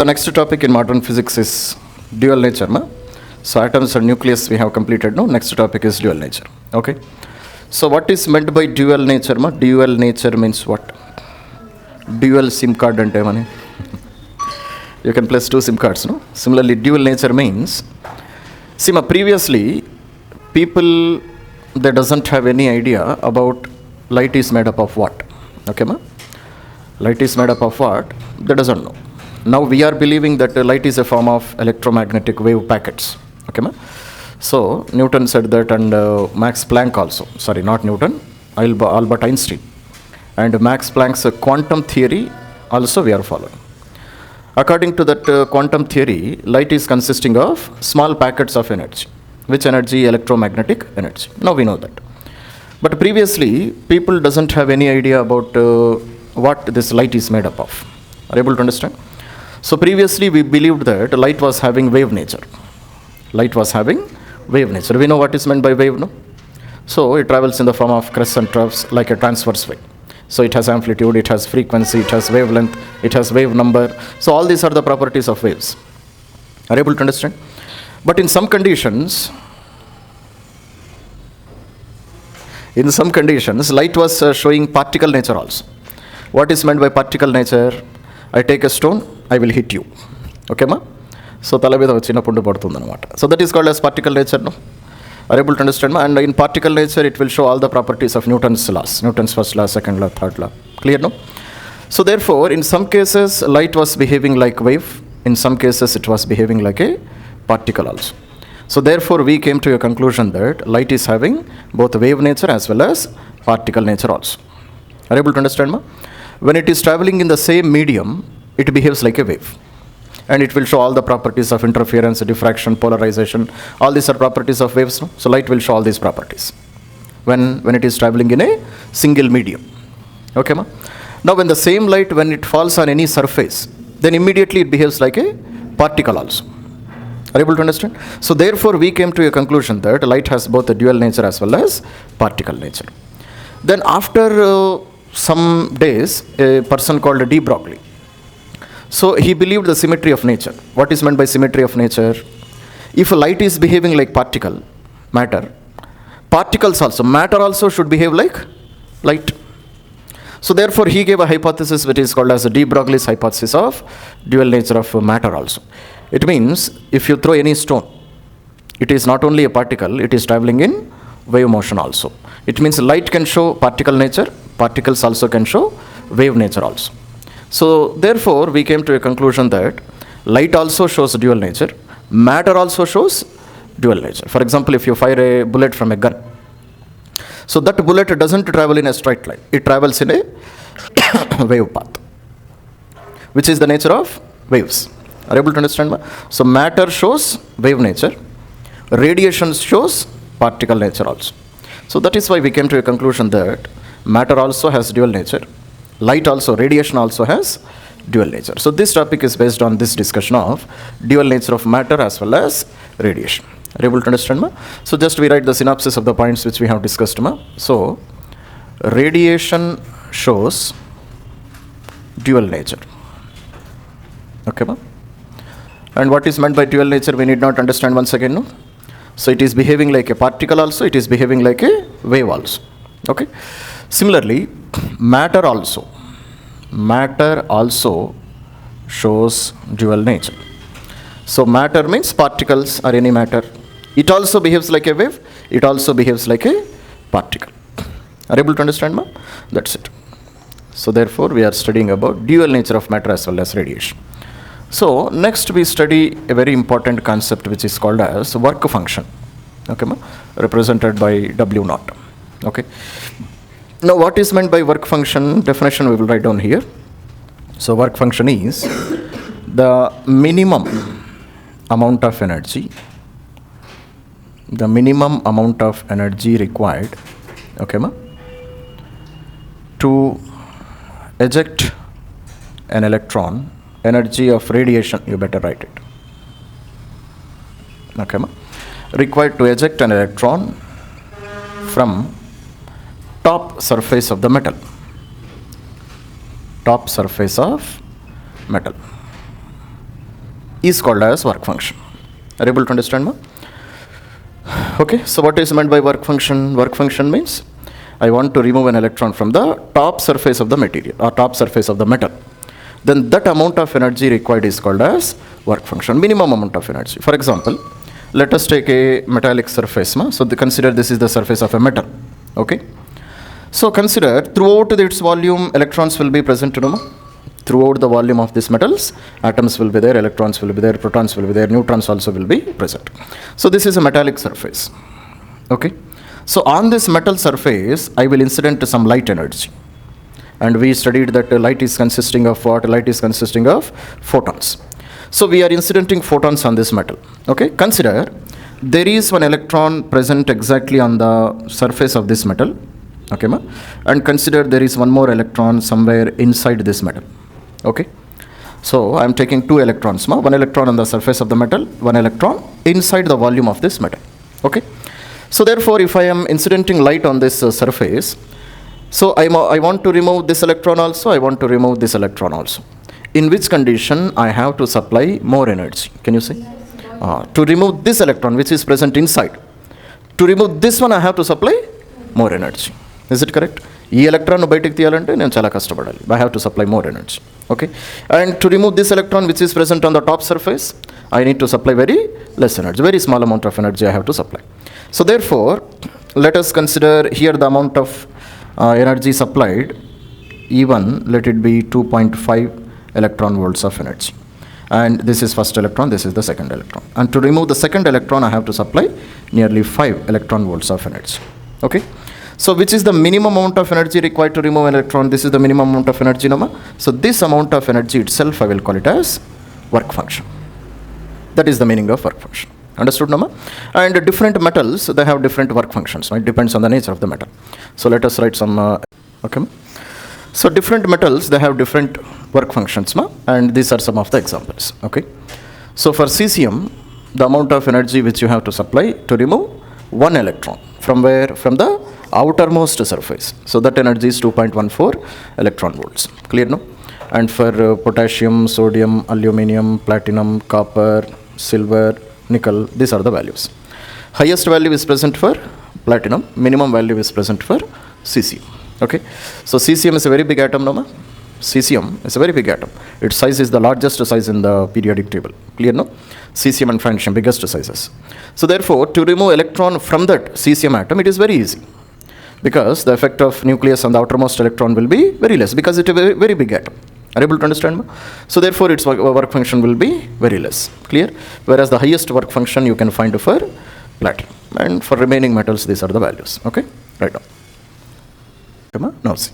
The next topic in modern physics is dual nature. So atoms and nucleus we have completed. No, next topic is dual nature. Okay. So what is meant by dual nature? Dual nature means what? Dual SIM card ante mani. You can place two SIM cards. No. Similarly, dual nature means, see, previously people they doesn't have any idea about light is made up of what. Okay, light is made up of what? They doesn't know. Now we are believing that light is a form of electromagnetic wave packets. Okay, so Newton said that, and Max Planck also. Sorry, not Newton. Albert Einstein, and Max Planck's quantum theory also we are following. According to that quantum theory, light is consisting of small packets of energy. Which energy? Electromagnetic energy. Now we know that. But previously, people doesn't have any idea about what this light is made up of. Are you able to understand? So previously we believed that light was having wave nature. Light was having wave nature. We know what is meant by wave, no? So it travels in the form of crests and troughs like a transverse wave. So it has amplitude, it has frequency, it has wavelength, it has wave number. So all these are the properties of waves. Are you able to understand? But in some conditions, light was showing particle nature also. What is meant by particle nature? I take a stone, I will hit you. Okay, ma? So tala meeda vachina pundu padtundi anamata. So that is called as particle nature, no? Are you able to understand, ma? And in particle nature, it will show all the properties of Newton's laws. Newton's first law, second law, third law. Clear, no? So therefore, in some cases, light was behaving like wave. In some cases, it was behaving like a particle also. So therefore, we came to a conclusion that light is having both wave nature as well as particle nature also. Are you able to understand, ma? When it is traveling in the same medium, it behaves like a wave. And it will show all the properties of interference, diffraction, polarization. All these are properties of waves. No? So light will show all these properties when it is traveling in a single medium. Okay, ma? Now when the same light, when it falls on any surface, then immediately it behaves like a particle also. Are you able to understand? So therefore we came to a conclusion that light has both a dual nature as well as particle nature. Then after some days, a person called D. Broglie. So he believed the symmetry of nature. What is meant by symmetry of nature? If light is behaving like particle, matter, particles also, matter also should behave like light. So therefore he gave a hypothesis which is called as the D. Broglie's hypothesis of dual nature of matter also. It means if you throw any stone, it is not only a particle, it is traveling in wave motion also. It means light can show particle nature, particles also can show wave nature also. So therefore we came to a conclusion that light also shows dual nature, matter also shows dual nature. For example, if you fire a bullet from a gun, so that bullet doesn't travel in a straight line, it travels in a wave path, which is the nature of waves. Are you able to understand? So matter shows wave nature, radiation shows particle nature also. So that is why we came to a conclusion that matter also has dual nature, light also, radiation also has dual nature. So this topic is based on this discussion of dual nature of matter as well as radiation. Are you able to understand, ma? So just we write the synopsis of the points which we have discussed, ma. So radiation shows dual nature. Okay, ma? And what is meant by dual nature we need not understand once again, no? So it is behaving like a particle also, it is behaving like a wave also. Okay. Similarly, matter also shows dual nature. So matter means particles or any matter. It also behaves like a wave, it also behaves like a particle. Are you able to understand, ma? That's it. So therefore we are studying about dual nature of matter as well as radiation. So next we study a very important concept which is called as work function. Okay, ma? Represented by W naught. Okay. Now what is meant by work function? Definition we will write down here. So work function is the minimum amount of energy required, okay, ma, to eject an electron, energy of radiation, you better write it. Okay, ma, required to eject an electron from top surface of the metal. Top surface of metal. is called as work function. Are you able to understand, ma? Okay, so what is meant by work function? Work function means I want to remove an electron from the top surface of the material or top surface of the metal. Then that amount of energy required is called as work function, minimum amount of energy. For example, let us take a metallic surface. So consider this is the surface of a metal. Okay. So consider throughout its volume, electrons will be present. Throughout the volume of these metals, atoms will be there, electrons will be there, protons will be there, neutrons also will be present. So this is a metallic surface. Okay. So on this metal surface, I will incident some light energy. And we studied that light is consisting of what? Light is consisting of photons. So we are incidenting photons on this metal. Okay. Consider there is one electron present exactly on the surface of this metal. Okay, ma? And consider there is one more electron somewhere inside this metal. Okay. So I am taking two electrons, ma? One electron on the surface of the metal, one electron inside the volume of this metal. Okay. So therefore, if I am incidenting light on this surface, so I want to remove this electron also, I want to remove this electron also. In which condition I have to supply more energy? Can you say? To remove this electron which is present inside. To remove this one I have to supply more energy. Is it correct? This electron బయటికి తీయాలంటే నేను చాలా కష్టపడాలి. I have to supply more energy. Okay. And to remove this electron which is present on the top surface, I need to supply very less energy. Very small amount of energy I have to supply. So therefore, let us consider here the amount of energy supplied. E1, let it be 2.5 electron volts of energy. And this is first electron, this is the second electron. And to remove the second electron, I have to supply nearly 5 electron volts of energy. Okay. So which is the minimum amount of energy required to remove an electron? This is the minimum amount of energy, Nama. So this amount of energy itself, I will call it as work function. That is the meaning of work function. Understood, Nama? And different metals, they have different work functions. It depends on the nature of the metal. So let us write some, okay. So different metals, they have different work functions, ma? And these are some of the examples. Okay. So for cesium, the amount of energy which you have to supply to remove one electron from where? From the outermost surface. So that energy is 2.14 electron volts. Clear, no? And for potassium, sodium, aluminum, platinum, copper, silver, nickel, these are the values. Highest value is present for platinum, minimum value is present for cesium. Okay. So cesium is a very big atom, no, ma? Cesium is a very big atom. Its size is the largest size in the periodic table. Clear, no? Cesium and francium, biggest sizes. So therefore, to remove electron from that cesium atom, it is very easy. Because the effect of nucleus on the outermost electron will be very less, because it is a very, very big atom. Are you able to understand? So therefore, its work function will be very less. Clear? Whereas the highest work function you can find for platinum. And for remaining metals, these are the values. Okay? Right now. Now see.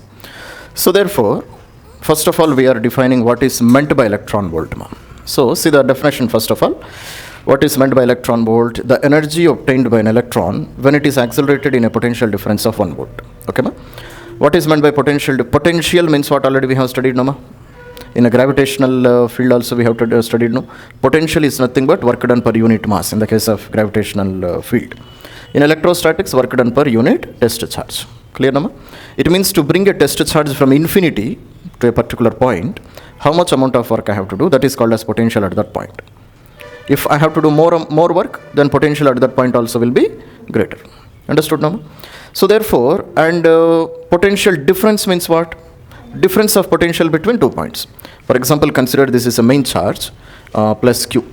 So therefore, first of all, we are defining what is meant by electron volt. So see the definition first of all. What is meant by electron volt? The energy obtained by an electron when it is accelerated in a potential difference of 1 volt. Okay, ma? What is meant by potential? Potential means what already we have studied, no, ma? In a gravitational field also we have to studied, no? Potential is nothing but work done per unit mass in the case of gravitational field. In electrostatics, work done per unit test charge. Clear, no, ma? It means to bring a test charge from infinity to a particular point, how much amount of work I have to do, that is called as potential at that point. If I have to do more work, then potential at that point also will be greater. Understood, now? So therefore, and potential difference means what? Difference of potential between 2 points. For example, consider this is a main charge plus Q.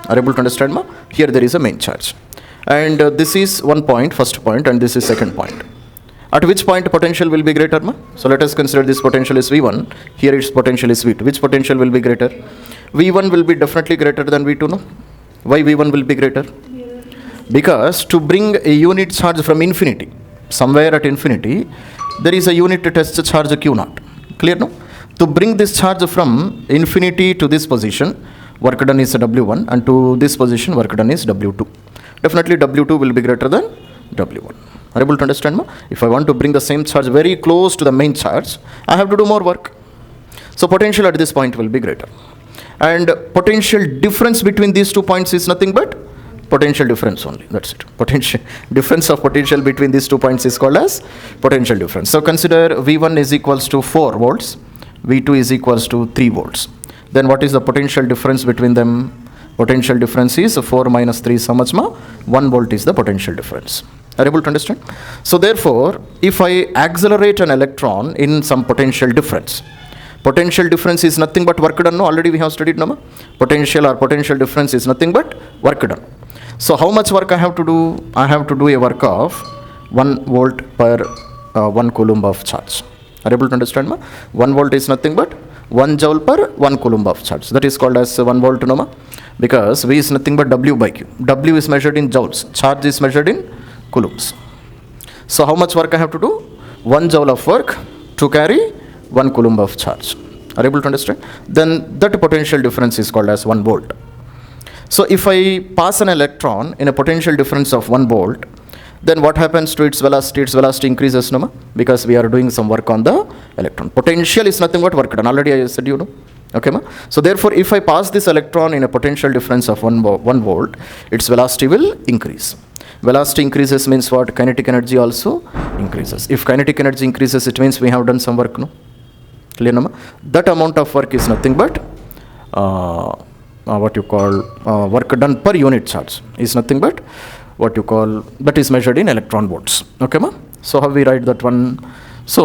Are you able to understand, ma? Here there is a main charge. And this is one point, first point, and this is second point. At which point potential will be greater, ma? So let us consider this potential is V1. Here its potential is V2. Which potential will be greater? V1 will be definitely greater than V2, no? Why V1 will be greater? Because to bring a unit charge from infinity, somewhere at infinity, there is a unit test charge Q0. Clear, no? To bring this charge from infinity to this position, work done is W1, and to this position, work done is W2. Definitely W2 will be greater than W1. Are you able to understand, ma? If I want to bring the same charge very close to the main charge, I have to do more work. So potential at this point will be greater. And potential difference between these 2 points is nothing but potential difference only. That's it. Potential difference of potential between these 2 points is called as potential difference. So consider V1 is equals to 4 volts, V2 is equals to 3 volts. Then what is the potential difference between them? Potential difference is 4 minus 3 is how much, ma? 1 volt is the potential difference. Are you able to understand? So therefore, if I accelerate an electron in some potential difference is nothing but work done. No, already we have studied, no? Potential difference is nothing but work done. So how much work I have to do? I have to do a work of 1 volt per 1 coulomb of charge. Are you able to understand, ma? 1 volt is nothing but 1 joule per 1 coulomb of charge. That is called as 1 volt, no, ma? Because V is nothing but W by Q. W is measured in joules. Charge is measured in coulombs. So how much work I have to do? 1 joule of work to carry 1 coulomb of charge. Are you able to understand? Then that potential difference is called as 1 volt. So if I pass an electron in a potential difference of 1 volt, then what happens to its velocity? Its velocity increases, no, ma? Because we are doing some work on the electron. Potential is nothing but work done. Already I said, you know. Okay, ma? So therefore, if I pass this electron in a potential difference of 1 volt, its velocity will increase. Velocity increases means what? Kinetic energy also increases. If kinetic energy increases, it means we have done some work, no? Clear, no, ma? That amount of work is nothing but what you call work done per unit charge is nothing but what you call, that is measured in electron volts. Okay, ma? So how we write that one? So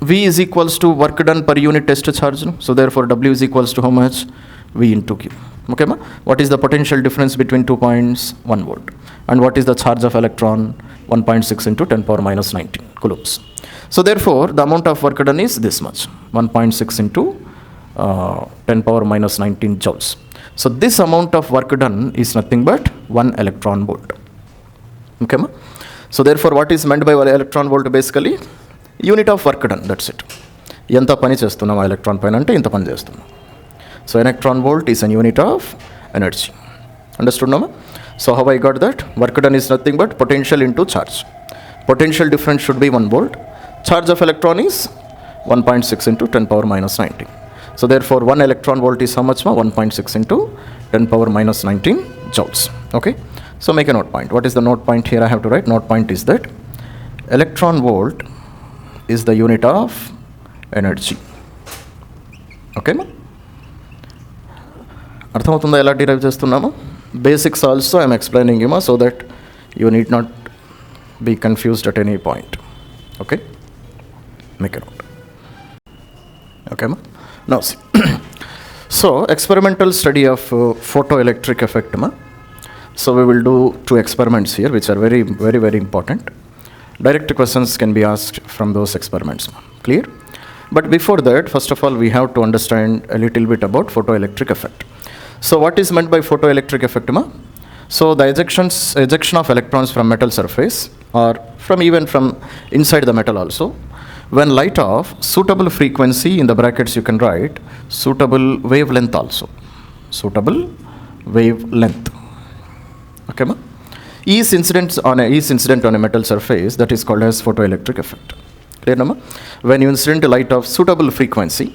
V is equals to work done per unit test charge. No? So therefore W is equals to how much? V into Q. Okay, ma? What is the potential difference between 2 points? 1 volt. And what is the charge of electron? 1.6 into 10 power minus 19 coulombs. So therefore the amount of work done is this much, 1.6 into 10 power minus 19 joules. So this amount of work done is nothing but 1 electron volt. Okay, ma? So therefore what is meant by 1 electron volt? Basically unit of work done, that's it. Enta pani chestunnam electron paina ante inta pani chestunnam. So electron volt is an unit of energy. Understood, no, ma? So how I got that? Work done is nothing but potential into charge. Potential difference should be 1 volt. Charge of electron is 1.6 into 10 power minus 19. So therefore 1 electron volt is how much, ma? 1.6 into 10 power minus 19 joules. Okay. So make a note point. What is the note point here? I have to write. Note point is that electron volt is the unit of energy. Okay, ma? అర్థమవుతుందా ఎలా derive చేస్తున్నామో? Basics also I am explaining you, ma, so that you need not be confused at any point. Okay? Make a note. Okay, ma? Now see. So experimental study of photoelectric effect, ma. So we will do 2 experiments here which are very, very, very important. Direct questions can be asked from those experiments, ma. Clear? But before that, first of all, we have to understand a little bit about photoelectric effect. So what is meant by photoelectric effect, ma? So the ejection of electrons from metal surface or even from inside the metal also, when light of suitable frequency, in the brackets you can write suitable wavelength also. Suitable wavelength. Okay, ma? Is incident on a metal surface, that is called as photoelectric effect. Clear, no, ma? When you incident light of suitable frequency,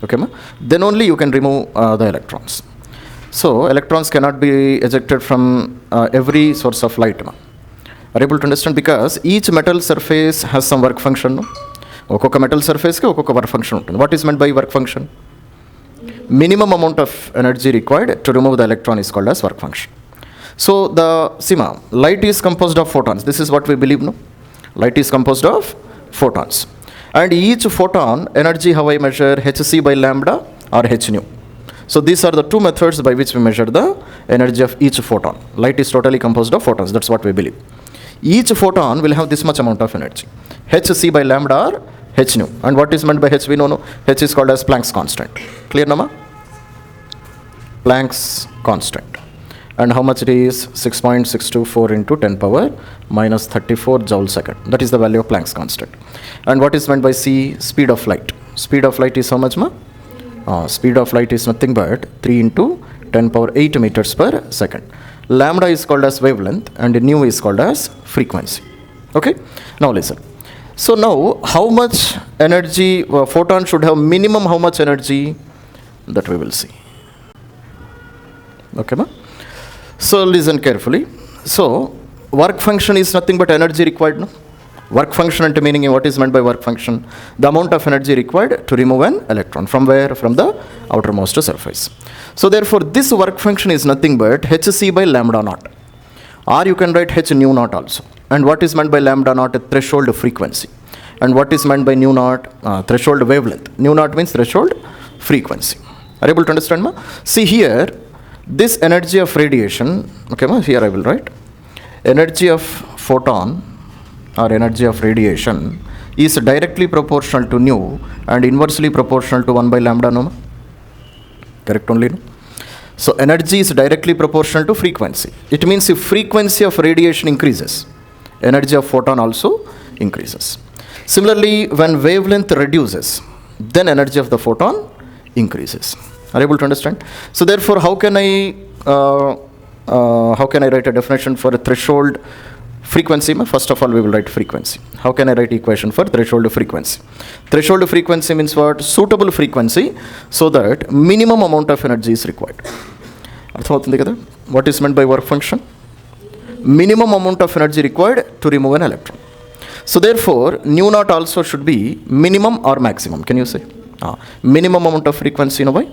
okay, ma, then only you can remove the electrons. So electrons cannot be ejected from every source of light, ma. Are you able to understand? Because each metal surface has some work function, no? Okoka metal surface ki okoka work function untundi. What is meant by work function? Minimum amount of energy required to remove the electron is called as work function. So the light is composed of photons. This is what we believe, no? Light is composed of photons. And each photon energy, how I measure? hc by lambda or h nu. So these are the 2 methods by which we measure the energy of each photon. Light is totally composed of photons. That's what we believe. Each photon will have this much amount of energy. hc by lambda or h nu. And what is meant by h? We know, no? H is called as Planck's constant. Clear, Nama? Planck's constant. And how much it is? 6.624 into 10 power minus 34 joule second. That is the value of Planck's constant. And what is meant by c? Speed of light. Speed of light is how much, ma? Speed of light is nothing but 3 into 10 power 8 meters per second. Lambda is called as wavelength and nu is called as frequency. Okay? Now listen. So now how much energy photon should have? Minimum how much energy? That we will see. Okay, ma? So listen carefully. So work function is nothing but energy required, no? Work function and meaning, what is meant by work function? The amount of energy required to remove an electron. From where? From the outermost surface. So therefore, this work function is nothing but hc by lambda naught. Or you can write h nu naught also. And what is meant by lambda naught? A threshold frequency. And what is meant by nu naught? Threshold wavelength. Nu naught means threshold frequency. Are you able to understand, ma? See here, this energy of radiation, okay, ma? Here I will write. Energy of photon or energy of radiation is directly proportional to nu and inversely proportional to 1 by lambda, no, ma? Correct only, no? So energy is directly proportional to frequency. It means if frequency of radiation increases, energy of photon also increases. Similarly, when wavelength reduces, then energy of the photon increases. Are you able to understand? So therefore, how can I write a definition for a threshold frequency? First of all, we will write frequency. How can I write equation for threshold frequency? Threshold frequency means what? Suitable frequency so that minimum amount of energy is required. What is meant by work function? Minimum amount of energy required to remove an electron. So therefore, nu naught also should be minimum or maximum. Can you say? Minimum amount of frequency, no, why?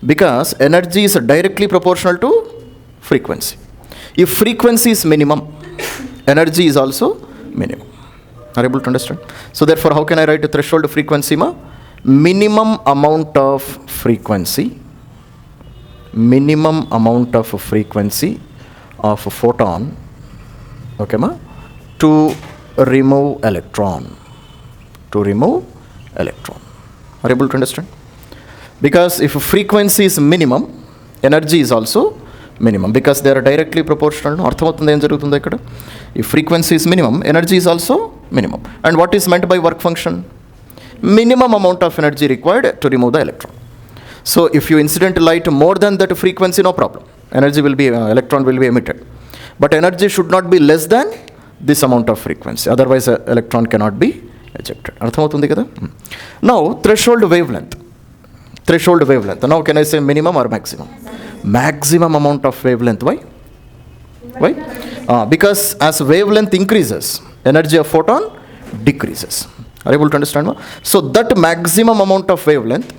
Because energy is directly proportional to frequency. If frequency is minimum, energy is also minimum. Are you able to understand? So therefore, how can I write a threshold frequency, ma? Minimum amount of frequency. Minimum amount of frequency of a photon, okay, ma, to remove electron. To remove electron. Are you able to understand? Because if frequency is minimum, energy is also minimum, because they are directly proportional. If frequency is minimum, energy is also minimum. And what is meant by work function? Minimum amount of energy required to remove the electron. So if you incident light more than that frequency, no problem. Energy will be, electron will be emitted. But energy should not be less than this amount of frequency. Otherwise, electron cannot be ejected. Now, threshold wavelength. Threshold wavelength. Now, can I say minimum or maximum? Maximum amount of wavelength. Why? Why? Because as wavelength increases, energy of photon decreases. Are you able to understand? So that maximum amount of wavelength,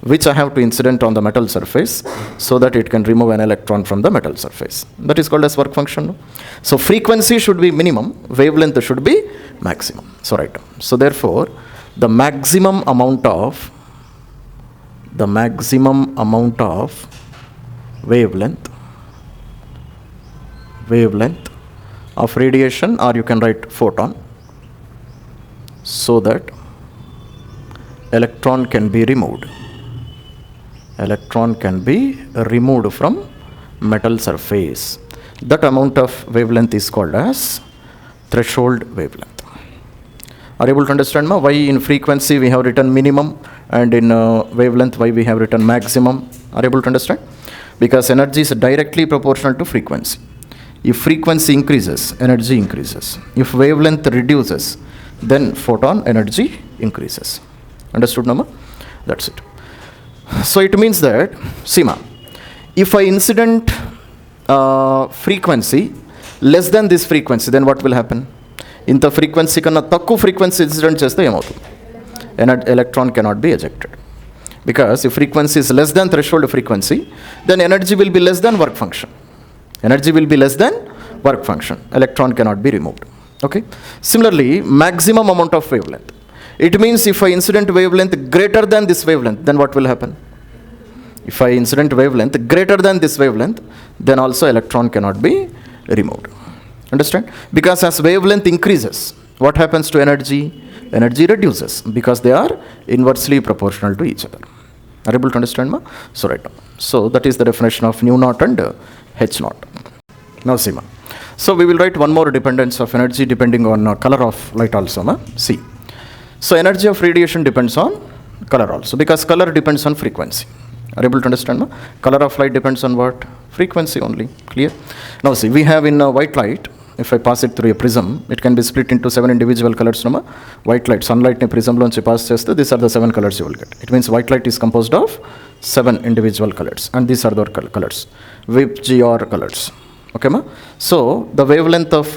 which I have to incident on the metal surface so that it can remove an electron from the metal surface. That is called as work function. No? So frequency should be minimum, wavelength should be maximum. So right. So therefore, the maximum amount of wavelength of radiation, or you can write photon, so that electron can be removed. Electron can be removed from metal surface. That amount of wavelength is called as threshold wavelength. Are you able to understand, ma? Why in frequency we have written minimum and in wavelength why we have written maximum? Are you able to understand? Because energy is directly proportional to frequency. If frequency increases, energy increases. If wavelength reduces, then photon energy increases. Understood, Nama? That's it. So it means that, see, ma, if I incident frequency less than this frequency, then what will happen? In the frequency kanna takku frequency incident chesthe emautundi? Electron cannot be ejected. Because if frequency is less than threshold frequency, then energy will be less than work function. Energy will be less than work function. Electron cannot be removed. Okay. Similarly, maximum amount of wavelength. It means if I incident wavelength greater than this wavelength, then what will happen? If I incident wavelength greater than this wavelength, then also electron cannot be removed. Understand? Because as wavelength increases, what happens to energy? Energy reduces because they are inversely proportional to each other. Are you able to understand, ma? So right now. So that is the definition of nu naught and h naught. Now see, ma. So we will write one more dependence of energy depending on color of light also, ma. See. So energy of radiation depends on color also, because color depends on frequency. Are you able to understand, ma? Color of light depends on what? Frequency only. Clear? Now see, we have in white light, if I pass it through a prism, it can be split into 7 individual colors. No, ma? White light, sunlight ni prism lonchi pass chesthe, these are the 7 colors you will get. It means white light is composed of 7 individual colors, and these are the colors, WIP-GR colors. Okay, ma? So the wavelength of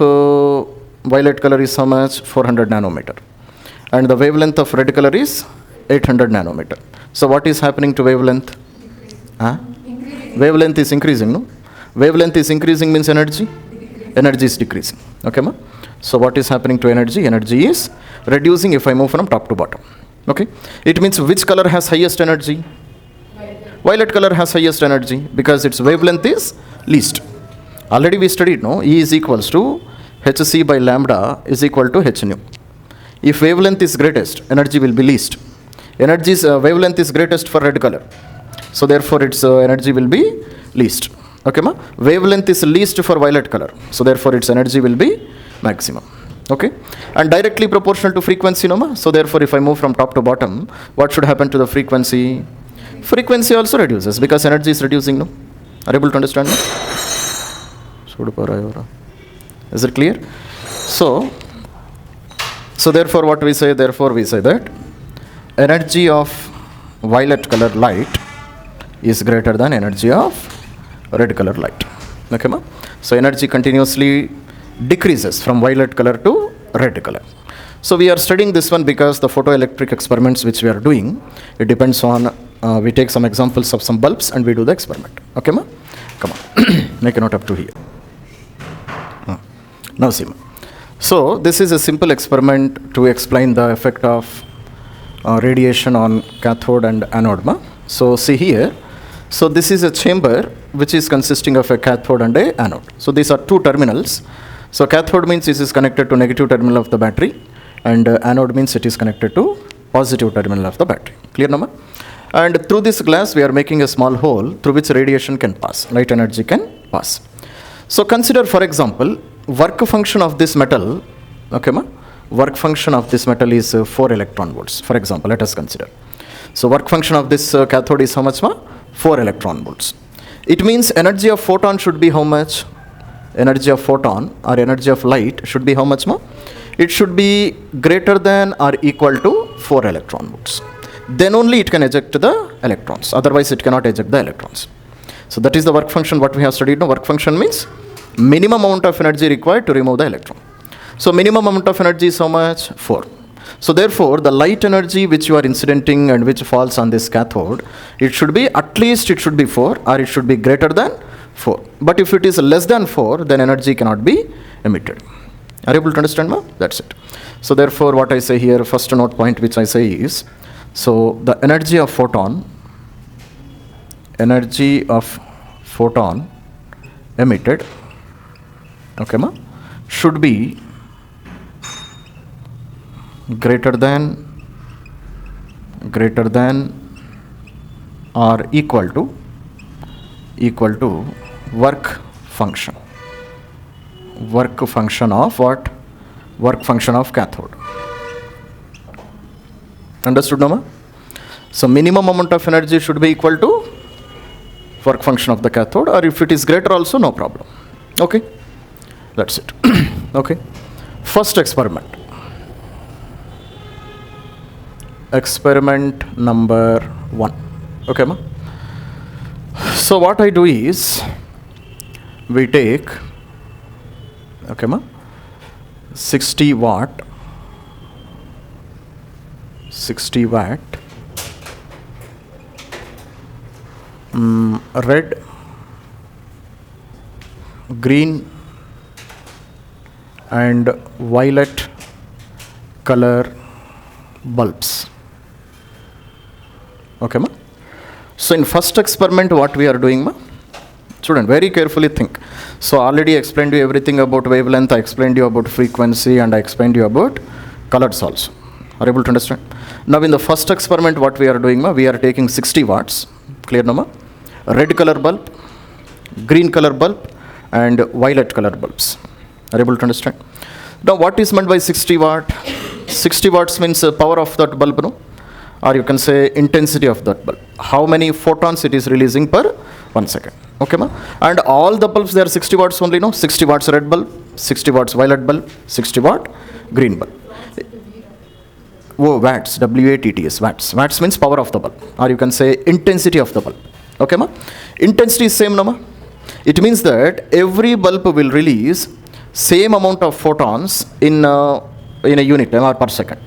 violet color is how much? 400 nanometer. And the wavelength of red color is 800 nanometer. So what is happening to wavelength? Wavelength is increasing, no? Wavelength is increasing means energy? Energy is decreasing. Okay, ma? So what is happening to energy? Energy is reducing if I move from top to bottom. Okay? It means which color has highest energy? Violet color has highest energy because its wavelength is least. Already we studied, no? E is equals to hc by lambda is equal to h nu. If wavelength is greatest, energy will be least. Energy's wavelength is greatest for red color. So therefore its energy will be least. Okay, ma? Wavelength is least for violet color. So therefore its energy will be maximum. Okay? And directly proportional to frequency, no, ma? So therefore if I move from top to bottom, what should happen to the frequency? Frequency also reduces because energy is reducing, no? Are you able to understand? No? Is it clear? So therefore what we say? Therefore we say that energy of violet color light is greater than energy of red color light. Okay, ma? So energy continuously decreases from violet color to red color. So we are studying this one because the photoelectric experiments which we are doing, it depends on, we take some examples of some bulbs and we do the experiment. Okay, ma? Come on, make a note up to here. Now see, ma. So this is a simple experiment to explain the effect of radiation on cathode and anode, ma. So see here, so this is a chamber which is consisting of a cathode and a anode. So these are two terminals. So cathode means this is connected to negative terminal of the battery, and anode means it is connected to positive terminal of the battery. Clear, no, ma? And through this glass we are making a small hole through which radiation can pass, light energy can pass. So consider, for example, work function of this metal, okay, ma? Work function of this metal is 4 electron volts, for example, let us consider. So work function of this cathode is how much, ma? 4 electron volts. It means energy of photon should be how much? Energy of photon or energy of light should be how much, ma? It should be greater than or equal to 4 electron volts. Then only it can eject the electrons, otherwise it cannot eject the electrons. So that is the work function what we have studied. No, work function means minimum amount of energy required to remove the electron. So minimum amount of energy is how much? 4. So therefore the light energy which you are incidenting and which falls on this cathode, it should be at least it should be 4 or it should be greater than 4. But if it is less than 4, then energy cannot be emitted. Are you able to understand, ma? That's it. So therefore what I say here, first note point which I say is, so the energy of photon emitted, okay, ma, should be greater than or equal to work function of what? Work function of cathode. Understood, no, ma? So minimum amount of energy should be equal to work function of the cathode, or if it is greater also, no problem. Okay, that's it. Okay, first experiment number 1. Okay, ma? So what I do is, we take, okay, ma, 60 watt red, green and violet color bulbs. Okay, ma? So in first experiment what we are doing, ma? Student, very carefully think. So already I explained you everything about wavelength, I explained you about frequency, and I explained you about colors also. Are you able to understand? Now in the first experiment what we are doing, ma? We are taking 60 watts, clear, no, ma? Red color bulb, green color bulb and violet color bulbs. Are you able to understand? Now what is meant by 60 watt? 60 watts means power of that bulb, no? Or you can say intensity of that bulb. How many photons it is releasing per 1 second. Okay, ma? And all the bulbs, they are 60 watts only, no? 60 watts red bulb, 60 watts violet bulb, 60 watt green bulb. Oh, watts, W-A-T-T-S, watts. Watts means power of the bulb. Or you can say intensity of the bulb. Okay, ma? Intensity is same, no, ma? It means that every bulb will release same amount of photons in a unit or per second.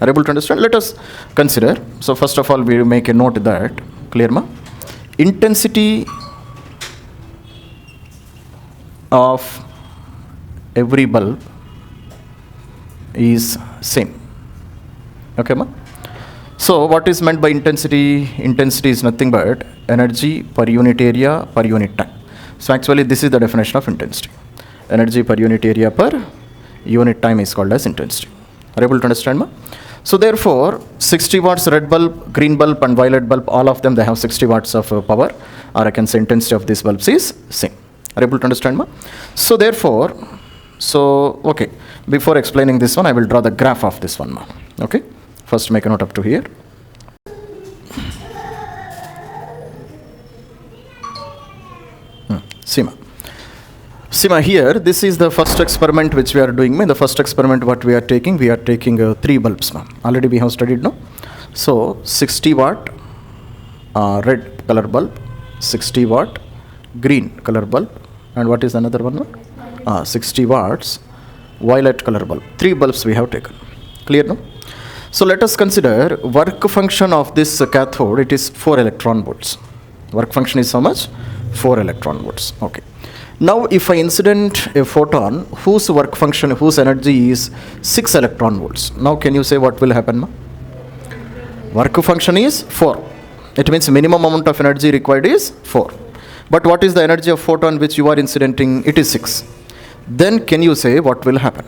Are you able to understand? Let us consider. So first of all, we make a note that, clear, ma? Intensity of every bulb is same. Okay, ma? So what is meant by intensity? Intensity is nothing but energy per unit area per unit time. So actually this is the definition of intensity. Energy per unit area per unit time is called as intensity. Are you able to understand, ma? So therefore 60 watts red bulb, green bulb and violet bulb, all of them they have 60 watts of power, or I can say intensity of these bulbs is same. Are you able to understand, ma? So therefore, okay, before explaining this one, I will draw the graph of this one, ma. Okay, first make a note up to here. See, ma, here, this is the first experiment which we are doing. The first experiment what we are taking 3 bulbs, ma. Already we have studied, no? So 60 watt red color bulb, 60 watt green color bulb, and what is another one? 60 watts violet color bulb. 3 bulbs we have taken. Clear, no? So let us consider work function of this cathode. It is 4 electron volts. Work function is how much? 4 electron volts. Okay. Now if I incident a photon whose work function, whose energy is 6 electron volts. Now can you say what will happen, ma? Work function is 4. It means minimum amount of energy required is 4. But what is the energy of photon which you are incidenting? It is 6. Then can you say what will happen?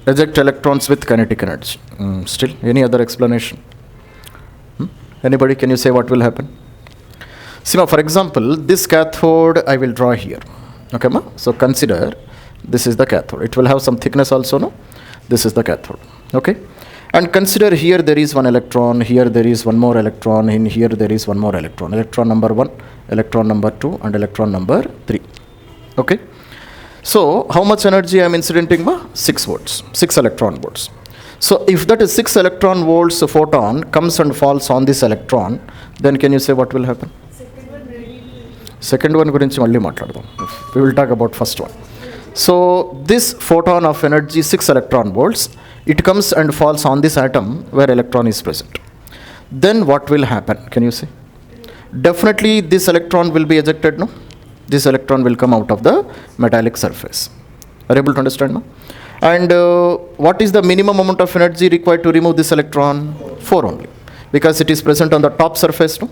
Eject electrons with kinetic energy. Still, any other explanation? Anybody, can you say what will happen? See, ma, for example, this cathode I will draw here. Okay, ma? So consider this is the cathode. It will have some thickness also, no? This is the cathode. Okay? And consider here there is one electron, here there is one more electron, in here there is one more electron. Electron number 1, electron number 2, and electron number 3. Okay? So how much energy I am incidenting, ma? 6 volts, 6 electron volts. So if that is 6 electron volts photon comes and falls on this electron, then can you say what will happen? Second one gurinchi malli maatladadam. We will talk about first one. So this photon of energy 6 electron volts, it comes and falls on this atom where electron is present. Then what will happen? Can you say? Definitely this electron will be ejected, no? This electron will come out of the metallic surface. Are you able to understand, no? And what is the minimum amount of energy required to remove this electron? 4 only. Because it is present on the top surface, no?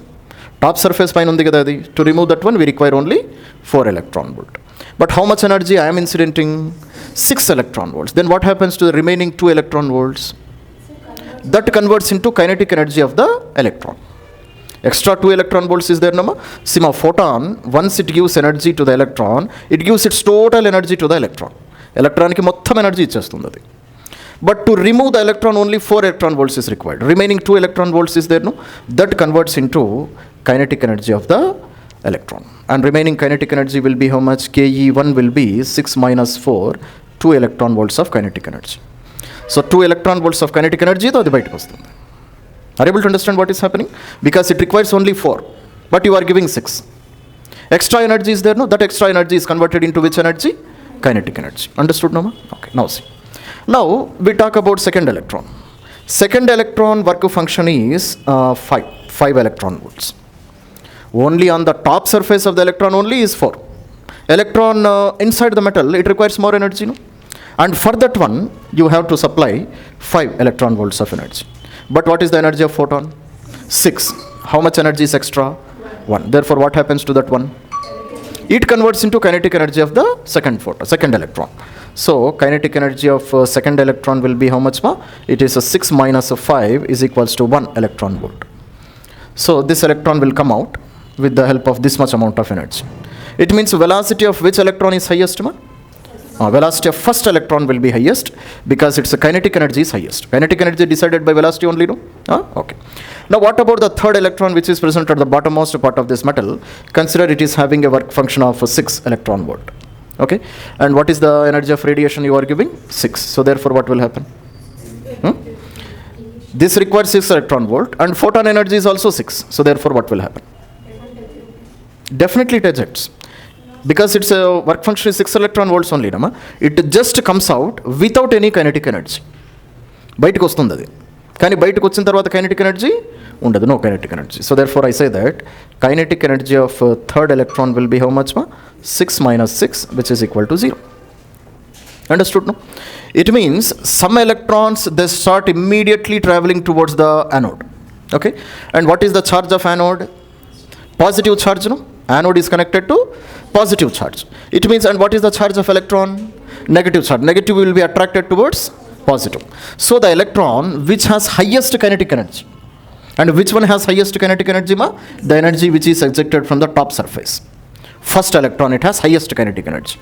Top surface pine undi kada adi. To remove that one we require only 4 electron volt. But how much energy I am incidenting? 6 electron volts. Then what happens to the remaining 2 electron volts? That converts into kinetic energy of the electron. Extra 2 electron volts is there, no? See, ma, photon, once it gives energy to the electron, it gives its total energy to the electron. Electron ki mottham energy ichchestundi adi. But to remove the electron, only 4 electron volts is required. Remaining 2 electron volts is there, no? That converts into kinetic energy of the electron. And remaining kinetic energy will be how much? KE1 will be 6 minus 4, 2 electron volts of kinetic energy. So 2 electron volts of kinetic energy, adi bayatiki vastundi. Are you able to understand what is happening? Because it requires only 4, but you are giving 6. Extra energy is there, no? That extra energy is converted into which energy? Kinetic energy. Understood, no? Okay, now see. Now we talk about second electron. Second electron work function is 5 electron volts. Only on the top surface of the electron only is 4. Electron inside the metal, it requires more energy, no? And for that one, you have to supply 5 electron volts of energy. But what is the energy of photon? 6. How much energy is extra? 1. Therefore, what happens to that one? It converts into kinetic energy of the second electron. So kinetic energy of second electron will be how much, ma? It is a 6 minus a 5 is equals to 1 electron volt. So this electron will come out with the help of this much amount of energy. It means velocity of which electron is highest, ma? Velocity of first electron will be highest because its kinetic energy is highest. Kinetic energy decided by velocity only, no? Okay. Now what about the third electron which is present at the bottommost part of this metal? Consider it is having a work function of 6 electron volt. Okay. And what is the energy of radiation you are giving? 6. So therefore what will happen? This requires 6 electron volt and photon energy is also 6. So therefore what will happen? Definitely it ejects. Because its work function is 6 electron volts only, it just comes out without any kinetic energy. బయటకు వస్తుంది అది. కానీ బయటకు వచ్చిన తర్వాత kinetic energy ఉండదు, no kinetic energy. So therefore I say that kinetic energy of third electron will be how much మా 6 minus 6 which is equal to 0. Understood, no? It means some electrons, they start immediately traveling towards the anode. Okay, and what is the charge of anode? Positive charge, no? Anode is connected to positive charge. It means, and what is the charge of electron? Negative charge. Negative will be attracted towards positive. So the electron which has highest kinetic energy, and which one has highest kinetic energy, ma? The energy which is ejected from the top surface. First electron, it has highest kinetic energy.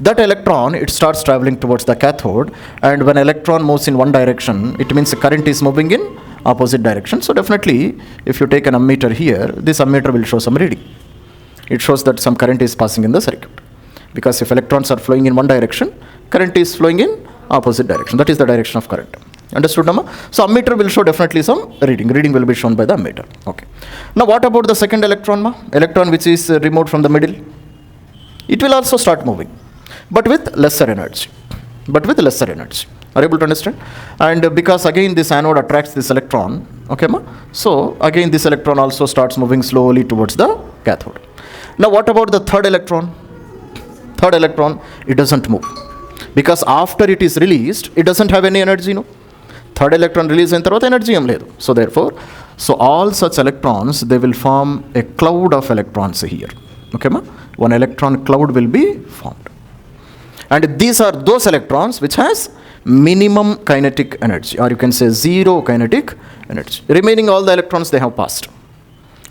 That electron, it starts traveling towards the cathode, and when electron moves in one direction, it means the current is moving in opposite direction. So definitely, if you take an ammeter here, this ammeter will show some reading. It shows that some current is passing in the circuit. Because if electrons are flowing in one direction, current is flowing in opposite direction. That is the direction of current. Understood, Nama? So ammeter will show definitely some reading. Reading will be shown by the ammeter. Okay. Now what about the second electron, ma? Electron which is removed from the middle? It will also start moving, but with lesser energy. Are you able to understand? And because again this anode attracts this electron, okay, ma? So again this electron also starts moving slowly towards the cathode. Now what about the third electron? Third electron, it doesn't move. Because after it is released, it doesn't have any energy, no? Third electron release in tarvata energy em ledu. So therefore, so all such electrons, they will form a cloud of electrons here. Okay, ma? One electron cloud will be formed. And these are those electrons which has minimum kinetic energy, or you can say zero kinetic energy. Remaining all the electrons, they have passed.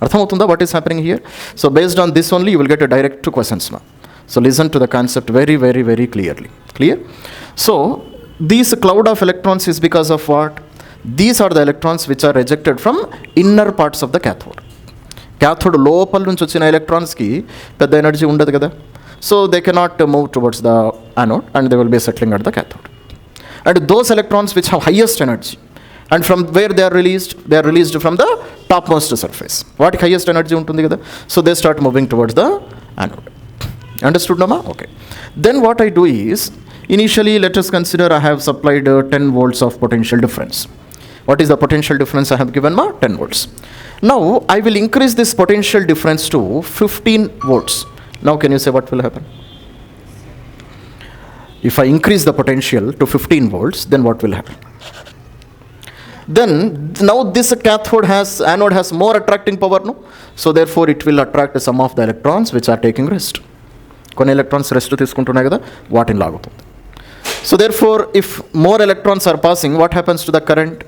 Arthamavutunda what is happening here? So based on this only, you will get a direct two questions, ma. So listen to the concept very, very, very clearly. Clear? So this cloud of electrons is because of what? These are the electrons which are ejected from inner parts of the cathode. Cathode లోపల నుంచి వచ్చిన ఎలక్ట్రాన్స్కి పెద్ద energy ఉండదు కదా. So they cannot move towards the anode, and they will be settling at the cathode. And those electrons which have highest energy, and from where they are released from the topmost surface. What highest energy ఉంటుంది కదా. So they start moving towards the anode. Understood, Nama? Okay. Then what I do is, initially let us consider I have supplied 10 volts of potential difference. What is the potential difference I have given, ma? 10 volts. Now I will increase this potential difference to 15 volts. Now can you say what will happen? If I increase the potential to 15 volts, then what will happen? Then now this anode has more attracting power, no? So therefore it will attract some of the electrons which are taking rest. కొన్ని electrons rest తీసుకుంటున్నాయి కదా, వాటిని లాగుతుంది. So therefore if more electrons are passing, what happens to the current?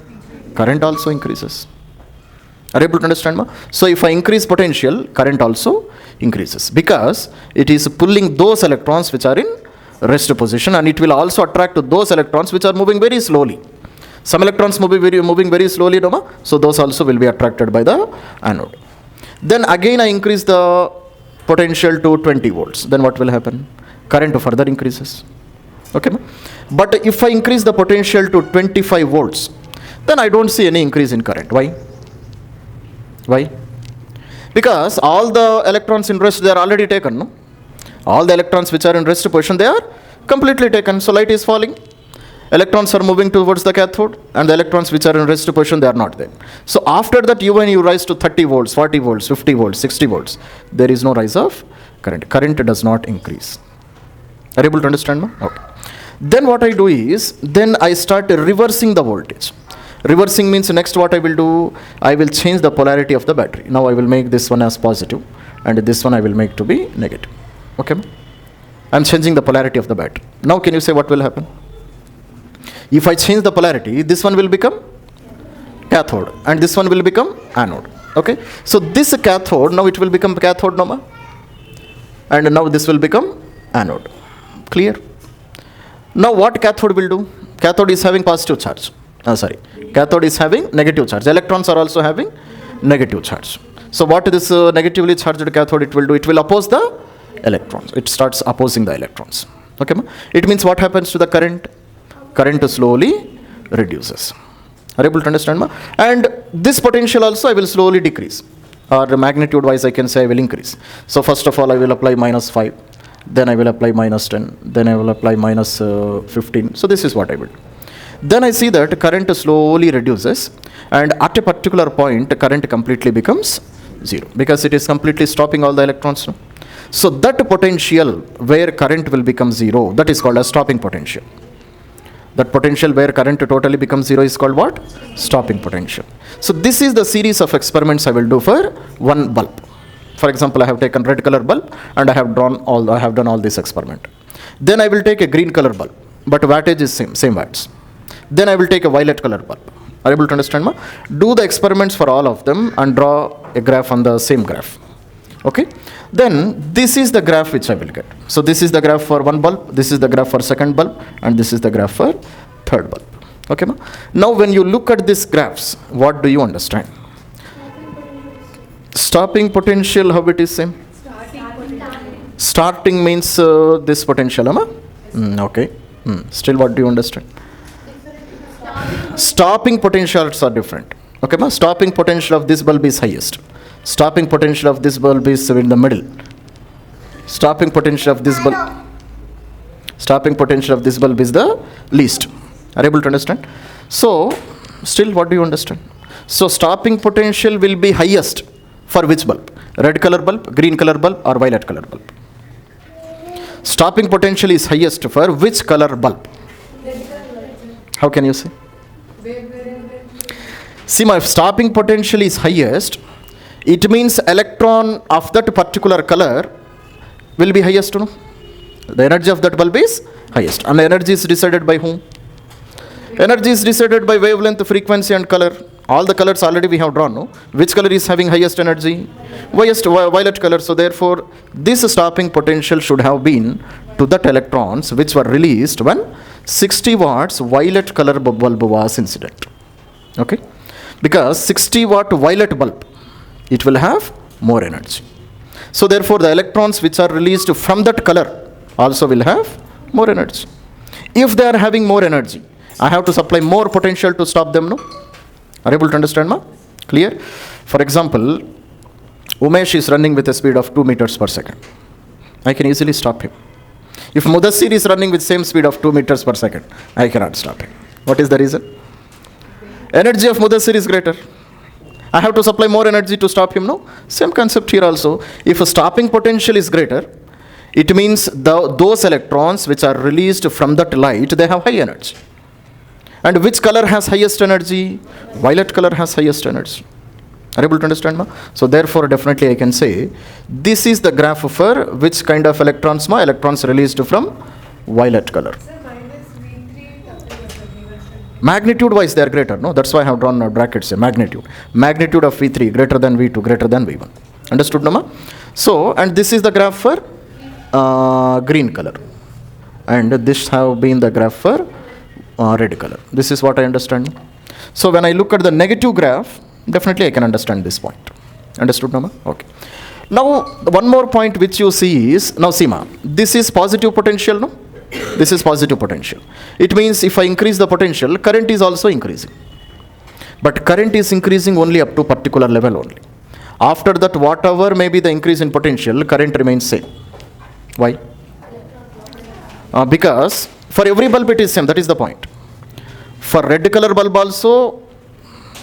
Current also increases. Are you able to understand, ma? So if I increase potential, current also increases, because it is pulling those electrons which are in rest position, and it will also attract to those electrons which are moving very slowly. Some electrons moving very slowly, no, ma? So those also will be attracted by the anode. Then again I increase the potential to 20 volts, then what will happen? Current further increases. Okay, ma? But if I increase the potential to 25 volts, then I don't see any increase in current. Why? Because all the electrons in rest, they are already taken, no? All the electrons which are in rest position, they are completely taken. So light is falling, electrons are moving towards the cathode, and the electrons which are in rest position, they are not there. So after that, when you rise to 30 volts, 40 volts, 50 volts, 60 volts, there is no rise of current. Current does not increase. Are you able to understand, ma? Okay. Then what I do is, then I start reversing the voltage. Reversing means next what I will do, I will change the polarity of the battery. Now I will make this one as positive, and this one I will make to be negative. Okay, ma? I am changing the polarity of the battery. Now can you say what will happen? If I change the polarity, this one will become cathode, and this one will become anode. Okay, so this cathode, now it will become cathode, no, ma? And now this will become anode. Clear? Now what cathode will do? Cathode is having positive charge. Cathode is having negative charge. Electrons are also having negative charge. So what this negatively charged cathode it will do? It will oppose the electrons. It starts opposing the electrons. Okay, ma? It means what happens to the current? Current slowly reduces. Are you able to understand, ma? And this potential also I will slowly decrease, or magnitude wise I can say I will increase. So first of all I will apply -5, then I will apply -10, then I will apply -15. So this is what I will do. Then I see that current slowly reduces, and at a particular point, current completely becomes zero because it is completely stopping all the electrons. No? So that potential where current will become zero, that is called as stopping potential. That potential where current totally becomes zero is called what? Stopping potential. So this is the series of experiments I will do for one bulb. For example, I have taken red color bulb and I have done all this experiment. Then I will take a green color bulb, but wattage is same watts. Then I will take a violet color bulb. Are you able to understand? Ma? Do the experiments for all of them and draw a graph on the same graph. Okay? Then this is the graph which I will get. So this is the graph for one bulb, this is the graph for second bulb, and this is the graph for third bulb. Okay, ma? Now when you look at these graphs, what do you understand? Stopping potential, how it is same? Starting means this potential, ma? Okay. Still, what do you understand? Stopping potentials are different. Okay, ma? Stopping potential of this bulb is highest. Stopping potential of this bulb is in the middle. Stopping potential of this bulb is the least. Are you able to understand? So, still, what do you understand? So, stopping potential will be highest for which bulb? Red color bulb, green color bulb, or violet color bulb? Stopping potential is highest for which color bulb? How can you say? See, my stopping potential is highest. It means electron of that particular color will be highest. No? The energy of that bulb is highest. And the energy is decided by whom? Energy is decided by wavelength, frequency, and color. All the colors already we have drawn. No? Which color is having highest energy? Violet color. So therefore, this stopping potential should have been to that electrons which were released when 60 watts violet color bulb was incident. Okay? Because 60 watt violet bulb, it will have more energy. So therefore, the electrons which are released from that color also will have more energy. If they are having more energy, I have to supply more potential to stop them, no? Are you able to understand, ma? Clear? For example, Umesh is running with a speed of 2 meters per second. I can easily stop him. If Mudassir is running with same speed of 2 meters per second, I cannot stop him. What is the reason? Energy of Mudassir is greater. I have to supply more energy to stop him, no? Same concept here also. If a stopping potential is greater, it means those electrons which are released from that light, they have high energy. And which color has highest energy? Violet color has highest energy. Are you able to understand, ma? So therefore, definitely I can say, this is the graph for which kind of electrons, ma? Electrons released from violet color. Magnitude wise they are greater, no? That's why I have drawn brackets here, magnitude. Magnitude of V3 greater than V2 greater than V1. Understood, no, ma? So, and this is the graph for green color. And this have been the graph for red color. This is what I understand. So when I look at the negative graph, definitely I can understand this point. Understood, no, ma? Okay. Now, one more point which you see is, now see, ma, this is positive potential, no? This is positive potential. It means if I increase the potential, current is also increasing. But current is increasing only up to particular level only. After that, whatever may be the increase in potential, current remains same. Why? Because for every bulb it is same, that is the point. For red color bulb also,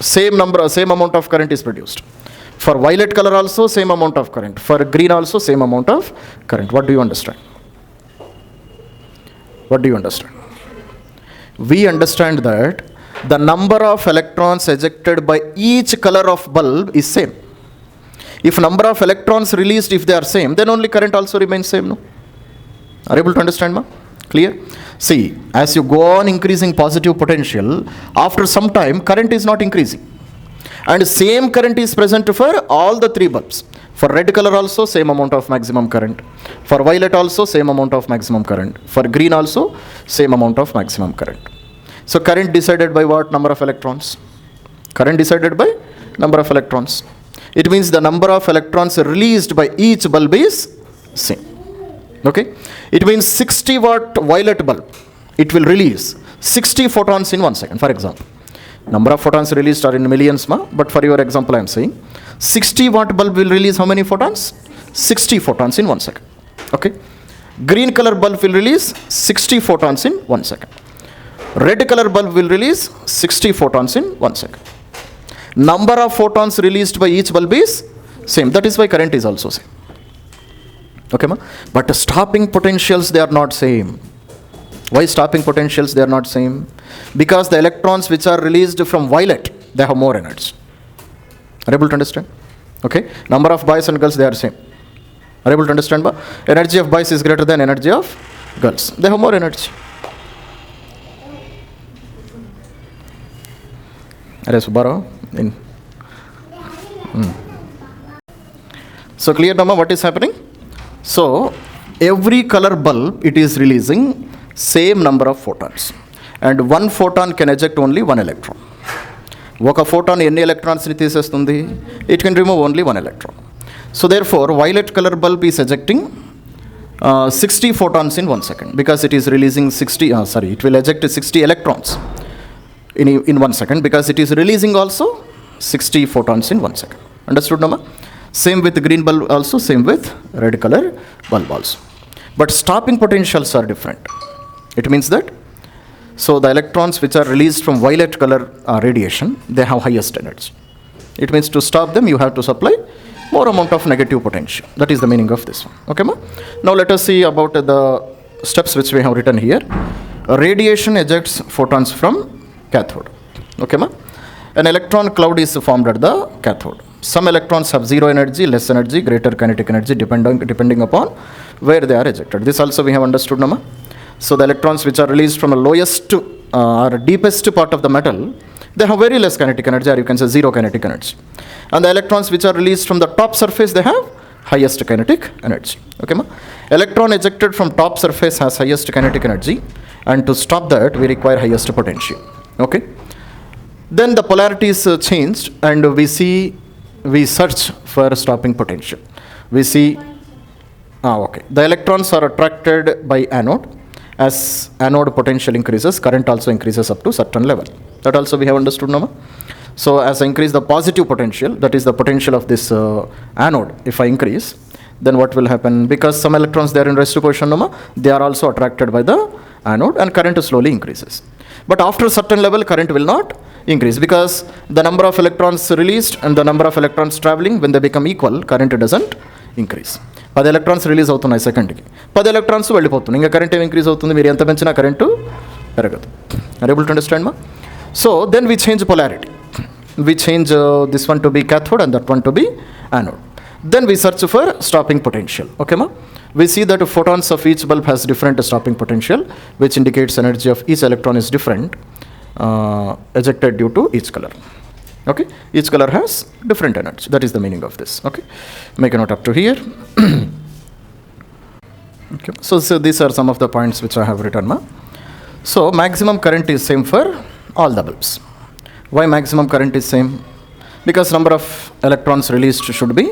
same amount of current is produced. For violet color also, same amount of current. For green also, same amount of current. What do you understand? What do you understand? We understand that the number of electrons ejected by each color of bulb is same. If number of electrons released, if they are same, then only current also remains same, no? Are you able to understand, ma? Clear? See, as you go on increasing positive potential, after some time, current is not increasing. And same current is present for all the three bulbs. For red color also, same amount of maximum current. For violet also, same amount of maximum current. For green also, same amount of maximum current. So current decided by what? Number of electrons. Current decided by number of electrons. It means the number of electrons released by each bulb is same. Okay? It means 60 watt violet bulb, it will release 60 photons in 1 second, for example. Number of photons released are in millions, ma, but for your example I am saying 60 watt bulb will release how many photons? 60 photons in 1 second. Okay? Green color bulb will release 60 photons in 1 second. Red color bulb will release 60 photons in 1 second. Number of photons released by each bulb is same. That is why current is also same. Okay, ma? But stopping potentials, they are not same. Why stopping potentials, they are not same? Because the electrons which are released from violet, they have more energy. Are you able to understand? Okay. Number of boys and girls, they are same. Are you able to understand? Ba? Energy of boys is greater than energy of girls. They have more energy. So clear, Nama, what is happening? So every color bulb, it is releasing same number of photons, and one photon can eject only one electron. Oka photon any electrons ni teesestundi? It can remove only one electron. So therefore violet color bulb is ejecting 60 photons in 1 second, because it is releasing it will eject 60 electrons in 1 second, because it is releasing also 60 photons in 1 second. Understood, Nama? Same with green bulb also, same with red color bulb also. But stopping potentials are different. It means that, so the electrons which are released from violet color radiation, they have highest energy. It means to stop them, you have to supply more amount of negative potential. That is the meaning of this one. Okay, ma? Now let us see about the steps which we have written here. Radiation ejects photons from cathode. Okay, ma? An electron cloud is formed at the cathode. Some electrons have zero energy, less energy, greater kinetic energy, depending upon where they are ejected. This also we have understood, Nama. So the electrons which are released from the lowest or deepest part of the metal, they have very less kinetic energy, or you can say zero kinetic energy. And the electrons which are released from the top surface, they have highest kinetic energy. Okay, ma? Electron ejected from top surface has highest kinetic energy, and to stop that, we require highest potential. Okay. Then the polarity is changed, and we search for stopping potential. We see, okay, the electrons are attracted by anode. As anode potential increases, current also increases up to certain level. That also we have understood, Nama. So as I increase the positive potential, that is the potential of this anode, if I increase, then what will happen? Because some electrons, they are in resting position, Nama, they are also attracted by the anode, and current slowly increases. But after a certain level, current will not increase, because the number of electrons released and the number of electrons traveling, when they become equal, current doesn't increase. 10 electrons release అవుతున్నాయి సెకండ్కి, 10 electrons వెళ్ళిపోతున్నాయి. ఇంకా current increase అవుతుంది, మీరు ఎంత పెంచినా current పెరగదు. Are you able to understand, ma? So then we change polarity. We change this one to be cathode and that one to be anode. Then we search for stopping potential. Okay, ma? We see that photons of each bulb has different stopping potential, which indicates energy of each electron is different, ejected due to each color. Okay, each color has different energy. That is the meaning of this. Okay, make a note up to here. Okay, so these are some of the points which I have written, ma. So maximum current is same for all the bulbs. Why maximum current is same? Because number of electrons released should be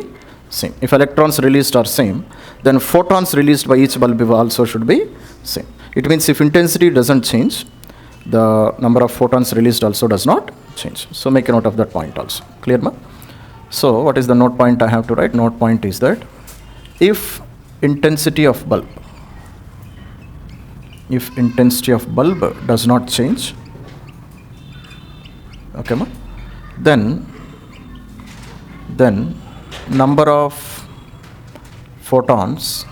same. If electrons released are same, then photons released by each bulb also should be same. It means if intensity doesn't change, the number of photons released also does not change. So make a note of that point also. Clear, ma? So what is the note point I have to write? Note point is that if intensity of bulb does not change, okay, ma? Then number of photons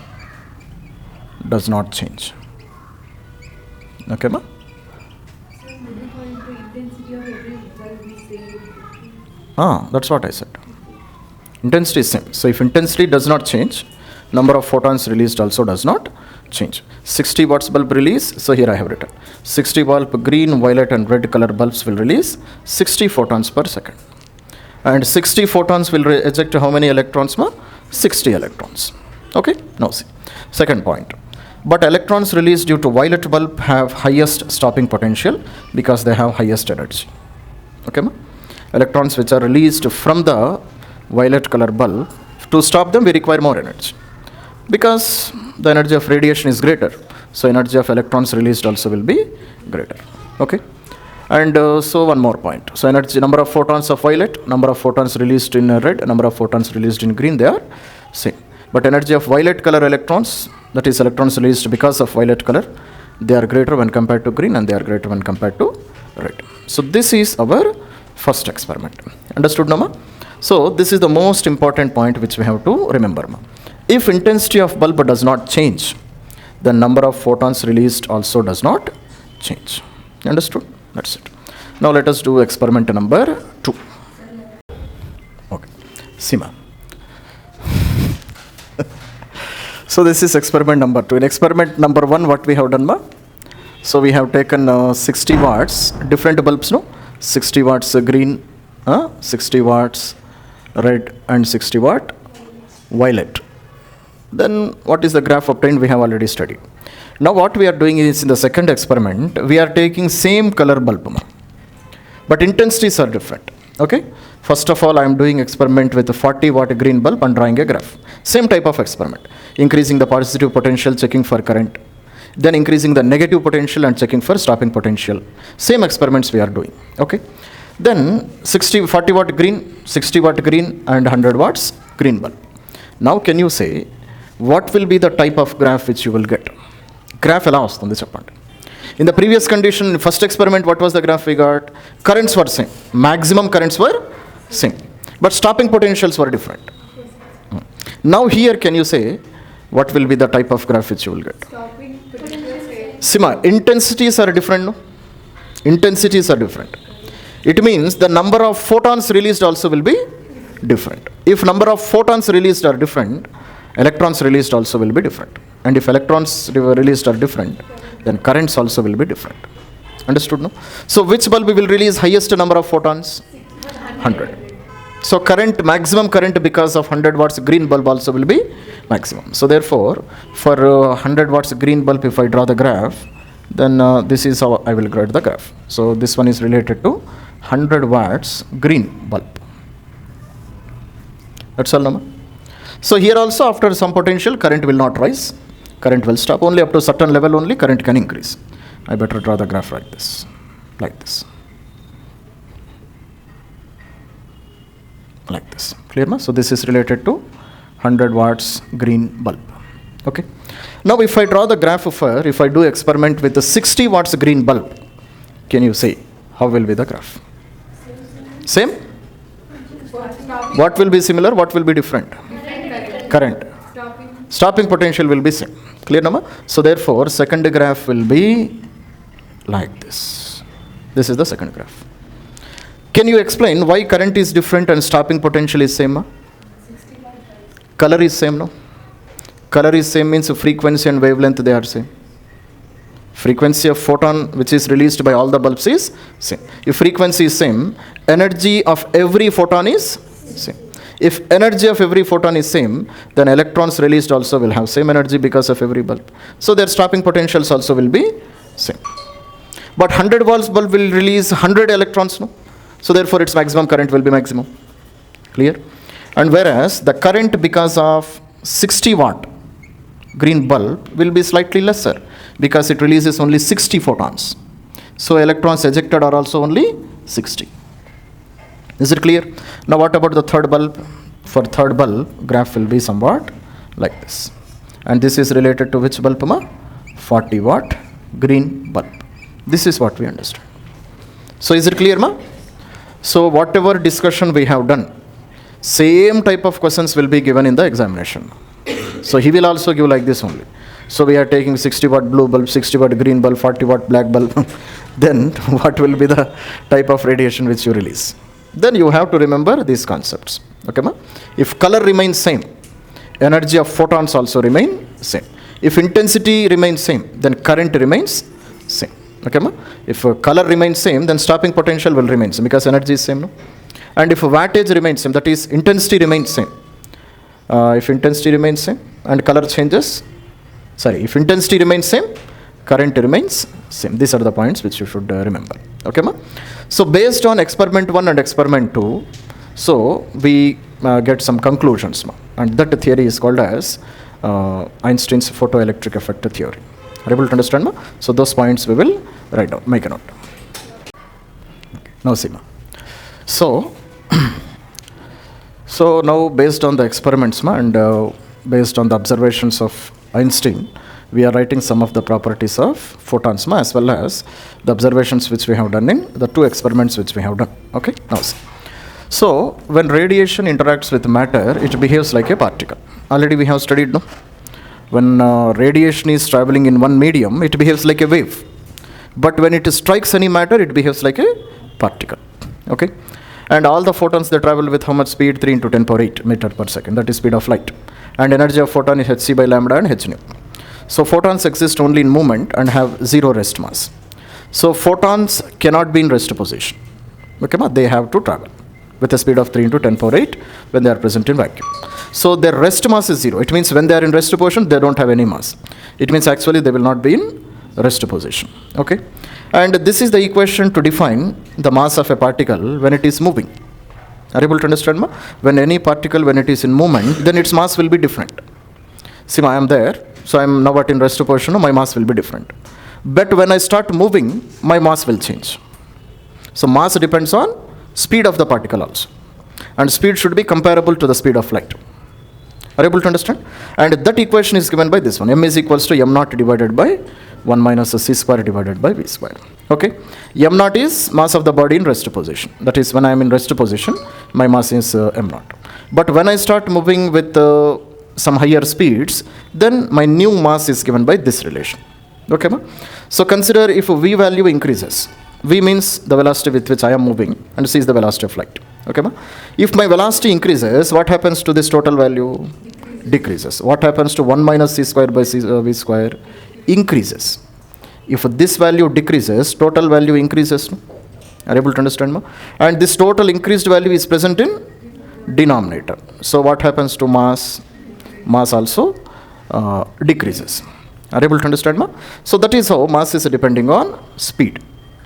does not change. Okay, ma? That's what I said. Intensity is same. So if intensity does not change, number of photons released also does not change. 60 watts bulb release, so here I have written 60 bulb green, violet and red color bulbs will release 60 photons per second. And 60 photons will eject how many electrons, ma? 60 electrons. Okay, now see. Second point. But electrons released due to violet bulb have highest stopping potential because they have highest energy. Okay, ma? Electrons which are released from the violet color bulb, to stop them we require more energy, because the energy of radiation is greater, so energy of electrons released also will be greater. Okay, and so one more point. So energy, number of photons of violet, number of photons released in red, number of photons released in green, they are same. But energy of violet color electrons, that is electrons released because of violet color, they are greater when compared to green, and they are greater when compared to red. So this is our first experiment. Understood, Nama? So this is the most important point which we have to remember. If intensity of bulb does not change, the number of photons released also does not change. Understood? That's it. Now let us do experiment number 2. Okay. Sima. So this is experiment number 2. In experiment number 1, what we have done, ma? So we have taken 60 watts, different bulbs, no? 60 watts green, 60 watts red, and 60 watt violet. Then what is the graph obtained? We have already studied. Now what we are doing is, in the second experiment, we are taking same color bulb, ma, but intensities are different. Okay. First of all, I am doing experiment with a 40 watt green bulb and drawing a graph. Same type of experiment. Increasing the positive potential, checking for current. Then increasing the negative potential and checking for stopping potential. Same experiments we are doing. Okay. Then 40 watt green, 60 watt green, and 100 watts green bulb. Now can you say what will be the type of graph which you will get? Graph allows on this point. In the previous condition, in first experiment, what was the graph we got? Currents were same. Maximum currents were same. But stopping potentials were different. Now here, can you say what will be the type of graph which you will get? Stopping potential. Sima, intensities are different, no? Intensities are different. It means the number of photons released also will be different. If number of photons released are different, electrons released also will be different. And if electrons released are different, then currents also will be different. Understood, no? So which bulb will release highest number of photons? 100. So current, maximum current because of 100 watts green bulb also will be maximum. So therefore, for 100 watts green bulb, if I draw the graph, then this is how I will grade the graph. So this one is related to 100 watts green bulb. That's all, no? So here also, after some potential, current will not rise. Current will stop. Only up to certain level only current can increase. I better draw the graph like this. Like this. Like this. Clear, ma? So this is related to 100 watts green bulb. Okay. Now if I draw the graph for, if I do experiment with the 60 watts green bulb, can you say how will be the graph? Same? What will be similar? What will be different? Current. Stopping potential will be same. Clear, Nama? So therefore, second graph will be like this. This is the second graph. Can you explain why current is different and stopping potential is same? Ma? Color is same, no? Color is same means frequency and wavelength, they are same. Frequency of photon which is released by all the bulbs is same. If frequency is same, energy of every photon is same. If energy of every photon is same, then electrons released also will have same energy because of every bulb. So their stopping potentials also will be same. But 100 volts bulb will release 100 electrons, no? So therefore its maximum current will be maximum. Clear? And whereas the current because of 60 watt green bulb will be slightly lesser because it releases only 60 photons. So electrons ejected are also only 60. Is it clear? Now what about the third bulb? For third bulb, graph will be somewhat like this. And this is related to which bulb, ma? 40 watt green bulb. This is what we understand. So is it clear, ma? So whatever discussion we have done, same type of questions will be given in the examination. So he will also give like this only. So we are taking 60 watt blue bulb, 60 watt green bulb, 40 watt black bulb. Then what will be the type of radiation which you release? Then you have to remember these concepts. Okay, ma? If color remains same, energy of photons also remain same. If intensity remains same, then current remains same. Okay, ma? If color remains same, then stopping potential will remain same because energy is same, no? And if wattage remains same, that is intensity remains same. If intensity remains same and color changes, if intensity remains same, current remains same. These are the points which you should remember. Okay, ma? So based on experiment 1 and experiment 2, so we get some conclusions, ma. And that theory is called as Einstein's photoelectric effect theory. Are you able to understand, ma? So those points we will write down, make a note. Okay. Now see, ma. So, now based on the experiments, ma, and based on the observations of Einstein, we are writing some of the properties of photons as well as the observations which we have done in the 2 experiments which we have done. Okay, now see. So when radiation interacts with matter, it behaves like a particle. Already we have studied, no? When radiation is traveling in one medium, it behaves like a wave. But when it strikes any matter, it behaves like a particle. Okay? And all the photons, they travel with how much speed? 3 into 10 power 8 meter per second. That is speed of light. And energy of photon is hc by lambda and h nu. So photons exist only in movement and have 0 rest mass. So photons cannot be in rest position. Okay, they have to travel with a speed of 3 into 10 power 8 when they are present in vacuum. So their rest mass is 0. It means when they are in rest position, they don't have any mass. It means actually they will not be in rest position. Okay? And this is the equation to define the mass of a particle when it is moving. Are you able to understand? When any particle, when it is in movement, then its mass will be different. See, I am there, so I am now in rest position, my mass will be different. But when I start moving, my mass will change. So mass depends on speed of the particle also. And speed should be comparable to the speed of light. Are you able to understand? And that equation is given by this one. M is equals to m naught divided by 1 minus c square divided by v square. Okay? M naught is mass of the body in rest position. That is, when I am in rest position, my mass is m naught. But when I start moving with some higher speeds, then my new mass is given by this relation. Okay, ma? So consider if v value increases. V means the velocity with which I am moving, and c is the velocity of light. Okay, ma? If my velocity increases, what happens to this total value? Decreases. What happens to 1 minus c square by v square? Increases. If this value decreases, total value increases. No? Are you able to understand? Ma? And this total increased value is present in denominator. So what happens to mass? Mass also decreases. Are you able to understand? Ma? So that is how mass is depending on speed.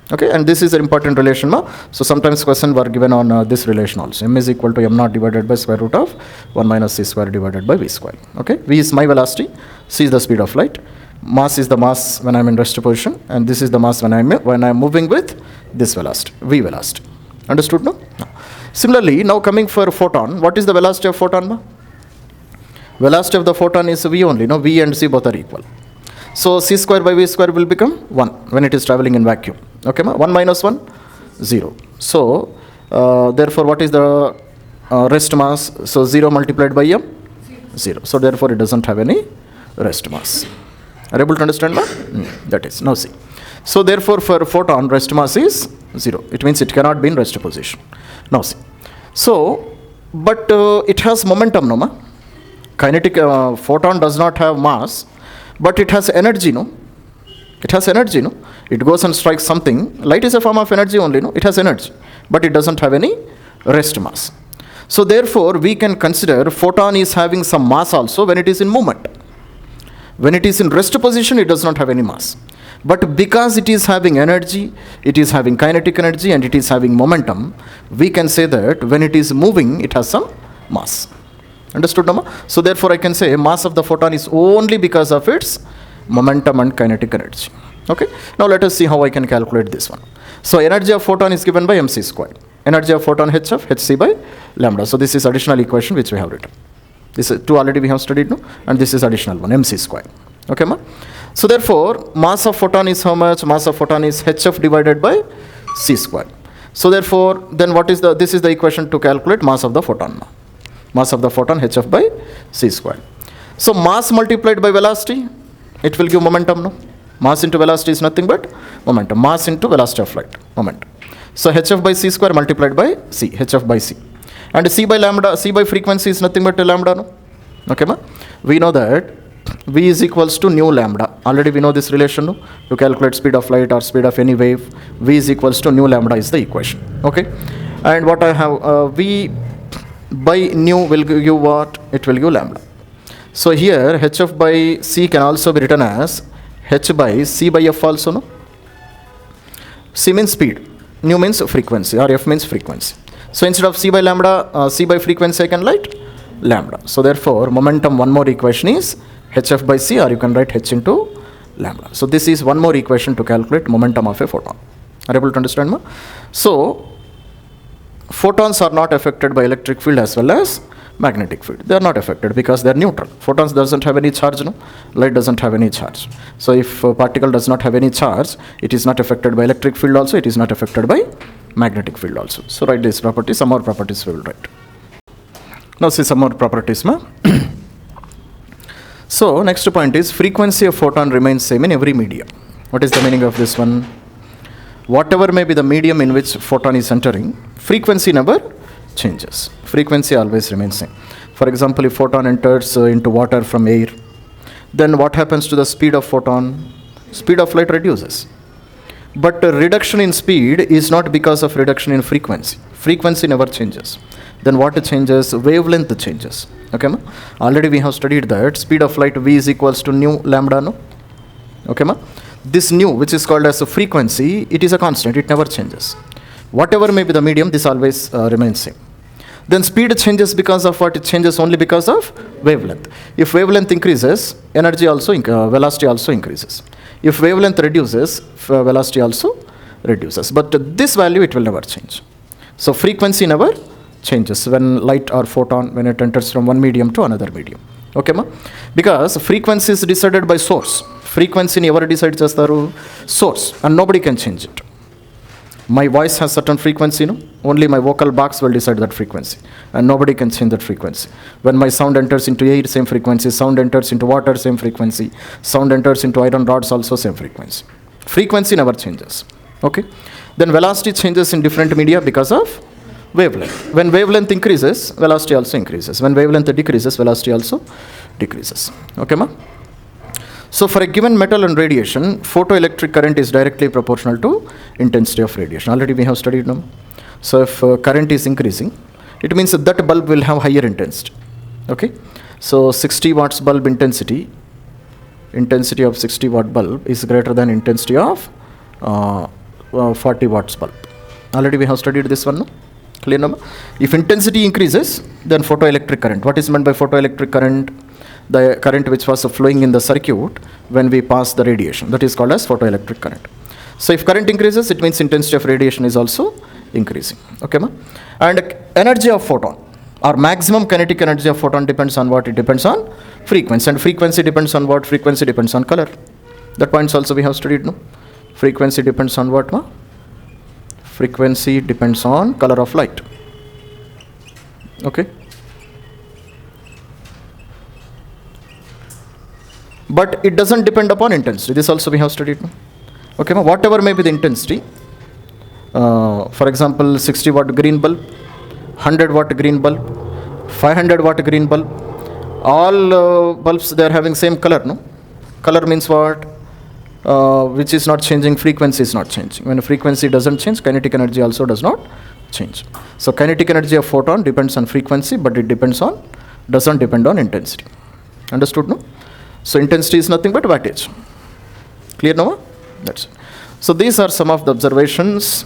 Okay, and this is an important relation. Ma? So sometimes questions were given on this relation also. M is equal to m naught divided by square root of 1 minus c square divided by v square. Okay, v is my velocity, c is the speed of light. Mass is the mass when I am in rest position, and this is the mass when I am moving with this velocity, v velocity. Understood? No? No. Similarly, now coming for photon, what is the velocity of photon? Ma? Velocity of the photon is v only. No, v and c both are equal. So c square by v square will become 1 when it is traveling in vacuum. Okay, ma? 1 minus 1, 0. So therefore, what is the rest mass? So 0 multiplied by m? 0. So therefore, it doesn't have any rest mass. Are you able to understand that? That is. Now see. So therefore, for photon, rest mass is 0. It means it cannot be in rest position. Now see. So, but it has momentum, no ma? Kinetic photon does not have mass, but it has energy, no? It has energy, no? It goes and strikes something. Light is a form of energy only, no? It has energy, but it doesn't have any rest mass. So therefore, we can consider photon is having some mass also when it is in movement. When it is in rest position, it does not have any mass. But because it is having energy, it is having kinetic energy, and it is having momentum, we can say that when it is moving, it has some mass. Understood, Nama? So therefore, I can say mass of the photon is only because of its momentum and kinetic energy. Okay? Now let us see how I can calculate this one. So energy of photon is given by mc square. Energy of photon h of hc by lambda. So this is additional equation which we have written. This is 2 already we have studied, no? And this is additional one, mc square. Okay, ma? So therefore, mass of photon is how much? Mass of photon is hf divided by c square. So therefore, then what is this is the equation to calculate mass of the photon. Mass of the photon hf by c square. So mass multiplied by velocity, it will give momentum, no? Mass into velocity is nothing but momentum. Mass into velocity of light, momentum. So hf by c square multiplied by c, hf by c. And c by lambda, c by frequency is nothing but lambda, no? Okay, ma? We know that v is equals to nu lambda. Already we know this relation, no? To calculate speed of light or speed of any wave, v is equals to nu lambda is the equation. Okay? And what I have, v by nu will give you what? It will give lambda. So here hf by c can also be written as h by c by f also, no? C means speed, nu means frequency, or f means frequency. So instead of c by lambda, c by frequency I can write lambda. So therefore, momentum, one more equation is hf by c, or you can write h into lambda. So this is one more equation to calculate momentum of a photon. Are you able to understand, ma? So photons are not affected by electric field as well as magnetic field. They are not affected because they are neutral. Photons doesn't have any charge, no? Light doesn't have any charge. So if a particle does not have any charge, it is not affected by electric field also, it is not affected by magnetic field also. So write this property, some more properties we will write. Now see some more properties, ma. So next point is frequency of photon remains same in every medium. What is the meaning of this one? Whatever may be the medium in which photon is entering, frequency never changes. Frequency always remains same. For example, if photon enters into water from air, then what happens to the speed of photon? Speed of light reduces. But reduction in speed is not because of reduction in frequency. Frequency never changes. Then what changes? Wavelength changes. Okay, ma? Already we have studied that speed of light v is equals to nu lambda, no? Okay, ma? This nu, which is called as a frequency, it is a constant, it never changes. Whatever may be the medium, this always remains same. Then speed changes because of what? It changes only because of wavelength. If wavelength increases, energy also, velocity also increases. If wavelength reduces, velocity also reduces. But this value, it will never change. So frequency never changes when light or photon, when it enters from one medium to another medium. Okay, ma? Because frequency is decided by source. Frequency ni evaru decide chestaru? Source, and nobody can change it. My voice has certain frequency, no? Only my vocal box will decide that frequency, and nobody can change that frequency. When my sound enters into air, same frequency. Sound enters into water, same frequency. Sound enters into iron rods, also same frequency. Frequency never changes. Okay? Then velocity changes in different media because of wavelength. When wavelength increases, velocity also increases. When wavelength decreases, velocity also decreases. Okay, ma? So for a given metal and radiation, photoelectric current is directly proportional to intensity of radiation. Already we have studied them. So if current is increasing, it means that bulb will have higher intensity. Okay? So 60 watts bulb intensity of 60 watt bulb is greater than intensity of 40 watts bulb. Already we have studied this one, no? Clear, no? If intensity increases, then photoelectric current. What is meant by photoelectric current? The current which was flowing in the circuit when we pass the radiation. That is called as photoelectric current. So if current increases, it means intensity of radiation is also increasing. Okay, ma? And energy of photon, or maximum kinetic energy of photon, depends on what? It depends on frequency. And frequency depends on what? Frequency depends on color. That points also we have studied, no? Frequency depends on what, ma? Frequency depends on color of light. Okay? But it doesn't depend upon intensity. This also we have studied. No? Okay, ma? Whatever may be the intensity, for example, 60 watt green bulb, 100 watt green bulb, 500 watt green bulb, all bulbs, they are having same color, no? Color means what? Which is not changing, frequency is not changing. When frequency doesn't change, kinetic energy also does not change. So kinetic energy of photon depends on frequency, but it doesn't depend on intensity. Understood, no? So intensity is nothing but wattage. Clear now? That's it. So these are some of the observations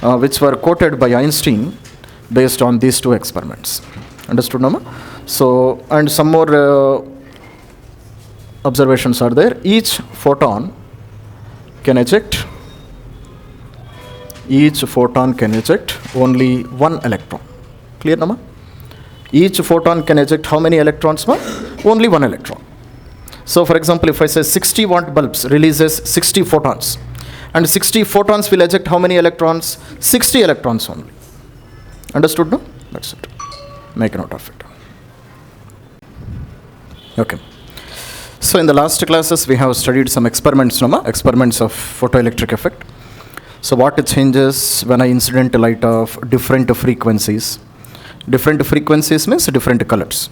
which were quoted by Einstein based on these two experiments. Understood now? So, and some more observations are there. Each photon can eject only one electron. Clear now? Each photon can eject how many electrons? Only one electron. So for example, if I say 60 watt bulbs releases 60 photons, and 60 photons will eject how many electrons? 60 electrons only. Understood, no? That's it. Make a note of it. Okay. So in the last classes, we have studied some experiments, experiments of photoelectric effect. So what changes when I incident light of different frequencies? Different frequencies means different colors.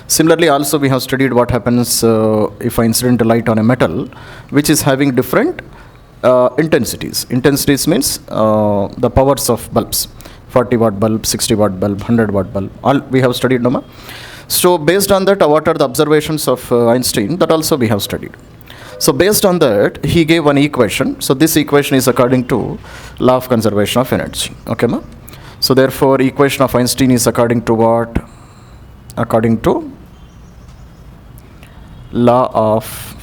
Similarly, also we have studied what happens if I incident light on a metal which is having different intensities. Intensities means the powers of bulbs. 40 watt bulb, 60 watt bulb, 100 watt bulb. All we have studied, no? So based on that, what are the observations of Einstein? That also we have studied. So based on that, he gave one equation. So this equation is according to law of conservation of energy. Okay, ma? So therefore, equation of Einstein is according to what? According to law of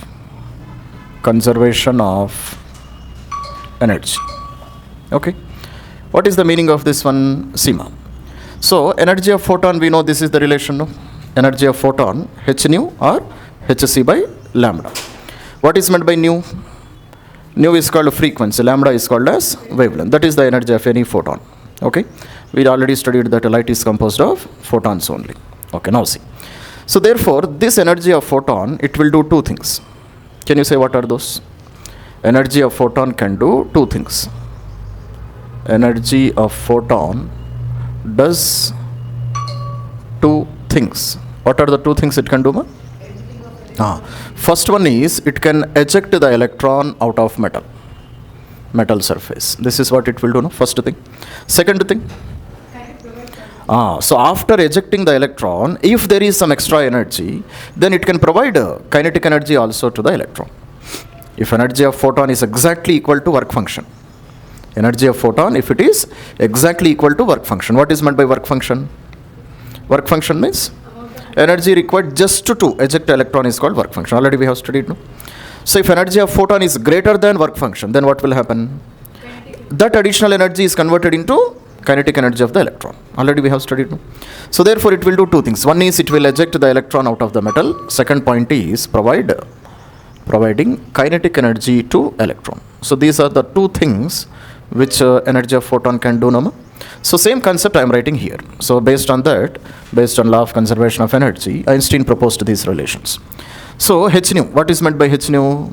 conservation of energy. Okay. What is the meaning of this one? Sima. So energy of photon, we know this is the relation, no? Energy of photon, h nu or hc by lambda. What is meant by nu? Nu is called frequency, lambda is called as wavelength. That is the energy of any photon. Okay, we already studied that light is composed of photons only. Okay, now see. So therefore, this energy of photon, it will do two things. Can you say what are those? Energy of photon can do two things. Energy of photon does two things. What are the two things it can do, ma? First one is it can eject the electron out of metal surface. This is what it will do, no? First thing. Second thing, so after ejecting the electron, if there is some extra energy, then it can provide kinetic energy also to the electron. If energy of photon is exactly equal to work function, energy of photon, if it is exactly equal to work function, what is meant by work function? Work function means energy required just to eject electron is called work function. Already we have studied, no? So if energy of photon is greater than work function, then what will happen? That additional energy is converted into kinetic energy of the electron. Already we have studied, no? So therefore it will do two things. One is it will eject the electron out of the metal. Second point is providing kinetic energy to electron. So these are the two things which energy of photon can do, no? So same concept I am writing here. So based on that, based on law of conservation of energy, Einstein proposed these relations. So h nu, what is meant by h nu?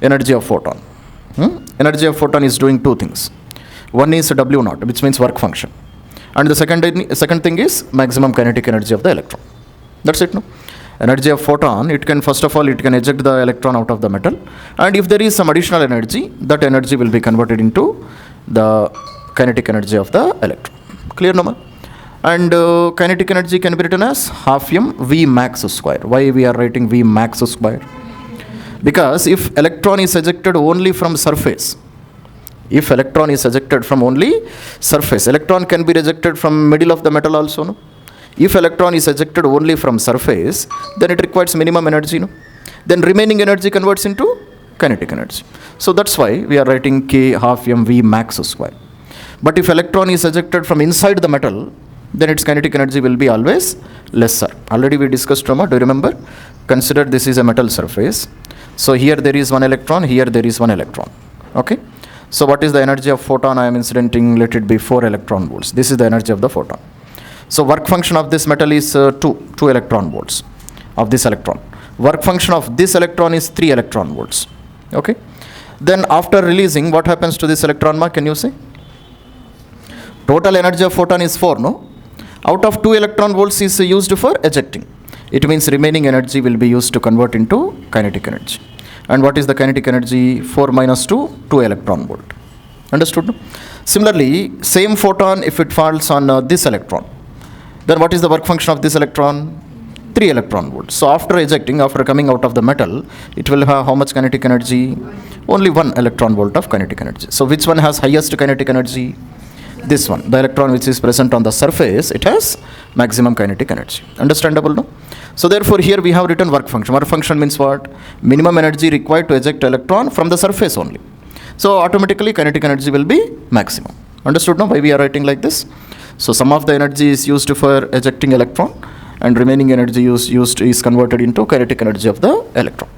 Energy of photon. Energy of photon is doing two things. One is W naught, which means work function. And the second thing is maximum kinetic energy of the electron. That's it, no? Energy of photon, it can, first of all, it can eject the electron out of the metal. And if there is some additional energy, that energy will be converted into the kinetic energy of the electron. Clear, no? And kinetic energy can be written as half m v max square. Why we are writing v max square? Because if electron is ejected only from surface, electron can be rejected from middle of the metal also, no? If electron is ejected only from surface, then it requires minimum energy, no? Then remaining energy converts into kinetic energy. So that's why we are writing k half m v max square. But if electron is ejected from inside the metal, then its kinetic energy will be always lesser. Already we discussed, Rama, do you remember? Consider this is a metal surface. So here there is one electron, here there is one electron. Okay? So what is the energy of photon I am incidenting? Let it be 4 electron volts. This is the energy of the photon. So work function of this metal is 2 electron volts of this electron. Work function of this electron is 3 electron volts. Okay? Then after releasing, what happens to this electron, ma? Can you say? Total energy of photon is 4, no? Out of 2 electron volts is used for ejecting. It means remaining energy will be used to convert into kinetic energy. And what is the kinetic energy? 4 minus 2, 2 electron volt. Understood? No? Similarly, same photon, if it falls on this electron, then what is the work function of this electron? 3 electron volts. So after ejecting, after coming out of the metal, it will have how much kinetic energy? Only 1 electron volt of kinetic energy. So which one has highest kinetic energy? This one, the electron which is present on the surface, it has maximum kinetic energy. Understandable, no? So therefore here we have written work function. Work function means what? Minimum energy required to eject electron from the surface only. So automatically kinetic energy will be maximum. Understood, no? Why we are writing like this? So some of the energy is used for ejecting electron and remaining energy is converted into kinetic energy of the electron.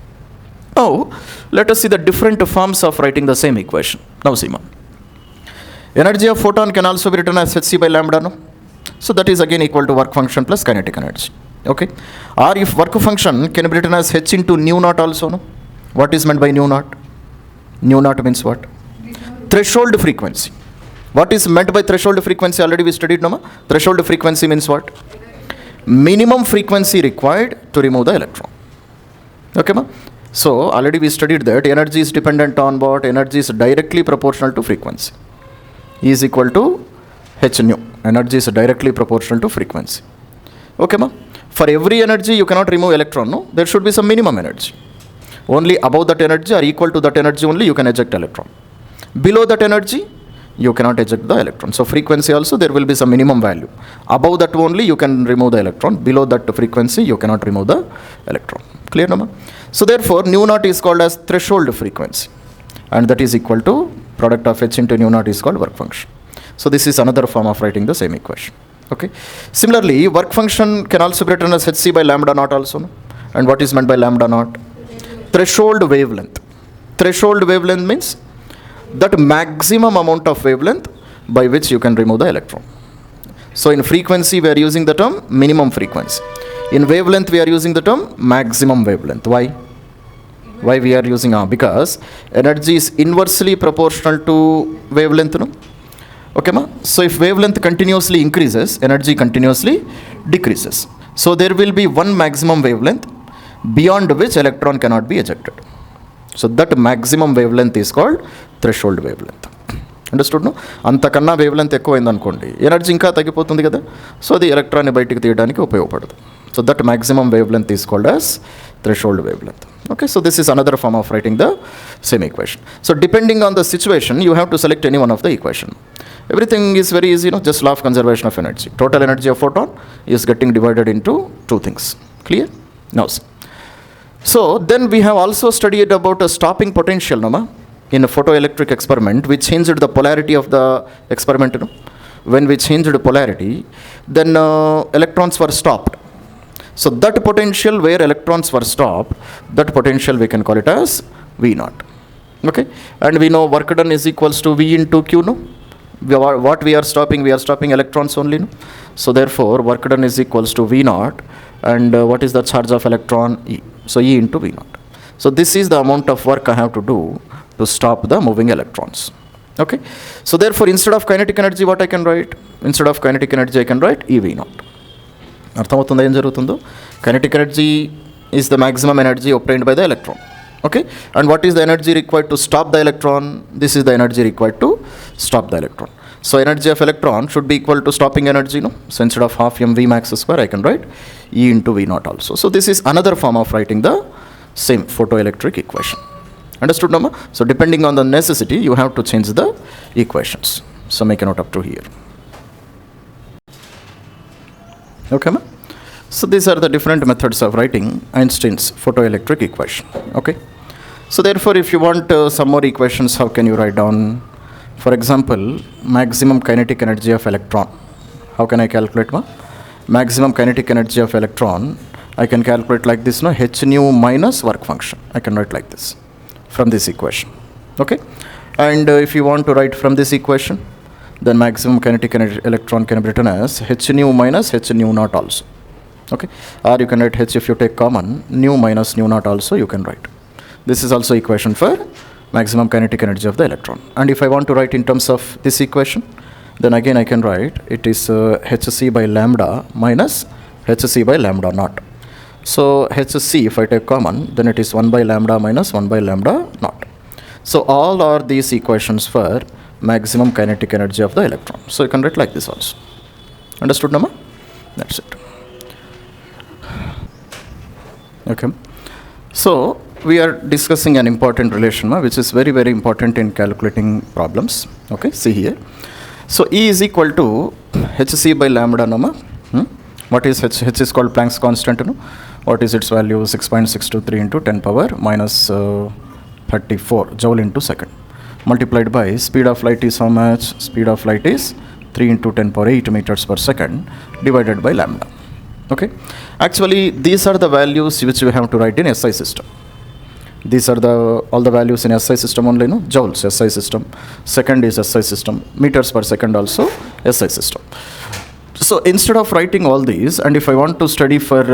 Now let us see the different forms of writing the same equation. Now see, energy of photon can also be written as hc by lambda, no? So that is again equal to work function plus kinetic energy. Okay? Or if work function can be written as h into nu naught also, no? What is meant by nu naught? Nu naught means what? Threshold frequency. What is meant by threshold frequency? Already we studied, no? Threshold frequency means what? Minimum frequency required to remove the electron. Okay, ma? So already we studied that energy is dependent on what? Energy is directly proportional to frequency. E is equal to h nu. Energy is directly proportional to frequency. Okay, ma? For every energy you cannot remove electron, no? There should be some minimum energy. Only above that energy or equal to that energy only you can eject electron. Below that energy, you cannot eject the electron. So frequency also there will be some minimum value. Above that only you can remove the electron. Below that frequency you cannot remove the electron. Clear, no? So therefore nu naught is called as threshold frequency. And that is equal to product of h into nu naught is called work function. So this is another form of writing the same equation. Okay. Similarly, work function can also be written as hc by lambda naught also. No? And what is meant by lambda naught? Threshold wavelength. Threshold wavelength means that maximum amount of wavelength by which you can remove the electron. So in frequency we are using the term minimum frequency. In wavelength we are using the term maximum wavelength. Why? Why we are using because energy is inversely proportional to wavelength. No? Okay, ma? So if wavelength continuously increases, energy continuously decreases. So there will be one maximum wavelength beyond which electron cannot be ejected. So that maximum wavelength is called threshold wavelength. Understood? No? అంతకన్నా wavelength ఎక్కువైంది అనుకోండి, energy ఇంకా తగ్గిపోతుంది కదా, so అది ఎలక్ట్రాన్ని బయటికి తీయడానికి ఉపయోగపడదు. So that maximum wavelength is called as threshold wavelength. Okay, so this is another form of writing the same equation. So depending on the situation, you have to select any one of the equation. Everything is very easy, just law of conservation of energy. Total energy of photon is getting divided into two things. Clear? Now, so then we have also studied about a stopping potential, in a photoelectric experiment. We changed the polarity of the experiment. When we changed polarity, then electrons were stopped. So that potential where electrons were stopped, that potential we can call it as V naught. Okay, and we know work done is equals to V into Q. No, what we are stopping electrons only. No? So therefore work done is equals to V naught, and what is the charge of electron? E. So E into V naught. So this is the amount of work I have to do to stop the moving electrons. Okay, so therefore instead of kinetic energy, what I can write? Instead of kinetic energy I can write EV naught. అర్థమవుతుందో ఏం జరుగుతుందో? kinetic energy is the maximum energy obtained by the electron. Okay, and what is the energy required to stop the electron? This is the energy required to stop the electron. So energy of electron should be equal to stopping energy. No? So instead of half mv max square, I can write E into V naught also. So this is another form of writing the same photoelectric equation. Understood, Nama? So depending on the necessity, you have to change the equations. So make a note up to here. Okay, ma? So these are the different methods of writing Einstein's photoelectric equation. Okay. So therefore, if you want some more equations, how can you write down? For example, maximum kinetic energy of electron. How can I calculate, ma? Maximum kinetic energy of electron, I can calculate like this, no? H nu minus work function. I can write like this from this equation. Okay. And if you want to write from this equation, then maximum kinetic energy electron can be written as H nu minus H nu naught also. Okay, or you can write H if you take common, nu minus nu naught also you can write. This is also equation for maximum kinetic energy of the electron. And if I want to write in terms of this equation, then again I can write it is Hc by lambda minus Hc by lambda naught. So Hc, if I take common, then it is 1 by lambda minus 1 by lambda naught. So all are these equations for maximum kinetic energy of the electron. So you can write like this also. Understood, Nama? That's it. Okay. So we are discussing an important relation, which is very, very important in calculating problems. Okay, see here. So E is equal to Hc by lambda, Nama. What is H? H is called Planck's constant. No? What is its value? 6.623 into 10 power minus 34 joule into second. Multiplied by speed of light is how much? Speed of light is 3 into 10 power 8 meters per second divided by lambda. Okay. Actually, these are the values which we have to write in SI system. These are all the values in SI system only, no? Joules, SI system. Second is SI system. Meters per second also SI system. So instead of writing all these, and if I want to study for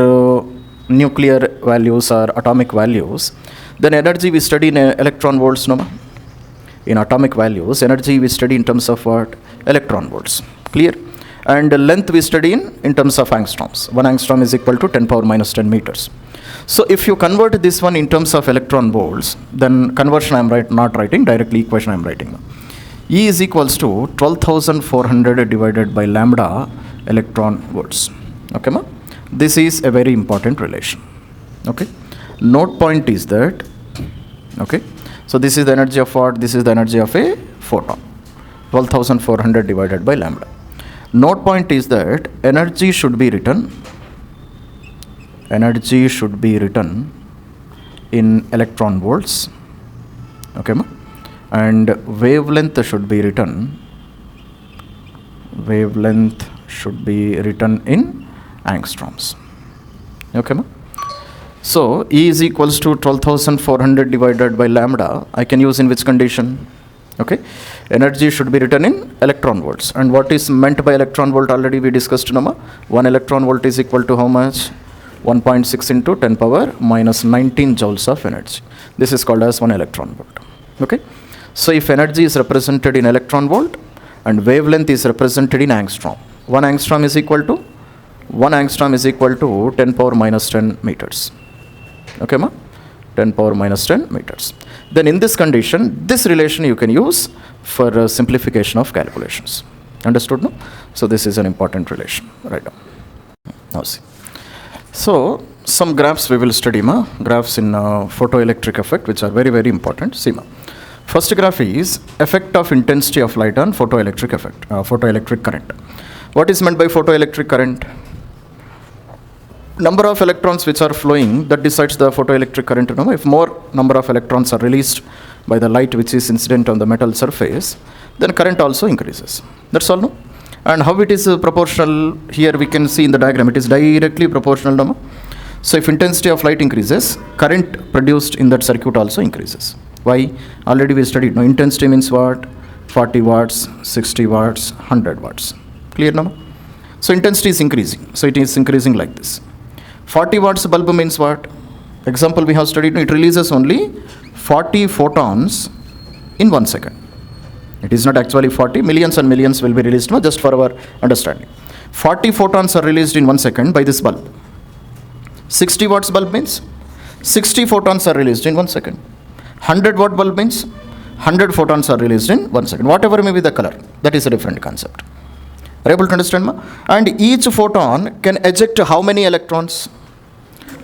nuclear values or atomic values, then energy we study in electron volts, no? In atomic values, energy we study in terms of what? Electron volts. Clear? And length we study in terms of angstroms. 1 angstrom is equal to 10 power minus 10 meters. So if you convert this one in terms of electron volts, then conversion I am not writing, directly equation I am writing. E is equals to 12,400 divided by lambda electron volts. Okay, ma? This is a very important relation. Okay. Note point is that, okay, so this is the energy of what? This is the energy of a photon. 12,400 divided by lambda. Note point is that energy should be written in electron volts. Okay, ma? And wavelength should be written should be written in angstroms. Okay, ma? So E is equals to 12,400 divided by lambda. I can use in which condition? Okay, energy should be written in electron volts. And what is meant by electron volt already we discussed, Nama. 1 electron volt is equal to how much? 1.6 into 10 power minus 19 joules of energy. This is called as 1 electron volt. Okay, so if energy is represented in electron volt and wavelength is represented in angstrom, 1 angstrom is equal to 10 power minus 10 meters. Okay, ma? 10 power minus 10 meters. Then in this condition, this relation you can use for simplification of calculations. Understood, no? So this is an important relation, right now. Now see. So some graphs we will study, ma. Graphs in photoelectric effect, which are very, very important. See, ma. First graph is effect of intensity of light on photoelectric effect, photoelectric current. What is meant by photoelectric current? Number of electrons which are flowing, that decides the photoelectric current. If more number of electrons are released by the light which is incident on the metal surface, then current also increases. That's all, no? And how it is proportional, here we can see in the diagram, it is directly proportional, no? So if intensity of light increases, current produced in that circuit also increases. Why? Already we studied, no? Intensity means what? 40 watts, 60 watts, 100 watts. Clear, no? So intensity is increasing. So it is increasing like this. 40 watts bulb means what? Example we have studied, it releases only 40 photons in 1 second. It is not actually 40, millions and millions will be released, no, just for our understanding. 40 photons are released in 1 second by this bulb. 60 watts bulb means 60 photons are released in 1 second. 100 watt bulb means 100 photons are released in 1 second. Whatever may be the color, that is a different concept. Are you able to understand, ma? And each photon can eject how many electrons?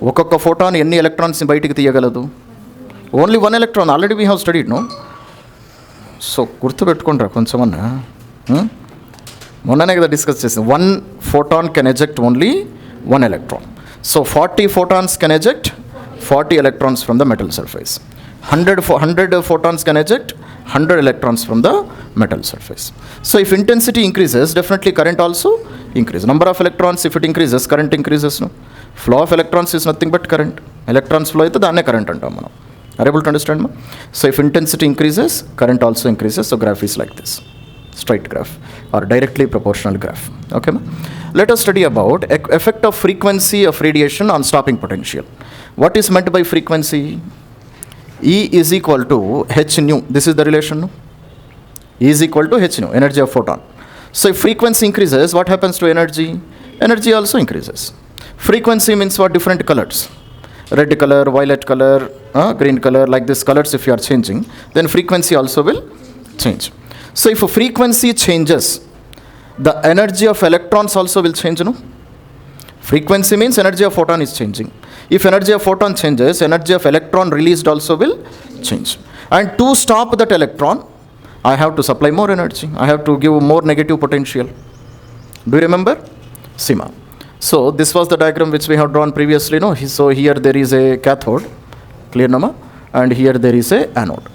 ఒక్కొక్క photon ఎన్ని electrons బయటికి తీయగలదు? Only 1 electron. Already we have studied, no? So గుర్తుపెట్టుకుంటారా కొంచెమన్నా? మొన్ననే కదా discuss చేసింది. 1 photon can eject only 1 electron. So 40 photons can eject 40 electrons from the metal surface. 100 photons can eject 100 electrons from the metal surface. So if intensity increases, definitely current also increases. Number of electrons, if it increases, current increases, no? Flow of electrons is nothing but current. Electrons flow అయితే దాన్నే current అంటాం మనం. Are you able to understand, ma? So if intensity increases, current also increases. So graph is like this, straight graph or directly proportional graph. Okay, ma? Let us study about effect of frequency of radiation on stopping potential. What is meant by frequency? E is equal to h nu. This is the relation, no? E is equal to h nu, energy of photon. So if frequency increases, what happens to energy? Energy also increases. Frequency means what? Different colors. Red color, violet color, green color, like this colors if you are changing, then frequency also will change. So if a frequency changes, the energy of electrons also will change, no? Frequency means energy of photon is changing. If energy of photon changes, energy of electron released also will change. And to stop that electron, I have to supply more energy. I have to give more negative potential. Do you remember? Sima. So this was the diagram which we have drawn previously, no? So here there is a cathode, clear, nama? And here there is a anode.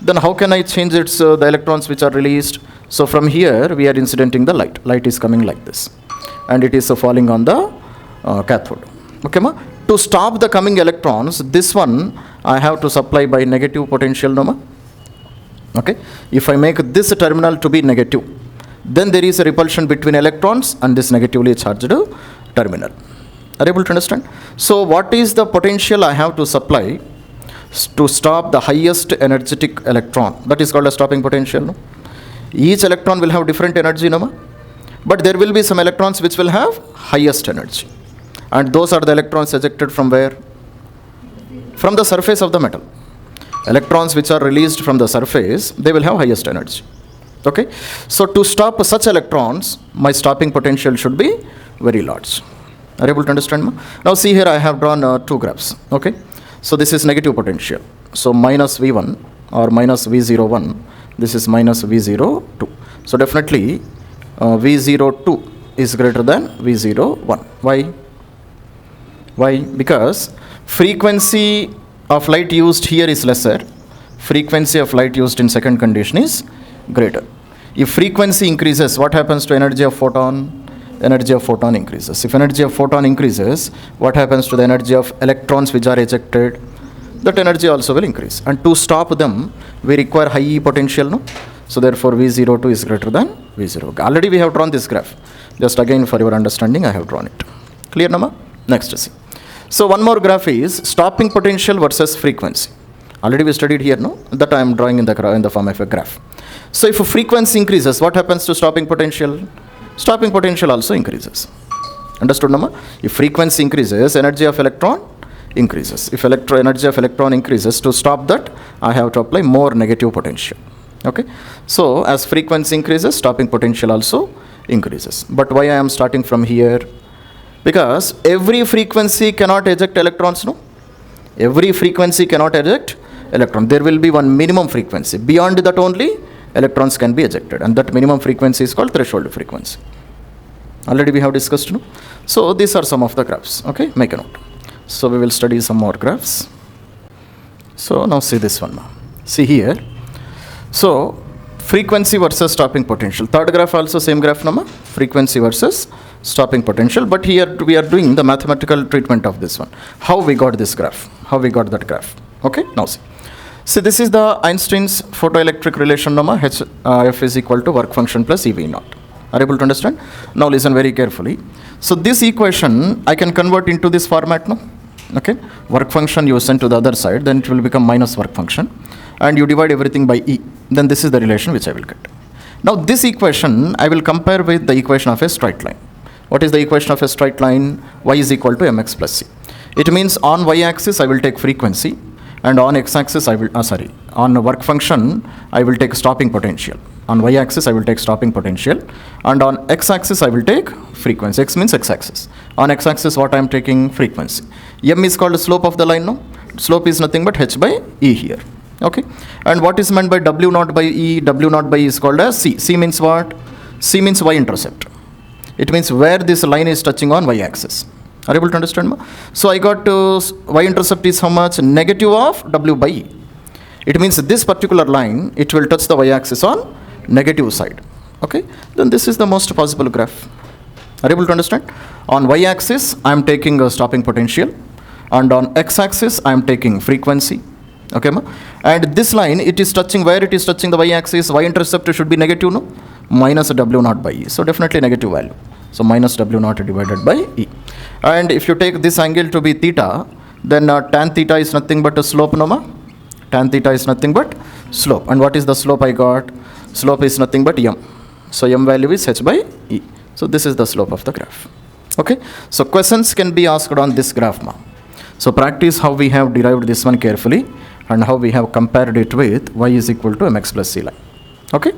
Then how can I change its the electrons which are released? So from here we are incidenting the light. Light is coming like this, and it is falling on the cathode. Okay, ma? To stop the coming electrons, this one I have to supply by negative potential, no, ma? Okay. If I make this terminal to be negative, then there is a repulsion between electrons and this negatively charged terminal. Are you able to understand? So what is the potential I have to supply to stop the highest energetic electron? That is called a stopping potential, no? Each electron will have different energy, no? But there will be some electrons which will have highest energy. And those are the electrons ejected from where? From the surface of the metal. Electrons which are released from the surface, they will have highest energy. Okay? So to stop such electrons, my stopping potential should be very large. Are you able to understand? Now see here I have drawn 2 graphs. Okay? So this is negative potential. So minus V1 or minus V01, this is minus V02. So definitely V02 is greater than V01. Why? Why? Because frequency of light used here is lesser. Frequency of light used in second condition is greater. If frequency increases, what happens to energy of photon? energy of photon increases. If energy of photon increases, what happens to the energy of electrons which are ejected? That energy also will increase. And to stop them, we require high E potential, no? So therefore, V02 is greater than V0. Already we have drawn this graph. Just again for your understanding, I have drawn it. Clear, Nama? Next, see. So one more graph is stopping potential versus frequency. Already we studied here, no? That I am drawing in the form of a graph. So if a frequency increases, what happens to stopping potential? Stopping potential also increases. Understood, Nama? If frequency increases, energy of electron increases. If energy of electron increases, to stop that, I have to apply more negative potential. Okay? So as frequency increases, stopping potential also increases. But why I am starting from here? Because every frequency cannot eject electrons, no? Every frequency cannot eject electron. There will be one minimum frequency. Beyond that only, electrons can be ejected. And that minimum frequency is called threshold frequency. Already we have discussed, no? So these are some of the graphs. Okay? Make a note. So we will study some more graphs. So now see this one. See here. So frequency versus stopping potential. Third graph also same graph, Nama. Frequency versus stopping potential. But here we are doing the mathematical treatment of this one. How we got this graph? How we got that graph? Okay, now see. So this is the Einstein's photoelectric relation, Nama. F is equal to work function plus EV naught. Are you able to understand? Now listen very carefully. So this equation I can convert into this format, no? Okay, work function you send to the other side, then it will become minus work function, and you divide everything by E. Then this is the relation which I will get. Now this equation I will compare with the equation of a straight line. What is the equation of a straight line? Y is equal to mx plus c. It means on y-axis I will take frequency, and on x-axis I will, on work function I will take stopping potential. On y-axis I will take stopping potential, and on x-axis I will take frequency. X means x-axis. On x-axis what I am taking? Frequency. M is called the slope of the line, no? Slope is nothing but h by E here. Okay. And what is meant by W naught by E? W naught by E is called as C. C means what? C means y-intercept. It means where this line is touching on y-axis. Are you able to understand? So I got y-intercept is how much? Negative of W by E. It means this particular line, it will touch the y-axis on negative side. Okay. Then this is the most possible graph. Are you able to understand? On y-axis, I am taking a stopping potential, and on x-axis, I am taking frequency. Okay, ma? And this line, it is touching where it is touching the y-axis. Y-intercept should be negative, no? Minus W naught by E. So definitely negative value. So minus W naught divided by E. And if you take this angle to be theta, then tan theta is nothing but a slope, no, ma? Tan theta is nothing but slope. And what is the slope I got? Slope is nothing but m. So m value is h by E. So this is the slope of the graph. Okay. So questions can be asked on this graph, ma. So practice how we have derived this one carefully, and how we have compared it with y is equal to mx plus c line. Okay.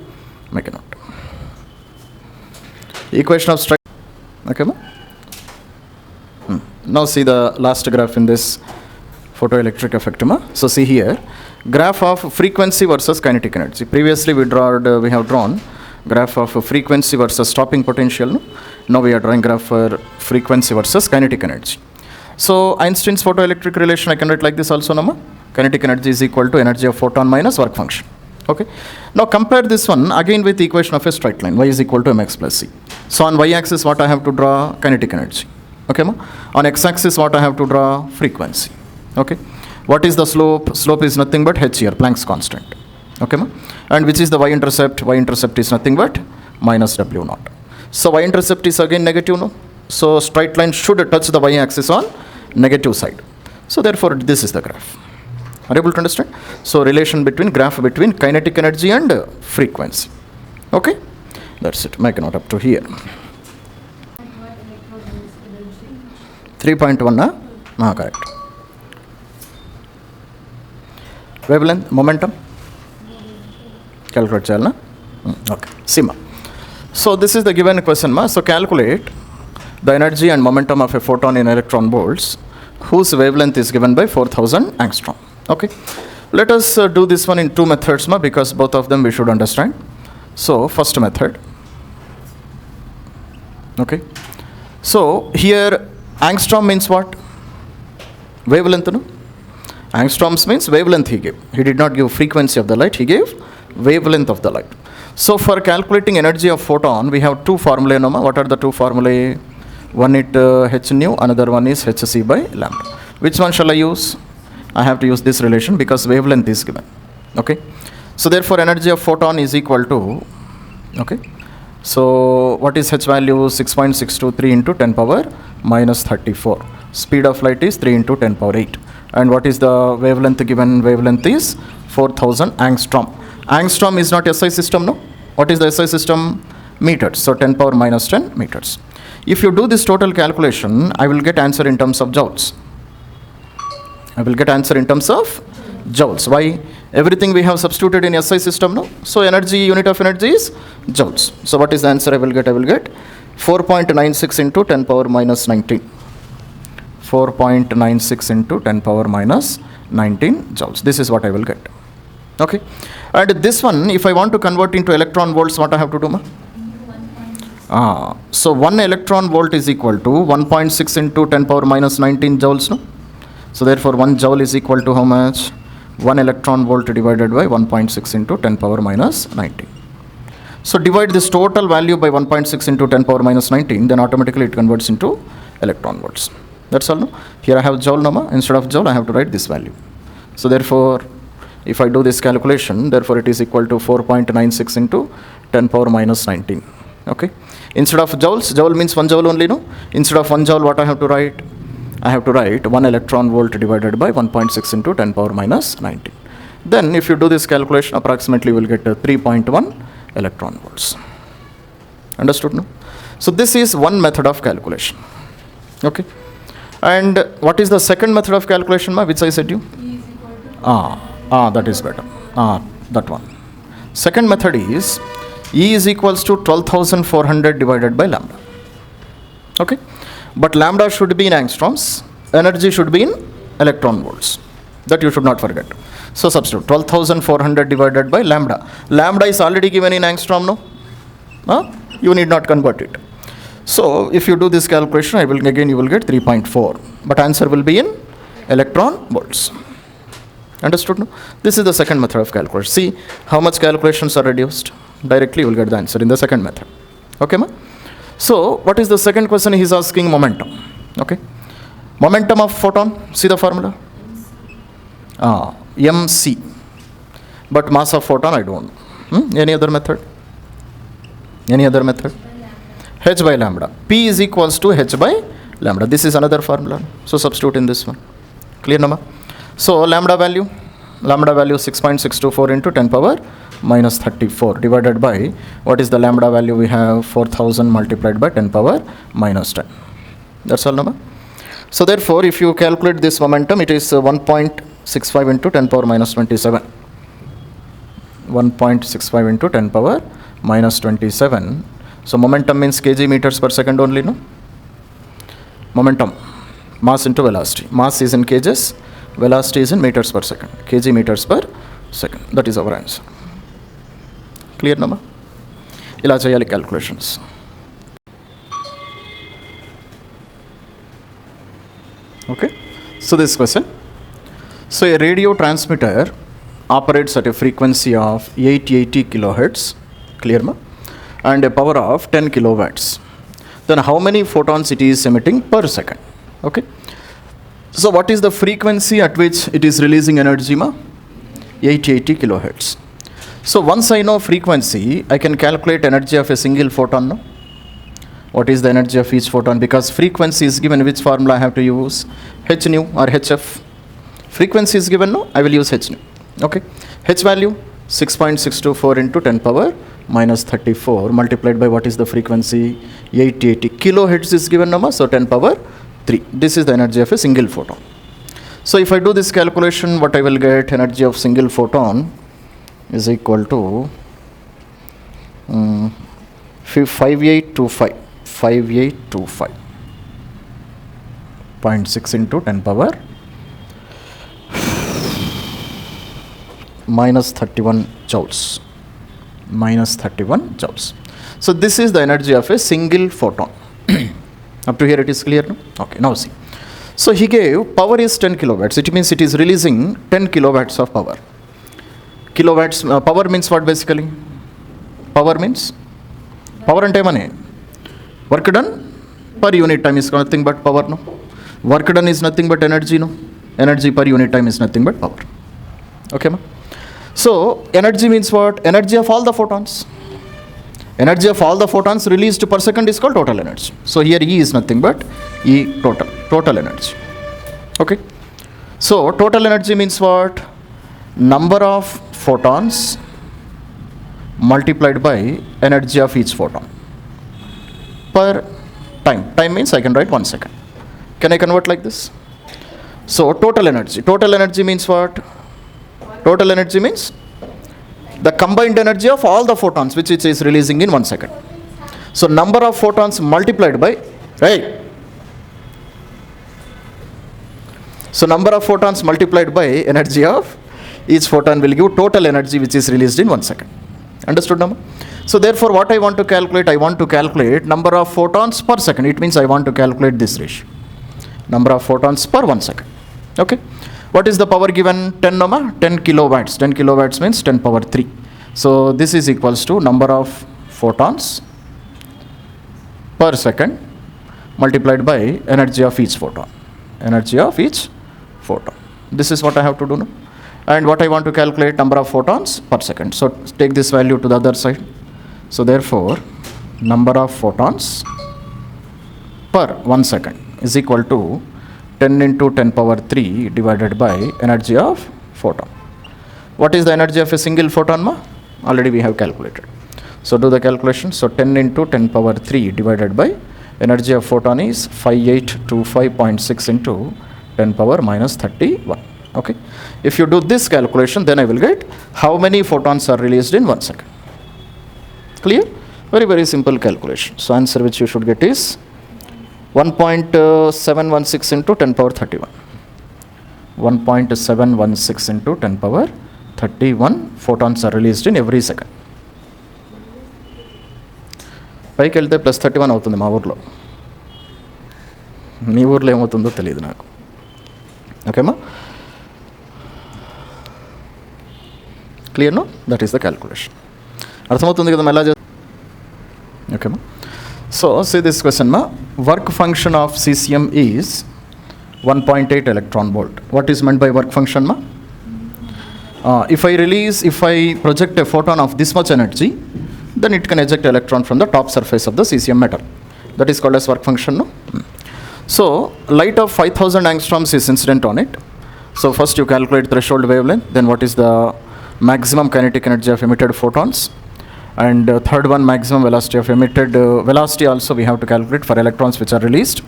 Make a note. Equation of straight. Okay, ma. Now see the last graph in this photoelectric effect, ma. So see here, graph of frequency versus kinetic energy. Previously we have drawn graph of frequency versus stopping potential. No? Now we are drawing graph for frequency versus kinetic energy. So Einstein's photoelectric relation I can write like this also, Nama. Kinetic energy is equal to energy of photon minus work function. Okay. Now compare this one again with the equation of a straight line. Y is equal to mx plus c. So on y-axis what I have to draw? Kinetic energy. Okay, ma? On x-axis what I have to draw? Frequency. Okay. What is the slope? Slope is nothing but h here, Planck's constant. Okay, ma? And which is the y-intercept? Y-intercept is nothing but minus W naught. So y-intercept is again negative, no? So straight line should touch the y-axis on negative side. So therefore this is the graph. Are you able to understand? So relation between graph between kinetic energy and frequency. Okay? That's it. Make a note up to here. 3.1, correct. Wavelength, momentum. Calculate chalna. Okay. Sima. So this is the given question, ma. So calculate the energy and momentum of a photon in electron volts whose wavelength is given by 4000 angstrom. Okay. Let us do this one in two methods, ma, because both of them we should understand. So first method. Okay. So here angstrom means what? Wavelength, no? Angstroms means wavelength he gave. He did not give frequency of the light, he gave wavelength of the light. So for calculating energy of photon, we have two formulae. What are the two formulae? One is h nu, another one is hc by lambda. Which one shall I use? I have to use this relation because wavelength is given. Okay. So therefore energy of photon is equal to, okay. So what is h value? 6.623 into 10 power minus 34. Speed of light is 3 into 10 power 8. And what is the wavelength given? Wavelength is 4000 angstrom. Angstrom is not SI system, no? What is the SI system? Meters. So 10 power minus 10 meters. If you do this total calculation, I will get answer in terms of joules. I will get answer in terms of joules. Why? Everything we have substituted in SI system, no? So energy, unit of energy is joules. So what is the answer I will get? I will get 4.96 into 10 power minus 19. 4.96 into 10 power minus 19 joules. This is what I will get. Okay. And this one, if I want to convert into electron volts, what I have to do, ma? So 1 electron volt is equal to 1.6 into 10 power minus 19 joules, no? So therefore 1 joule is equal to how much? 1 electron volt divided by 1.6 into 10 power minus 19. So divide this total value by 1.6 into 10 power minus 19, then automatically it converts into electron volts. That's all, no? Here I have joule, no? Instead of joule, I have to write this value. So therefore, if I do this calculation, therefore it is equal to 4.96 into 10 power minus 19. Okay. Instead of joules, joule means 1 joule only, no? Instead of 1 joule, what I have to write? I have to write 1 electron volt divided by 1.6 into 10 power minus 19. Then if you do this calculation, approximately you will get 3.1 electron volts. Understood, no? So this is one method of calculation. Okay. And what is the second method of calculation, ma, which I said you? E is equal to That is better. That one. Second method is E is equals to 12,400 divided by lambda. Okay. But lambda should be in angstroms. Energy should be in electron volts. That you should not forget. So substitute 12,400 divided by lambda. Lambda is already given in angstrom, no? You need not convert it. So if you do this calculation, you will get 3.4. But answer will be in electron volts. Understood, no? This is the second method of calculation. See how much calculations are reduced. Directly you will get the answer in the second method. Okay, ma? So what is the second question? He is asking momentum. Okay. Momentum of photon. See the formula? MC. But mass of photon I don't know. Any other method? Any other method? H by lambda. P is equals to H by lambda. This is another formula. So substitute in this one. Clear, number? So lambda value 6.624 into 10 power minus 34 divided by, what is the lambda value we have? 4000 multiplied by 10 power minus 10. That's all, number. So therefore, if you calculate this momentum, it is 1.65 into 10 power minus 27. 1.65 into 10 power minus 27. So momentum means kg meters per second only, no? Momentum, mass into velocity. Mass is in kgs, velocity is in meters per second. Kg meters per second. That is our answer. Clear, number? Ila cheyali calculations. Okay. So this question. So a radio transmitter operates at a frequency of 880 kilohertz. Clear, ma? And a power of 10 kilowatts. Then how many photons it is emitting per second? Okay. So what is the frequency at which it is releasing energy, ma? 880 kilohertz. So once I know frequency, I can calculate energy of a single photon, no? What is the energy of each photon? Because frequency is given, which formula I have to use? H nu or HF. Frequency is given, no? I will use H nu. Okay. H value 6.624 into 10 power minus 34 multiplied by, what is the frequency? 880 kilohertz is given, no? So 10 power 3. This is the energy of a single photon. So if I do this calculation, what I will get? Energy of single photon is equal to 5825. 0.6 into 10 power minus 31 joules. Minus 31 joules. So this is the energy of a single photon. Up to here it is clear, no? Okay, now see. So he gave power is 10 kilowatts. It means it is releasing 10 kilowatts of power. Kilowatts, power means what basically? Power means? Power ante money. Work done per unit time is nothing but power, no? Work done is nothing but energy, no? Energy per unit time is nothing but power. Okay, ma? So, energy means what? Energy of all the photons. Energy of all the photons released per second is called total energy. So, here E is nothing but E total energy. Okay? So, total energy means what? Number of photons multiplied by energy of each photon per time. Time means I can write 1 second. Can I convert like this? So, total energy. Total energy means what? Total energy means the combined energy of all the photons which it is releasing in 1 second. So, number of photons multiplied by, right? So, number of photons multiplied by energy of each photon will give total energy which is released in 1 second. Understood, Nama? So, therefore, what I want to calculate? I want to calculate number of photons per second. It means I want to calculate this ratio. Number of photons per 1 second. Okay? What is the power given? 10, Nama? 10 kilowatts. 10 kilowatts means 10 power 3. So, this is equals to number of photons per second multiplied by energy of each photon. Energy of each photon. This is what I have to do now. And what I want to calculate? Number of photons per second. So, take this value to the other side. So, therefore, number of photons per 1 second is equal to 10 into 10 power 3 divided by energy of photon. What is the energy of a single photon, ma? Already we have calculated. So, do the calculation. So, 10 into 10 power 3 divided by energy of photon is 5825.6 into 10 power minus 31. Okay. If you do this calculation, then I will get how many photons are released in 1 second. Clear? Very, very simple calculation. So, answer which you should get is 1.716 into 10 power 31. 1.716 into 10 power 31 photons are released in every second. పైకి వెళ్తే plus 31 అవుతుంది మా ఊర్లో. మీ ఊర్లో ఏమవుతుందో తెలియదు నాకు. ఓకేమా? Clear no? That is the calculation. అర్థమవుతుంది కదా ఎలా చేస్తాం? ఓకేమా? So, see this question, ma. Work function of cesium is 1.8 electron volt. What is meant by work function, ma? If I project a photon of this much energy, then it can eject electron from the top surface of the cesium metal. That is called as work function, no? So, light of 5000 angstroms is incident on it. So, first you calculate threshold wavelength, then what is the maximum kinetic energy of emitted photons, and third one, maximum velocity of emitted velocity also we have to calculate for electrons which are released.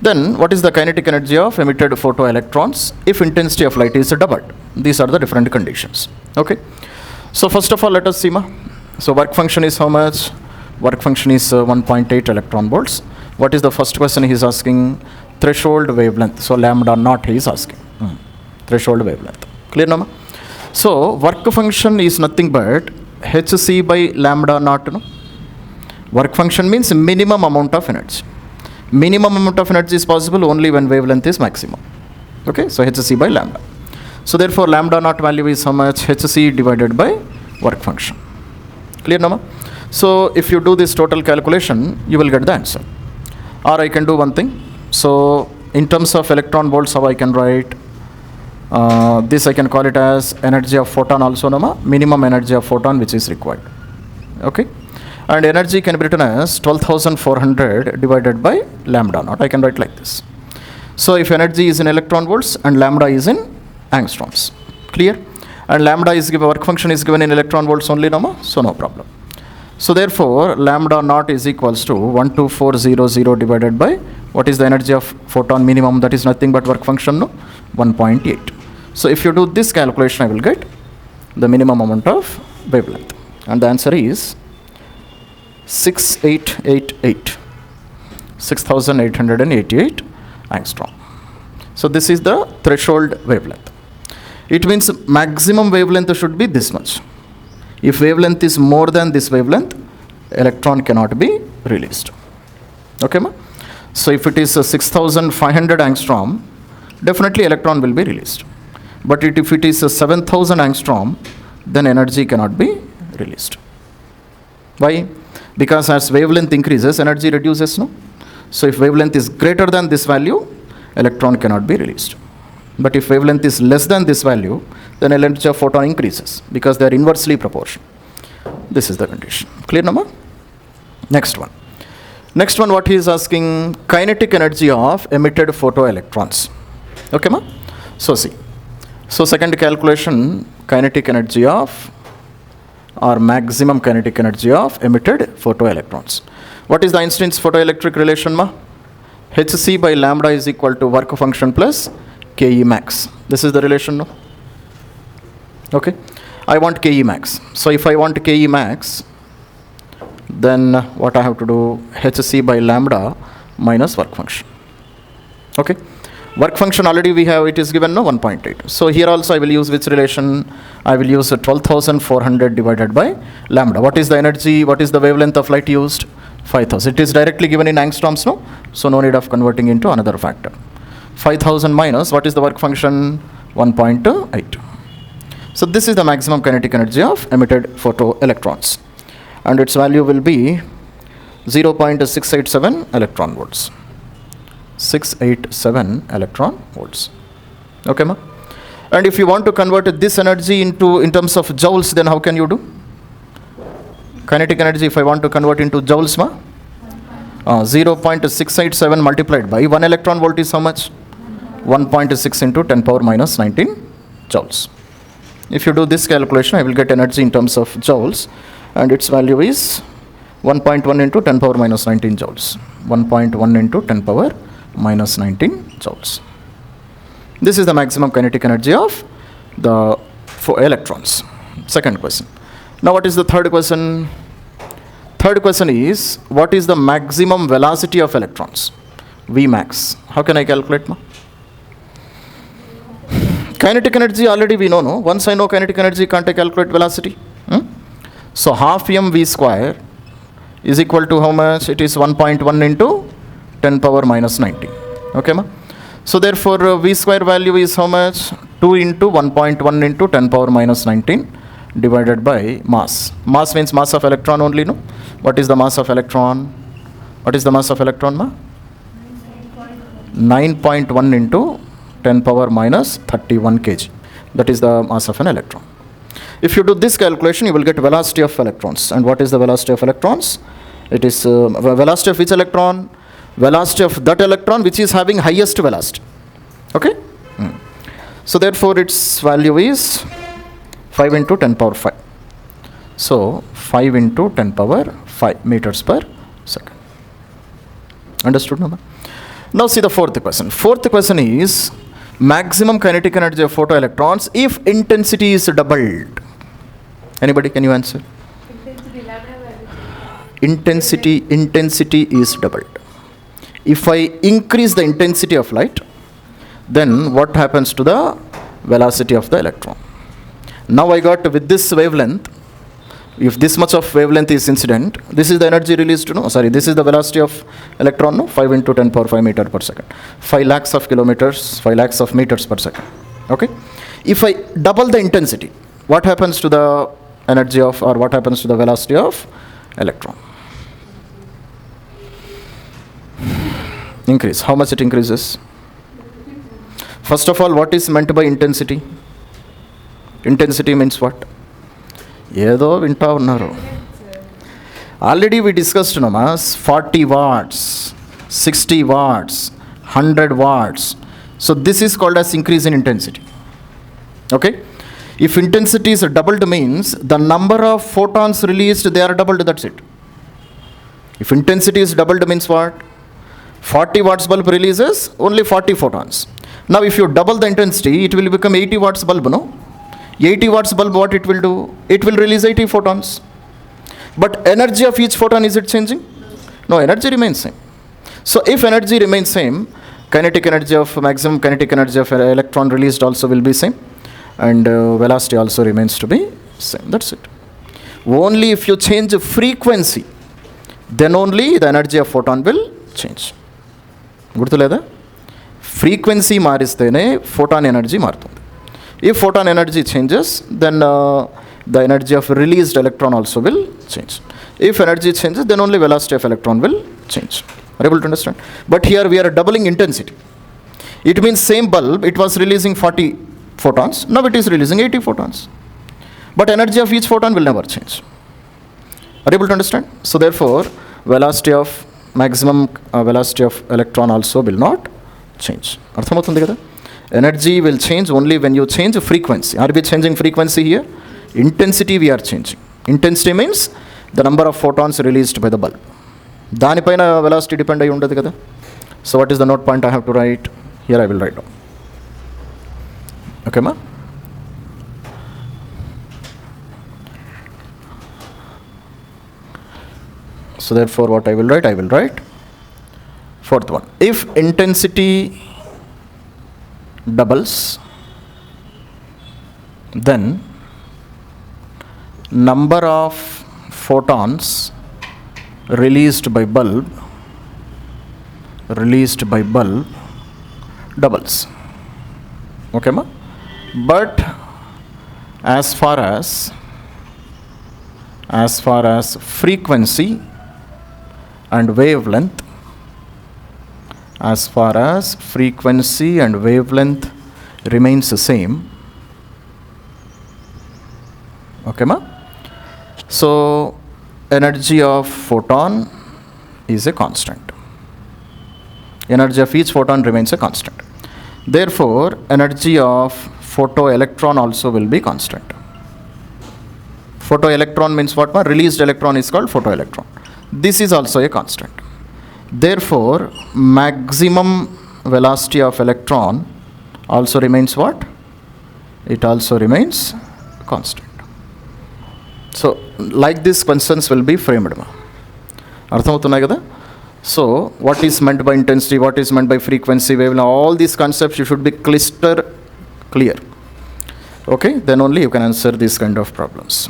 Then what is the kinetic energy of emitted photoelectrons if intensity of light is doubled? These are the different conditions. Okay. So, first of all, let us see, ma. So, work function is how much? Work function is 1.8 electron volts. What is the first question he is asking? Threshold wavelength. So, lambda naught he is asking. Threshold wavelength. Clear, no, ma? So, work function is nothing but hc by lambda naught, no? Work function means minimum amount of energy. Minimum amount of energy is possible only when wavelength is maximum. Okay, so hc by lambda. So, therefore, lambda naught value is how much? Hc divided by work function. Clear, no? So, if you do this total calculation, you will get the answer. Or I can do one thing. So, in terms of electron volts, how I can write? This I can call it as energy of photon also, no, ma? Minimum energy of photon which is required. Okay. And energy can be written as 12,400 divided by lambda naught. I can write like this. So, if energy is in electron volts and lambda is in angstroms. Clear? And lambda is given, work function is given in electron volts only, no, ma? So, no problem. So, therefore, lambda naught is equals to 12400 divided by what is the energy of photon minimum? That is nothing but work function, no? 1.8. So, if you do this calculation, I will get the minimum amount of wavelength. And the answer is 6888 angstrom. So, this is the threshold wavelength. It means maximum wavelength should be this much. If wavelength is more than this wavelength, electron cannot be released. Okay, ma? So, if it is 6500 angstrom, definitely electron will be released. But if it is 7000 angstrom, then energy cannot be released. Why? Because as wavelength increases, energy reduces, no? So if wavelength is greater than this value, electron cannot be released. But if wavelength is less than this value, then energy of photon increases because they are inversely proportional. This is the condition. Clear, number? Next one. Next one, what he is asking, kinetic energy of emitted photoelectrons. Okay, ma? So see. So second calculation, kinetic energy of or maximum kinetic energy of emitted photoelectrons. What is the Einstein's photoelectric relation, ma? Hc by lambda is equal to work function plus Ke max. This is the relation, no? Okay. I want Ke max. So if I want Ke max, then what I have to do? Hc by lambda minus work function. Okay. Work function already we have, it is given, no, 1.8. So here also I will use which relation? I will use 12,400 divided by lambda. What is the energy? What is the wavelength of light used? 5,000. It is directly given in angstroms, no? So no need of converting into another factor. 5,000 minus, what is the work function? 1.8. So this is the maximum kinetic energy of emitted photoelectrons. And its value will be 0.687 electron volts. 687 electron volts. Okay, ma? And if you want to convert this energy into in terms of joules, then how can you do? Kinetic energy, if I want to convert into joules, ma? 0.687 multiplied by 1 electron volt is how much? 1.6 into 10 power minus 19 joules. If you do this calculation, I will get energy in terms of joules, and its value is 1.1 into 10 power minus 19 joules. 1.1 into 10 power minus 19 joules. This is the maximum kinetic energy of the electrons. Second question. Now what is the third question? Third question is, what is the maximum velocity of electrons? Vmax. How can I calculate, ma? Kinetic energy already we know, no? Once I know kinetic energy, can't I calculate velocity? So half mv square is equal to how much? It is 1.1 into 10 power minus 19. Okay, ma? So therefore v square value is how much? 2 into 1.1 into 10 power minus 19 divided by mass. Mass means mass of electron only, no? What is the mass of electron? What is the mass of electron, ma? 9.1 into 10 power minus 31 kg. That is the mass of an electron. If you do this calculation, you will get velocity of electrons. And what is the velocity of electrons? It is velocity of which electron? Velocity of that electron which is having highest velocity. Okay? So therefore its value is 5 into 10 power 5. So 5 into 10 power 5 meters per second. Understood, no? Now see the fourth question. Fourth question is maximum kinetic energy of photoelectrons if intensity is doubled. Anybody, can you answer? Intensity is doubled. If I increase the intensity of light, then what happens to the velocity of the electron? Now I got with this wavelength, if this much of wavelength is incident, this is the energy released, no? Sorry, this is the velocity of electron, no? 5 into 10 power 5 meter per second. 5 lakhs of kilometers, 5 lakhs of meters per second. Okay? If I double the intensity, what happens to the energy of, or what happens to the velocity of electron? Increase. How much it increases? First of all, what is meant by intensity? Intensity means what? ఏదో వింటా ఉన్నారు. Already we discussed నమాస్ 40 watts, 60 watts, 100 watts. So this is called as increase in intensity. Okay? If intensity is doubled means the number of photons released, they are doubled, that's it. If intensity is doubled means what? 40 watts bulb releases only 40 photons. Now if you double the intensity, it will become 80 watts bulb, no? 80 watts bulb, what it will do? It will release 80 photons. But energy of each photon, is it changing? No, energy remains same. So if energy remains same, kinetic energy of maximum kinetic energy of an electron released also will be same, and velocity also remains to be same. That's it. Only if you change frequency, then only the energy of photon will change. గుర్తులేదా? Frequency మారిస్తేనే photon energy మారుతుంది. If photon energy changes, then the energy of released electron also will change. If energy changes, then only velocity of electron will change. Are you able to understand? But here we are doubling intensity. It means same bulb, it was releasing 40 photons, now it is releasing 80 photons. But energy of each photon will never change. Are you able to understand? So therefore, velocity of maximum velocity of electron also will not change. Arthamautundi kada? Energy will change only when you change frequency. Are we changing frequency here? Intensity we are changing. Intensity means the number of photons released by the bulb. దానిపైన velocity depend అయి ఉండదు కదా. So what is the note point I have to write? Here I will write down. Okay, ma? So therefore what I will write? Fourth one. If intensity doubles, then number of photons released by bulb doubles. Okay, ma? But as far as frequency and wavelength, remains the same. Okay, ma? So energy of photon is a constant. Energy of each photon remains a constant. Therefore, energy of photoelectron also will be constant. Photoelectron means what? Released electron is called photoelectron. This is also a constant. Therefore, maximum velocity of electron also remains what? It also remains constant. So, like this questions will be framed. Arthamautunnayi kada? So, what is meant by intensity, what is meant by frequency, wavelength, all these concepts you should be crystal clear. Okay, then only you can answer these kind of problems.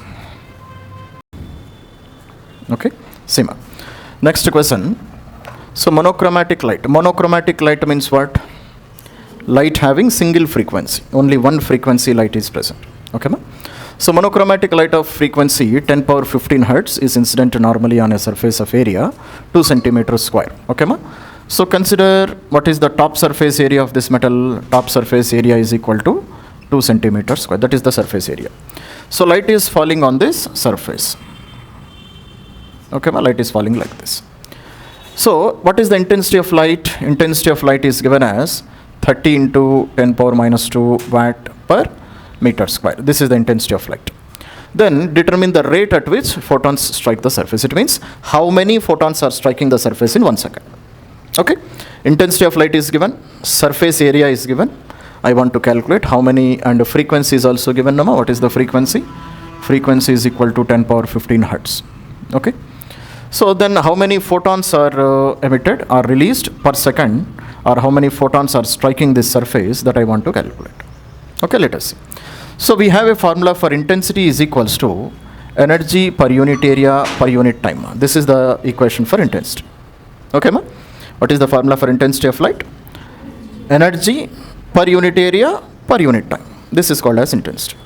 Okay, Sima. Next question. So, monochromatic light. Monochromatic light means what? Light having single frequency. Only one frequency light is present. Okay, ma? So, monochromatic light of frequency 10 power 15 hertz is incident normally on a surface of area 2 centimeters square. Okay, ma? So, consider what is the top surface area of this metal. Top surface area is equal to 2 centimeters square. That is the surface area. So, light is falling on this surface. Okay, ma? Light is falling like this. So, what is the intensity of light? Intensity of light is given as 30 into 10 power minus 2 watt per meter square. This is the intensity of light. Then determine the rate at which photons strike the surface. It means how many photons are striking the surface in 1 second. Okay, intensity of light is given, surface area is given. I want to calculate how many, and frequency is also given. Nama, what is the frequency? Frequency is equal to 10 power 15 hertz. Okay, so then how many photons are emitted or released per second, or how many photons are striking this surface, that I want to calculate. Okay, let us see. So we have a formula for intensity is equals to energy per unit area per unit time. This is the equation for intensity. Okay, ma? What is the formula for intensity of light? Energy per unit area per unit time. This is called as intensity.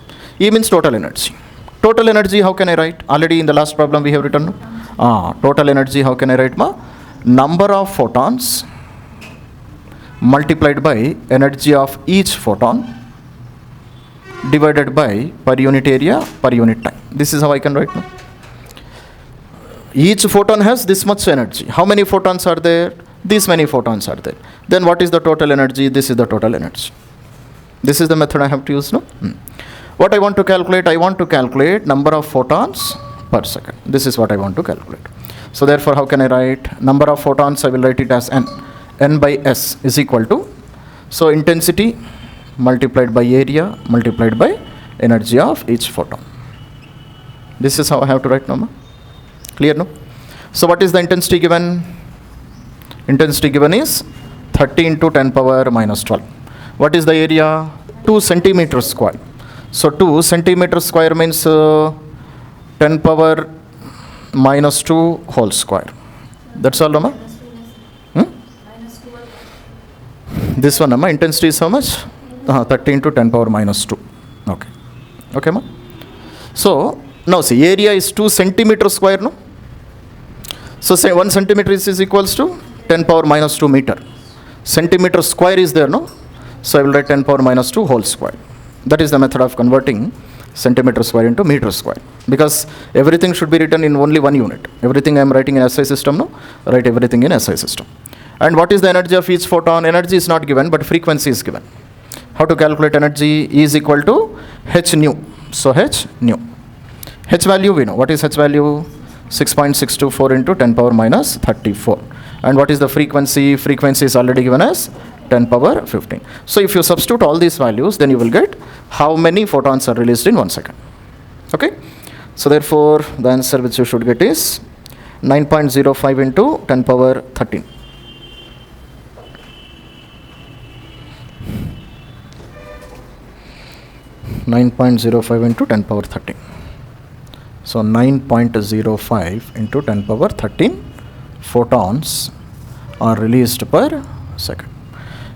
E means total energy. Total energy, how can I write? Already in the last problem we have written. Total energy, how can I write, ma? Number of photons multiplied by energy of each photon divided by per unit area per unit time. This is how I can write now. Each photon has this much energy. How many photons are there? These many photons are there. Then what is the total energy? This is the total energy. This is the method I have to use now. What I want to calculate? I want to calculate number of photons per second. This is what I want to calculate. So therefore, how can I write? Number of photons, I will write it as n. N by S is equal to, so intensity multiplied by area multiplied by energy of each photon. This is how I have to write now. Clear, no? So what is the intensity given? Intensity given is 30 into 10 power minus 12. What is the area? 2 centimeters square. So 2 centimeters square means 10 power minus 2 whole square. That's all, Rama? This one, Amma, intensity is how much? 30 into 10 power minus 2. Okay, ma? So, now see, area is 2 centimeters square, no? So say 1 centimeter is equals to 10 power minus 2 meter. Centimeter square is there, no? So I will write 10 power minus 2 whole square. That is the method of converting centimeter square into meter square. Because everything should be written in only one unit. Everything I am writing in SI system, no? Write everything in SI system. And what is the energy of each photon? Energy is not given, but frequency is given. How to calculate energy? E is equal to h nu. So h nu. H value we know. What is h value? 6.624 into 10 power minus 34. And what is the frequency? Frequency is already given as 10 power 15. So if you substitute all these values, then you will get how many photons are released in 1 second. Okay? So therefore, the answer which you should get is 9.05 into 10 power 13. .05 into 10 power 13. So 9.05 into 10 power 13 photons are released per second.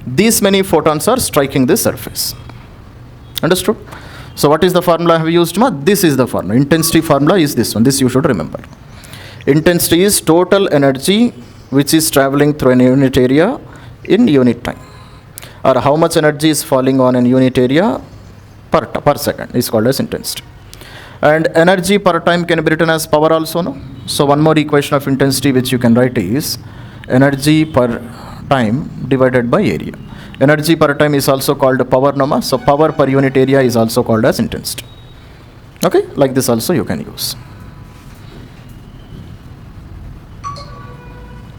These many photons are striking this surface. Understood? So what is the formula I have used? This is the formula. Intensity formula is this one. This you should remember. Intensity is total energy which is traveling through an unit area in unit time. Or how much energy is falling on an unit area per second is called as intensity. And energy per time can be written as power also, no? So one more equation of intensity which you can write is energy per time divided by area. Energy per time is also called power, no? So power per unit area is also called as intensity. Okay, like this also you can use.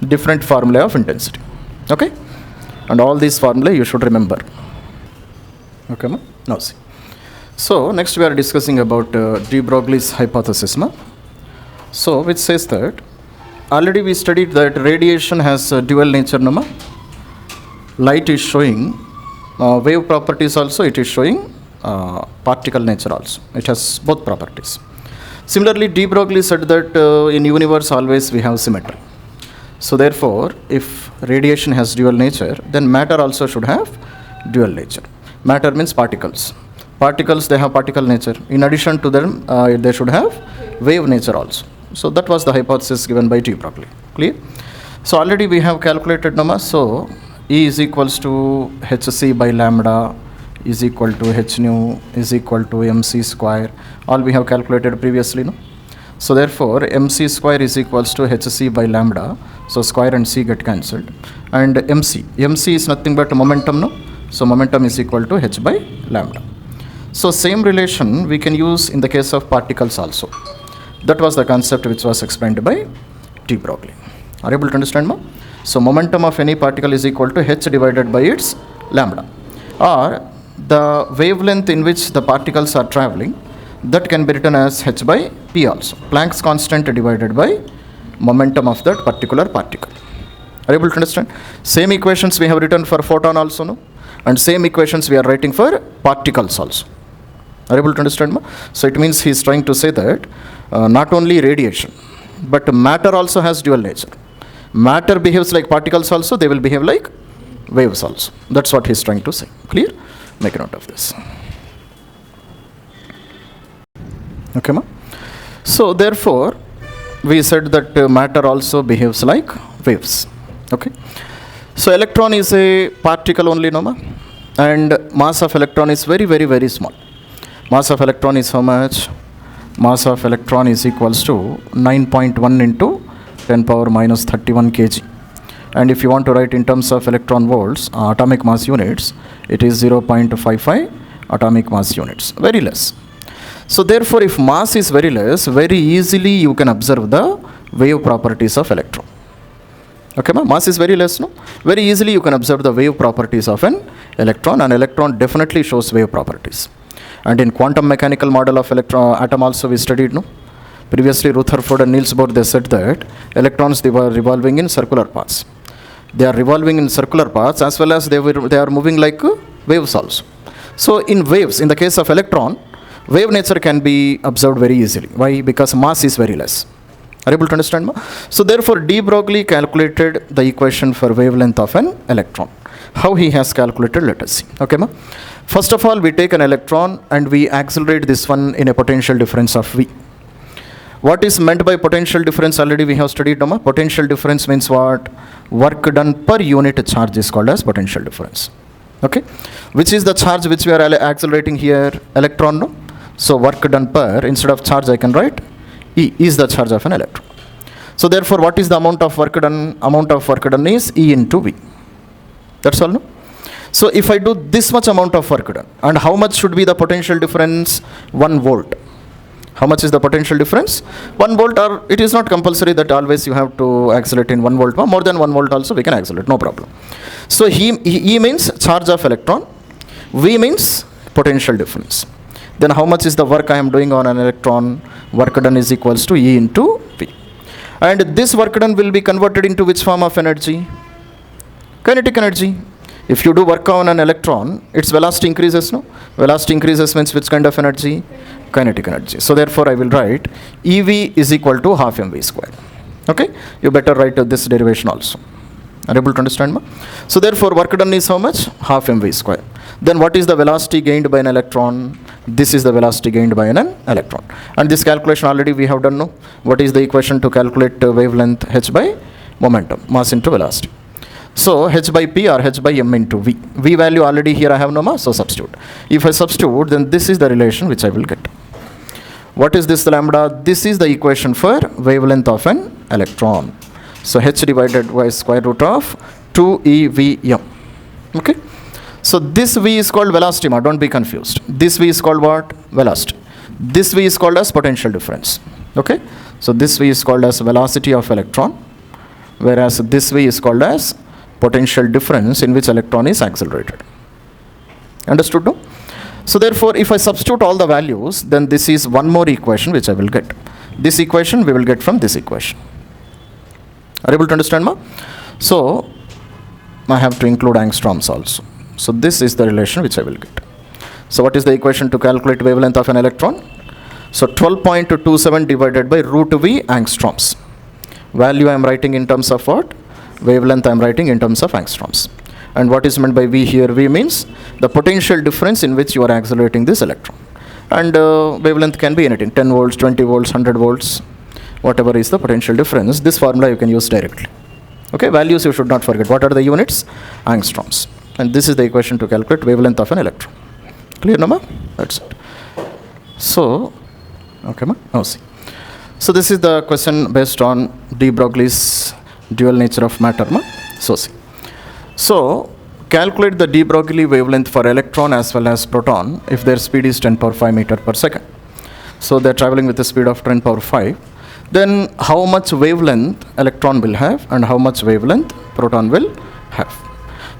Different formula of intensity. Okay, and all these formulae you should remember. Okay, ma? Now see. So next we are discussing about de Broglie's hypothesis. So which says that already we studied that radiation has a dual nature. Light is showing wave properties also, it is showing particle nature also. It has both properties. Similarly, de Broglie said that in universe always we have symmetry. So therefore, if radiation has dual nature, then matter also should have dual nature. Matter means particles. Particles, they have particle nature. In addition to them, they should have wave nature also. So that was the hypothesis given by de Broglie. Clear? So already we have calculated number. So E is equals to hc by lambda is equal to h nu is equal to mc square. All we have calculated previously, no? So therefore, mc square is equals to hc by lambda. So square and c get cancelled. And mc is nothing but momentum, no? So momentum is equal to h by lambda. So same relation we can use in the case of particles also. That was the concept which was explained by de Broglie. Are you able to understand, ma? So momentum of any particle is equal to h divided by its lambda. Or the wavelength in which the particles are traveling, that can be written as h by p also. Planck's constant divided by momentum of that particular particle. Are you able to understand? Same equations we have written for photon also, no? And same equations we are writing for particles also. Are you able to understand, ma? So it means he is trying to say that not only radiation, but matter also has dual nature. Matter behaves like particles also, they will behave like waves also. That's what he is trying to say. Clear? Make a note of this. Okay, ma? So therefore, we said that matter also behaves like waves. Okay. So electron is a particle only, no, ma? And mass of electron is very, very, very small. Mass of electron is how much? Mass of electron is equals to 9.1 into 10 power minus 31 kg. And if you want to write in terms of electron volts, atomic mass units, it is 0.55 atomic mass units. Very less. So therefore, if mass is very less, very easily you can observe the wave properties of electron. Okay, ma? Mass is very less, no? Very easily you can observe the wave properties of an electron, and electron definitely shows wave properties. And in quantum mechanical model of electron atom also we studied, no? Previously Rutherford and Niels Bohr, they said that electrons, they were revolving in circular paths. They are revolving in circular paths as well as they are moving like waves also. So in waves, in the case of electron, wave nature can be observed very easily. Why? Because mass is very less. Are you able to understand, ma? So therefore, de Broglie calculated the equation for wavelength of an electron. How he has calculated, let us see. Okay, ma? First of all, we take an electron and we accelerate this one in a potential difference of v. What is meant by potential difference? Already we have studied, Doma. Potential difference means what? Work done per unit charge is called as potential difference. Okay? Which is the charge which we are accelerating here? Electron, no? So work done per, instead of charge I can write E is the charge of an electron. So therefore, what is the amount of work done? Amount of work done is E into V. That's all, no? So if I do this much amount of work done, and how much should be the potential difference? 1 volt. How much is the potential difference? 1 volt, or it is not compulsory that always you have to accelerate in 1 volt. More than 1 volt also we can accelerate, no problem. So E means charge of electron. V means potential difference. Then how much is the work I am doing on an electron? Work done is equals to E into V. And this work done will be converted into which form of energy? Kinetic energy. If you do work on an electron, its velocity increases, no? Velocity increases means which kind of energy? Kinetic energy. So therefore I will write EV is equal to half mv square. Okay? You better write this derivation also. Are you able to understand, ma? So therefore work done is how much? Half mv square. Then what is the velocity gained by an electron? This is the velocity gained by an electron. And this calculation already we have done, no? What is the equation to calculate wavelength? H by momentum, mass into velocity. So H by P or H by M into V. V value already here I have, no, ma? So substitute. If I substitute, then this is the relation which I will get. What is this lambda? This is the equation for wavelength of an electron. So H divided by square root of 2EVM. Okay? So this V is called velocity, ma, don't be confused. This V is called what? Velocity. This V is called as potential difference. Okay? So this V is called as velocity of electron, whereas this V is called as potential difference in which electron is accelerated. Understood, no? So therefore, if I substitute all the values, then this is one more equation which I will get. This equation we will get from this equation. Are you able to understand, ma? So I have to include angstroms also. So this is the relation which I will get. So what is the equation to calculate wavelength of an electron? So 12.27 divided by root V angstroms. Value I am writing in terms of what? Wavelength I am writing in terms of angstroms. And what is meant by V here? V means the potential difference in which you are accelerating this electron. And wavelength can be anything, 10 volts, 20 volts, 100 volts, whatever is the potential difference. This formula you can use directly. Okay, values you should not forget. What are the units? Angstroms. And this is the equation to calculate wavelength of an electron. Clear, no, ma? That's it. So, okay, ma? Now see. So this is the question based on de Broglie's dual nature of matter, ma? So see. So calculate the de Broglie wavelength for electron as well as proton if their speed is 10 power 5 meter per second. So they are traveling with the speed of 10 power 5. Then how much wavelength electron will have and how much wavelength proton will have?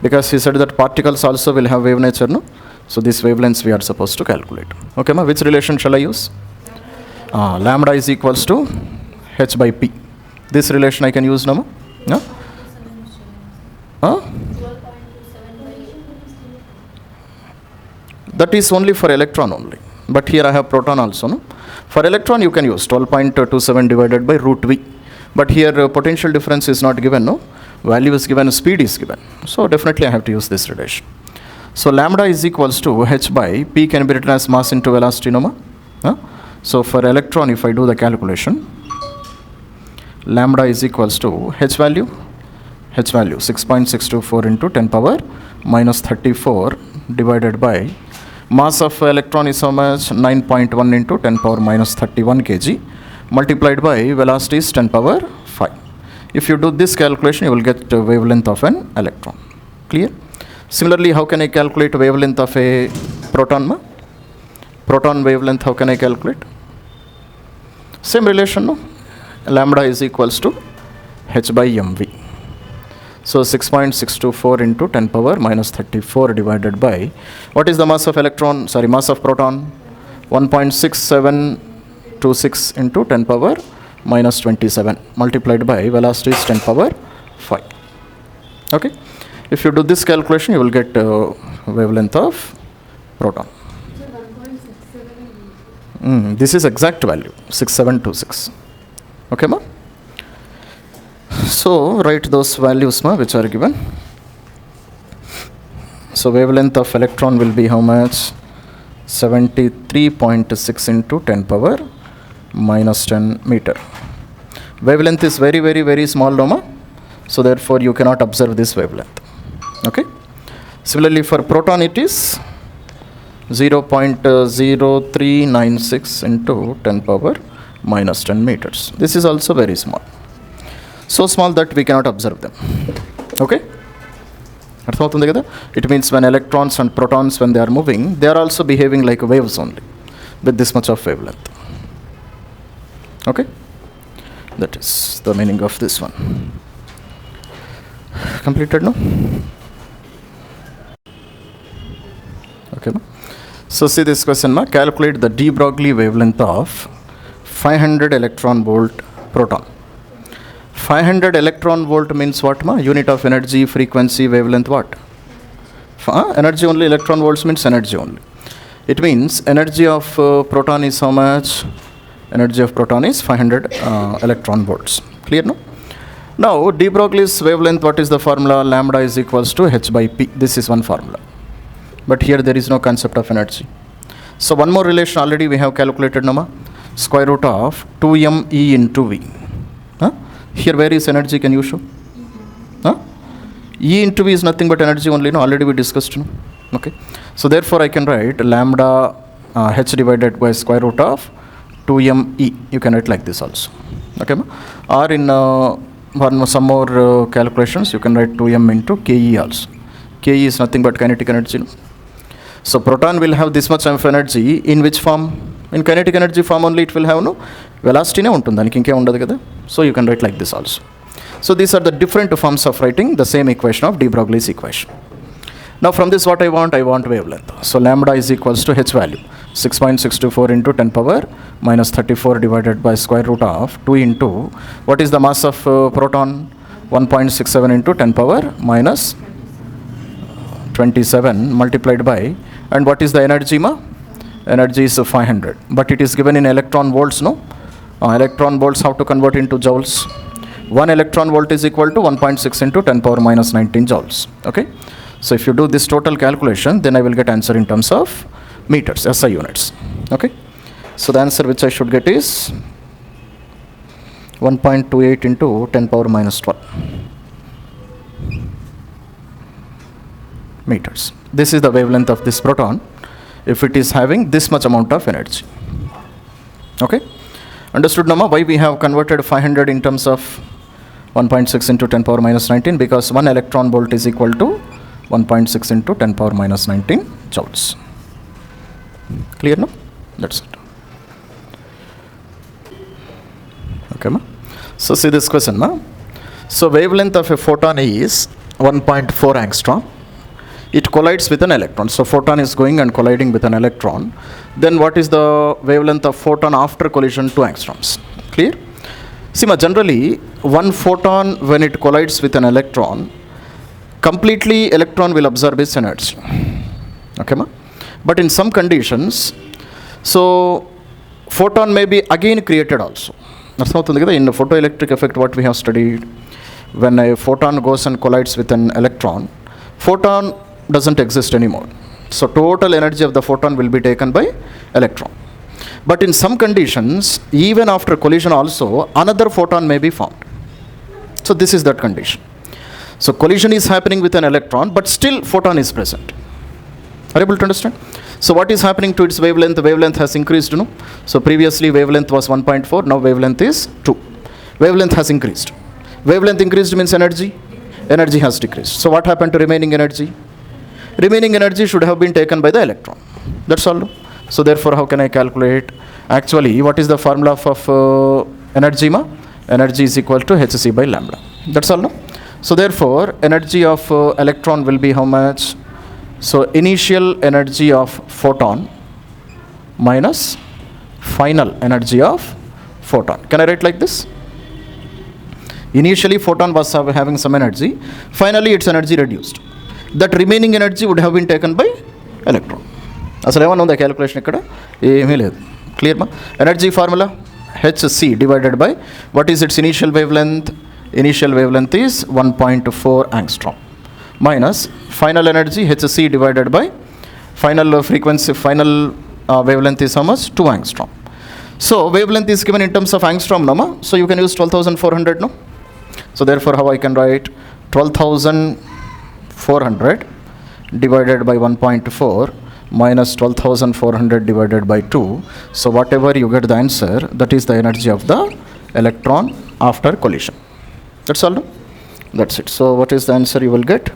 Because he said that particles also will have wave nature, no? So these wavelengths we are supposed to calculate. Okay, ma? Which relation shall I use? Lambda is equals to H by P. This relation I can use, no, ma? No? That is only for electron only. But here I have proton also, no? For electron you can use 12.27 divided by root V. But here potential difference is not given, no? Value is given, speed is given. So definitely I have to use this relation. So lambda is equals to H by P can be written as mass into velocity, no, ma? So for electron if I do the calculation, lambda is equals to H value 6.624 into 10 power minus 34 divided by mass of electron is how much? 9.1 into 10 power minus 31 kg multiplied by velocity is 10 power 5. If you do this calculation, you will get the wavelength of an electron. Clear? Similarly, how can I calculate wavelength of a proton, ma? Proton wavelength, how can I calculate? Same relation, no? Lambda is equals to H by mv. So 6.624 into 10 power minus 34 divided by, what is the mass of electron, mass of proton? 1.6726 into 10 power minus 27 multiplied by velocity is 10 power 5. Okay? If you do this calculation, you will get wavelength of proton. This is exact value, 6726. Okay, ma? So write those values, ma, which are given. So wavelength of electron will be how much? 73.6 into 10 power minus 10 meter. Wavelength is very, very, very small, Noma. So therefore you cannot observe this wavelength. Okay. Similarly for proton it is 0.0396 into 10 power minus 10 meters. This is also very small. So small that we cannot observe them. Okay. It means when electrons and protons, when they are moving, they are also behaving like waves only with this much of wavelength. Okay. That is the meaning of this one. Completed, no? Okay. So see this question, ma. Calculate the de Broglie wavelength of 500 electron volt proton. 500 electron volt means what, ma? Unit of energy, frequency, wavelength, what? Energy only. Electron volts means energy only. It means energy of proton is how much? Energy of proton is 500 electron volts. Clear, no? Now, de Broglie's wavelength, what is the formula? Lambda is equals to h by p. This is one formula. But here there is no concept of energy. So one more relation already we have calculated, Nama. Square root of 2m E into V. Huh? Here where is energy? Can you show? Huh? E into V is nothing but energy only. No? Already we discussed. No? Okay. So therefore I can write lambda h divided by square root of 2m E. You can write like this also. Okay. Or in some more calculations you can write 2m into Ke also. Ke is nothing but kinetic energy. No? So proton will have this much of energy in which form? In kinetic energy form only it will have, no? Velocity ne untundi, daniki inke undadu kada. So you can write like this also. So these are the different forms of writing the same equation of de Broglie's equation. Now from this what I want wavelength. So lambda is equals to h value 6.624 into 10 power minus 34 divided by square root of 2 into what is the mass of proton? 1.67 into 10 power minus 27 multiplied by, and what is the energy, ma? Energy is 500, but it is given in electron volts, no? Electron volts how to convert into joules? 1 electron volt is equal to 1.6 into 10 power minus 19 joules. Okay. So if you do this total calculation, then I will get answer in terms of meters, SI units. Okay. So the answer which I should get is 1.28 into 10 power minus 12 meters. This is the wavelength of this proton if it is having this much amount of energy. Okay. Understood, Nama? Why we have converted 500 in terms of 1.6 into 10 power minus 19? Because 1 electron volt is equal to 1.6 into 10 power minus 19 joules. Clear, no? That's it. Okay, ma? So see this question, ma? So wavelength of a photon is 1.4 angstrom. It collides with an electron. So photon is going and colliding with an electron. Then what is the wavelength of photon after collision? 2 angstroms. Clear? See, ma, generally one photon when it collides with an electron, completely electron will absorb its energy. Okay, ma? But in some conditions, so photon may be again created also. That's not in the photoelectric effect what we have studied. When a photon goes and collides with an electron, photon doesn't exist anymore. So total energy of the photon will be taken by electron. But in some conditions, even after collision also, another photon may be formed. So this is that condition. So collision is happening with an electron, but still photon is present. Are you able to understand? So what is happening to its wavelength? The wavelength has increased, no? So previously wavelength was 1.4, now wavelength is 2. Wavelength has increased. Wavelength increased means energy. Energy has decreased. So what happened to remaining energy? Remaining energy should have been taken by the electron. That's all. So therefore, how can I calculate? Actually, what is the formula of energy, ma? Energy is equal to hc by lambda. That's all. No? So therefore, energy of electron will be how much? So initial energy of photon minus final energy of photon. Can I write like this? Initially photon was having some energy. Finally its energy reduced. That remaining energy would have been taken by electron. Asal evana unda calculation ikkada emi ledu. Clear ma? Energy formula hc divided by what is its initial wavelength? Initial wavelength is 1.4 angstrom minus final energy hc divided by final frequency, final wavelength is how much? 2 angstrom. So wavelength is given in terms of angstrom, no ma? So you can use 12,400, no? So therefore, how I can write 12,400 divided by 1.4 minus 12,400 divided by 2. So whatever you get the answer, that is the energy of the electron after collision. That's all, no? That's it. So what is the answer you will get?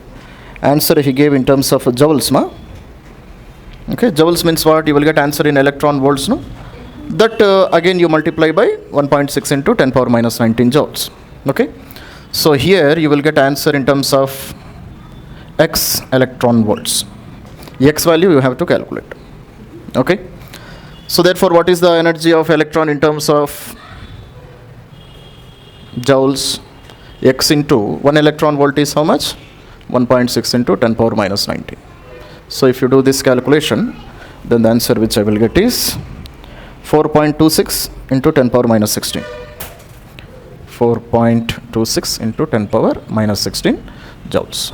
Answer he gave in terms of joules, ma? Okay, joules means what? You will get answer in electron volts, no? That again you multiply by 1.6 into 10 power minus 19 joules. Okay, so here you will get answer in terms of x electron volts. X value you have to calculate. Okay, so therefore what is the energy of electron in terms of joules? X into 1 electron volt is how much? 1.6 into 10 power minus 19. So if you do this calculation, then the answer which I will get is 4.26 into 10 power minus 16. 4.26 into 10 power minus 16 joules.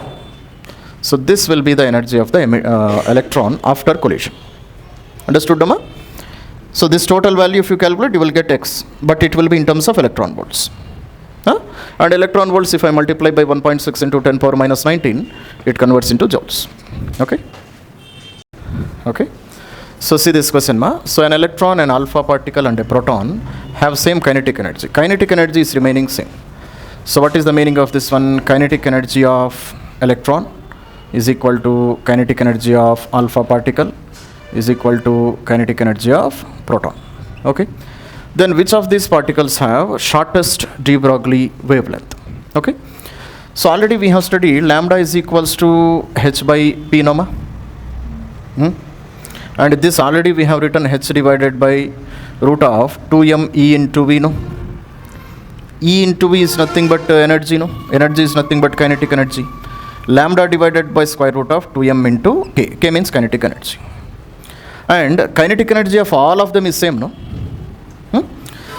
So this will be the energy of the electron after collision. Understood, Dhamma? So this total value, if you calculate, you will get x, but it will be in terms of electron volts. Huh? And electron volts, if I multiply by 1.6 into 10 power minus 19, it converts into joules. Okay? Okay? So see this question, ma. So an electron, an alpha particle and a proton have same kinetic energy. Kinetic energy is remaining same. So what is the meaning of this one? Kinetic energy of electron is equal to kinetic energy of alpha particle is equal to kinetic energy of proton. Okay? Then which of these particles have shortest de Broglie wavelength? Okay? So already we have studied lambda is equals to h by p, no ma? And this already we have written h divided by root of 2m E into V, no? E into V is nothing but energy, no? Energy is nothing but kinetic energy. Lambda divided by square root of 2m into k. K means kinetic energy. And kinetic energy of all of them is same, no?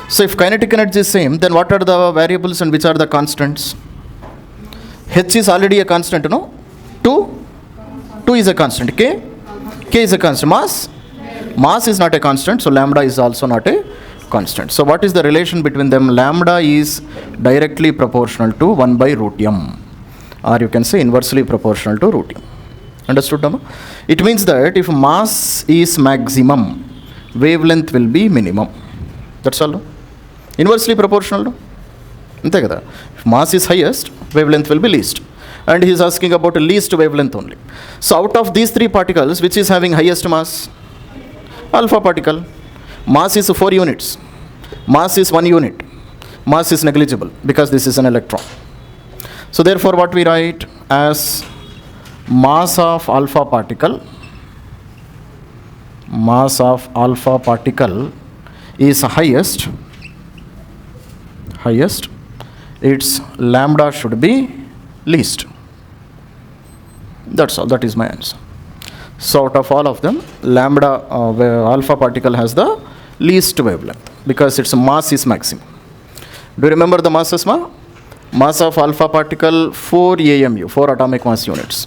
So if kinetic energy is same, then what are the variables and which are the constants? H is already a constant, no? 2 is a constant. K is a constant. Mass is not a constant, so lambda is also not a constant. So what is the relation between them? Lambda is directly proportional to 1 by root m, or you can say inversely proportional to root m. Understood, Dhamma? It means that if mass is maximum, wavelength will be minimum. That's all, no? Inversely proportional, no? If mass is highest, wavelength will be least. And he is asking about a least wavelength only. So out of these three particles, which is having highest mass? Alpha particle. Mass is 4 units. Mass is 1 unit. Mass is negligible because this is an electron. So therefore what we write as mass of alpha particle is highest, its lambda should be least. That's all. That is my answer. So out of all of them, lambda alpha particle has the least wavelength because its mass is maximum. Do you remember the masses, ma? Mass of alpha particle 4 AMU, 4 atomic mass units.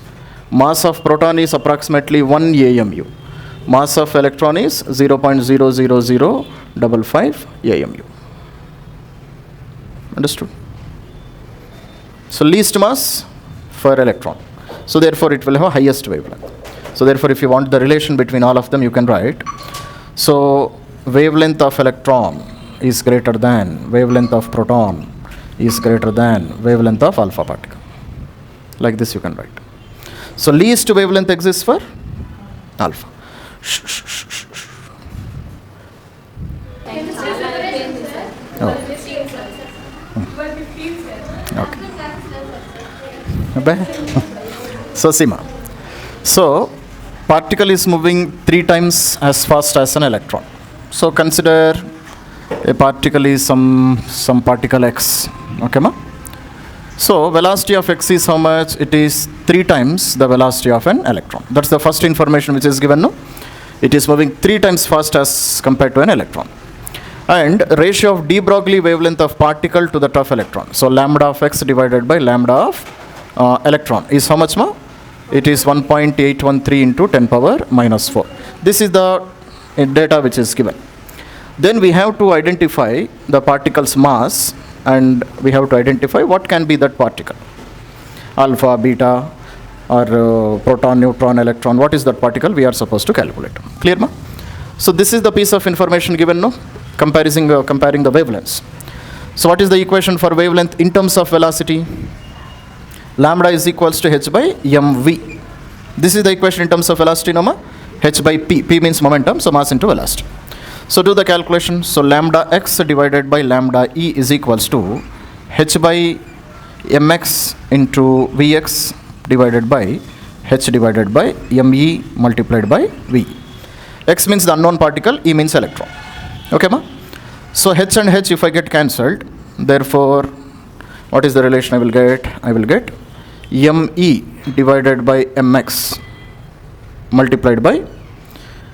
Mass of proton is approximately 1 AMU. Mass of electron is 0.00055 AMU. Understood? So least mass for electron. So therefore it will have highest wavelength. So therefore if you want the relation between all of them, you can write. So wavelength of electron is greater than wavelength of proton is greater than wavelength of alpha particle. Like this you can write. So least wavelength exists for alpha. Oh. Okay. So Sima. So particle is moving 3 times as fast as an electron. So consider a particle is some particle x. Okay, ma? So velocity of x is how much? It is 3 times the velocity of an electron. That's the first information which is given, no? It is moving 3 times fast as compared to an electron. And ratio of de Broglie wavelength of particle to that of electron. So lambda of x divided by lambda of electron is how much, ma? It is 1.813 into 10 power minus 4. This is the data which is given. Then we have to identify the particle's mass, and we have to identify what can be that particle. Alpha, beta, or proton, neutron, electron. What is that particle we are supposed to calculate? Clear, ma? So this is the piece of information given, no? Comparing the wavelengths. So what is the equation for wavelength in terms of velocity? Lambda is equals to h by mv. This is the equation in terms of velocity, no, ma? H by p. P means momentum, so mass into velocity. So do the calculation. So lambda x divided by lambda e is equals to h by mx into vx divided by h divided by me multiplied by v. X means the unknown particle, e means electron. Okay, ma? So h and h if I get cancelled, therefore what is the relation I will get? I will get me divided by mx multiplied by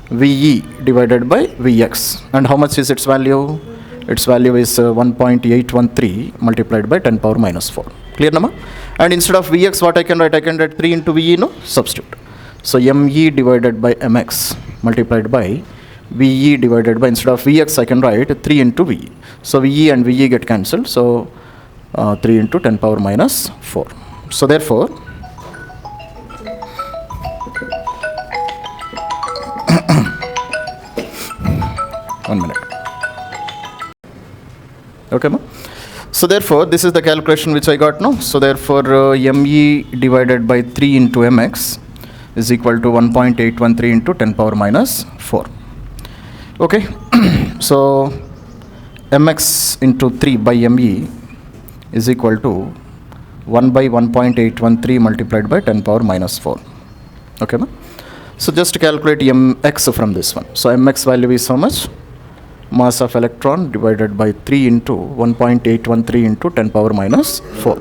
ve divided by vx. And how much is its value? Its value is 1.813 multiplied by 10 power minus 4. Clear, nama? And instead of vx, what I can write? I can write 3 into ve, no? Substitute. So me divided by mx multiplied by ve divided by, instead of vx, I can write 3 into ve. So ve and ve get cancelled. So 3 into 10 power minus 4. So therefore, one minute. Okay, ma? So therefore, this is the calculation which I got, no? So therefore, me divided by 3 into mx is equal to 1.813 into 10 power minus 4. Okay. So mx into 3 by me is equal to 1 by 1.813 multiplied by 10 power minus 4. Okay, ma? So just calculate mx from this one. So mx value is how much? Mass of electron divided by 3 into 1.813 into 10 power minus 4.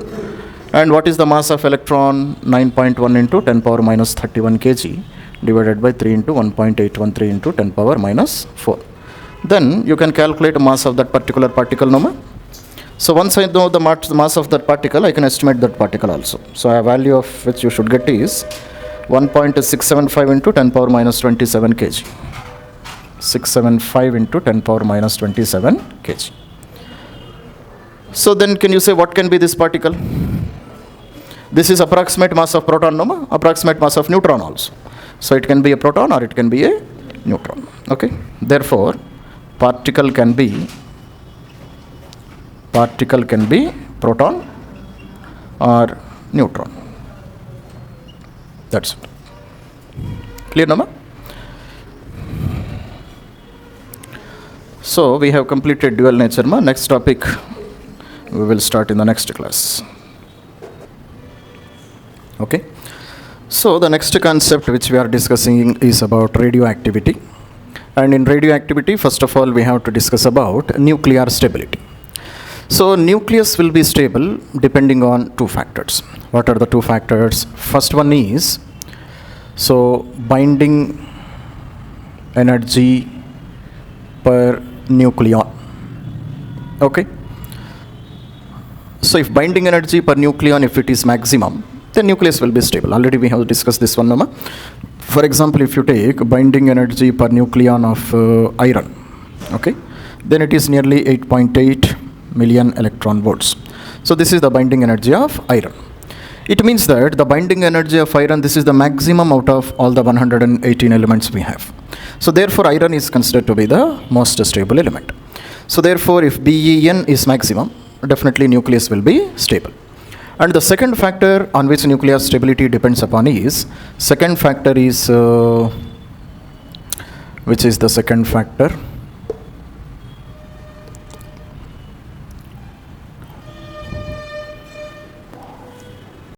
And what is the mass of electron? 9.1 into 10 power minus 31 kg divided by 3 into 1.813 into 10 power minus 4. Then you can calculate mass of that particular particle, no, ma? So once I know the mass of that particle, I can estimate that particle also. So a value of which you should get is 1.675 into 10 power minus 27 kg. 675 into 10 power minus 27 kg. So then can you say what can be this particle? This is approximate mass of proton, no, ma? Approximate mass of neutron also. So it can be a proton or it can be a neutron. Okay. Therefore, particle can be proton or neutron. That's it. Clear, no, ma? So we have completed dual nature, ma. Next topic we will start in the next class. Okay. So the next concept which we are discussing is about radioactivity. And in radioactivity, first of all, we have to discuss about nuclear stability. So nucleus will be stable depending on two factors. What are the two factors? First one is, so binding energy per nucleon. Okay. So if binding energy per nucleon, if it is maximum, then nucleus will be stable. Already we have discussed this one, no, ma? For example, if you take binding energy per nucleon of iron, okay, then it is nearly 8.8 million electron volts. So this is the binding energy of iron. It means that the binding energy of iron, this is the maximum out of all the 118 elements we have. So therefore, iron is considered to be the most stable element. So therefore, if BEN is maximum, definitely nucleus will be stable. And the second factor on which nuclear stability depends upon is, second factor is, which is the second factor?